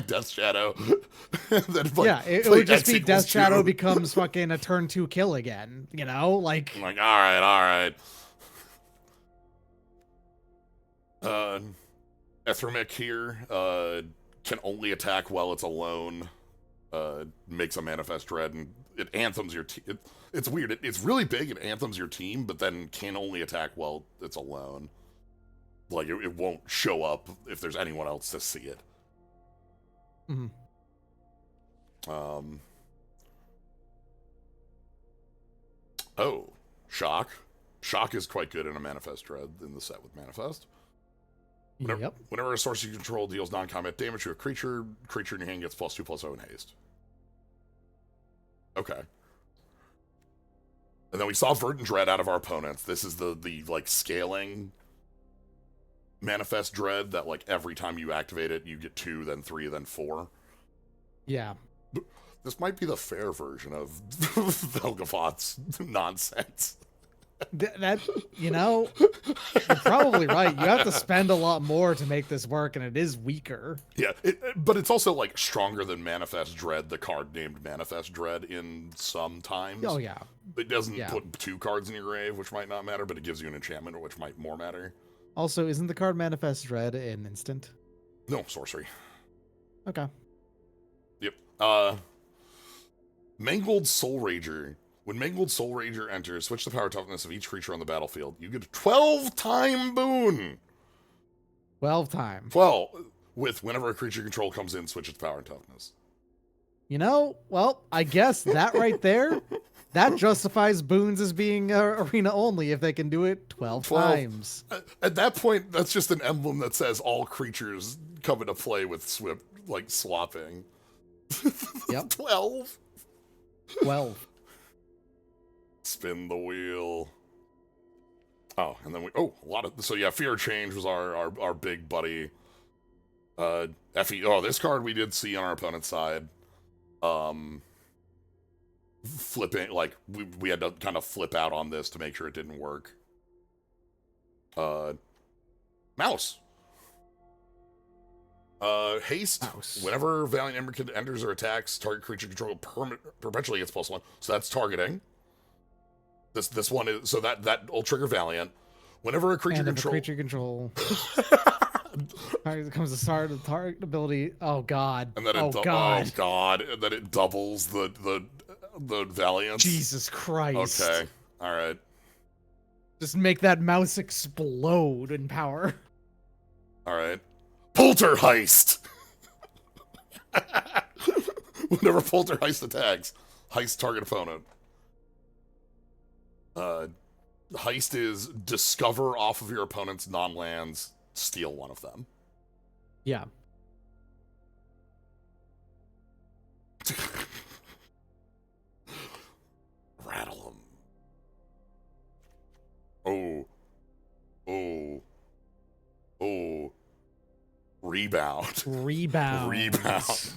Death Shadow. And then, like, yeah, it would just be Death 2. Shadow becomes fucking a turn 2 kill again, you know? Like, all right. Ethramic here, can only attack while it's alone. Makes a Manifest Dread, and it anthems your team. It's weird. It's really big. It anthems your team, but then can only attack while it's alone. Like, it won't show up if there's anyone else to see it. mm-hmm. Oh, Shock. Shock is quite good in a Manifest Dread in the set with Manifest. Whenever a source you control deals non-combat damage to a creature in your hand gets +2/+0 in haste. Okay. And then we saw Verdant Dread out of our opponents. This is the like, scaling Manifest Dread that, like, every time you activate it, you get 2, then 3, then 4. Yeah. This might be the fair version of Velgafoth's nonsense. That, you know, you're probably right. You have to spend a lot more to make this work, and it is weaker. Yeah, but it's also, like, stronger than Manifest Dread, the card named Manifest Dread, in some times. Oh, yeah. It doesn't put 2 cards in your grave, which might not matter, but it gives you an enchantment, which might more matter. Also, isn't the card Manifest Dread an instant? No, sorcery. Okay. Yep. Mangled Soul Rager. When Mangled Soul Rager enters, switch the power toughness of each creature on the battlefield. You get a 12-time boon! 12 times. Well, with whenever a creature control comes in, switch its power and toughness. You know, well, I guess that right there, that justifies boons as being arena only if they can do it 12 times. At that point, that's just an emblem that says all creatures come into play with swapping. Yep. 12? 12. Spin the wheel. Oh, and then Fear of Change was our big buddy. This card we did see on our opponent's side. Flipping, like, we had to kind of flip out on this to make sure it didn't work. Mouse. Haste. Mouse. Whenever Valiant Emberkid enters or attacks, target creature control perpetually gets +1. So that's targeting. This one is, so that will trigger Valiant. Whenever a creature control It comes to start the target ability. Oh god. And then and then it doubles the Valiant. Jesus Christ. Okay. All right. Just make that mouse explode in power. All right. Polterheist. Whenever Polterheist attacks, heist target opponent. Heist is discover off of your opponent's non-lands, steal one of them. Yeah. Rattle them. Rebound. Rebound.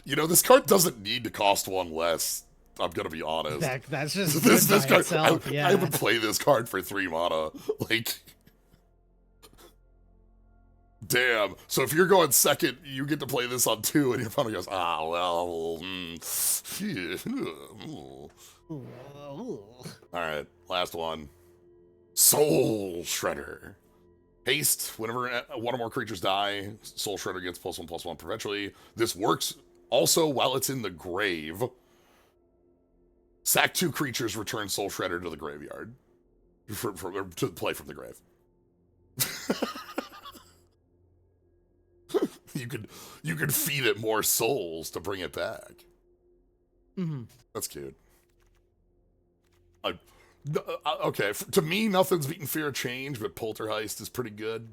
You know, this card doesn't need to cost one less. I'm gonna be honest. That's just this good by card. itself, yeah. I would play this card for 3 mana. Like, damn. So if you're going second, you get to play this on 2, and your opponent goes, ah, well. All right, last one. Soul Shredder. Haste. Whenever one or more creatures die, Soul Shredder gets +1/+1 perpetually. This works also while it's in the grave. Sack 2 creatures, return Soul Shredder to the graveyard. To play from the grave. You could feed it more souls to bring it back. Mm-hmm. That's cute. Okay, to me, nothing's beating Fear of Change, but Poltergeist is pretty good.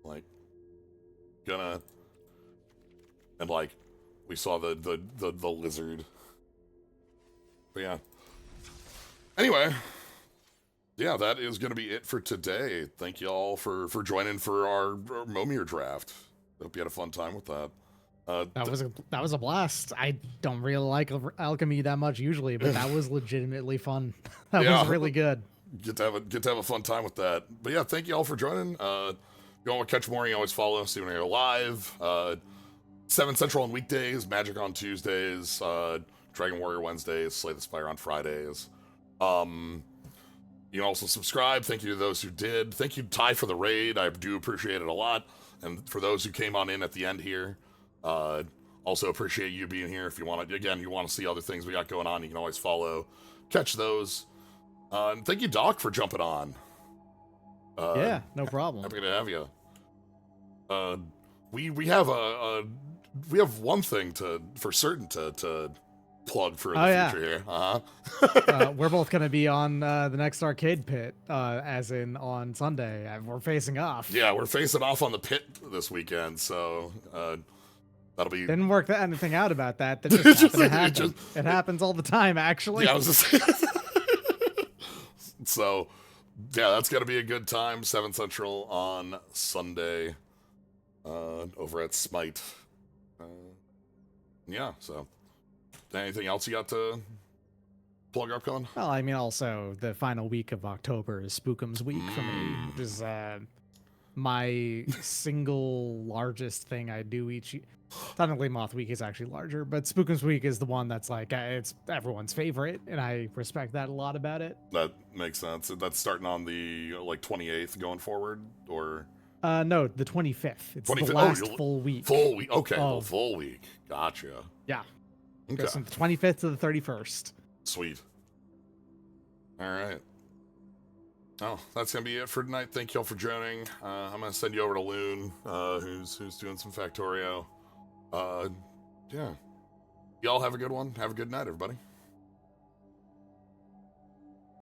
Like, and like, we saw the lizard. But yeah. Anyway, yeah, that is gonna be it for today. Thank you all for joining for our Momir draft. Hope you had a fun time with that. That was a blast. I don't really like Alchemy that much usually, but that was legitimately fun. That was really good. Get to have a fun time with that. But yeah, thank you all for joining. If you want to catch more, you always follow us when you're live. 7 Central on weekdays, Magic on Tuesdays, Dragon Warrior Wednesdays, Slay the Spire on Fridays. You can also subscribe. Thank you to those who did. Thank you, Ty, for the raid. I do appreciate it a lot. And for those who came on in at the end here, also appreciate you being here. If you want to, again, you want to see other things we got going on, you can always follow, catch those. And thank you, Doc, for jumping on. Yeah, no problem. Happy to have you. We have we have one thing for certain to plug for the future here. We're both going to be on the next arcade pit, as in on Sunday. We're facing off. Yeah, we're facing off on the pit this weekend, so that'll be. Didn't work anything out about that. That just happened to happen. It happens all the time, actually. Yeah, I was just. So, yeah, that's gonna be a good time. 7 Central on Sunday, over at Smite. Yeah. So, anything else you got to plug upcoming? Well, I mean, also the final week of October is Spookums Week for me. Which is my single largest thing I do each year. Technically, Moth Week is actually larger, but Spookums Week is the one that's like it's everyone's favorite, and I respect that a lot about it. That makes sense. That's starting on the 28th going forward, or no, the 25th. It's 25th? the last full week. Full week. Okay, the full week. Gotcha. Yeah. Okay. Goes from the 25th to the 31st. Sweet. All right. Oh, that's gonna be it for tonight. Thank y'all for joining. I'm gonna send you over to Loon, who's doing some Factorio. Yeah. Y'all have a good one. Have a good night, everybody.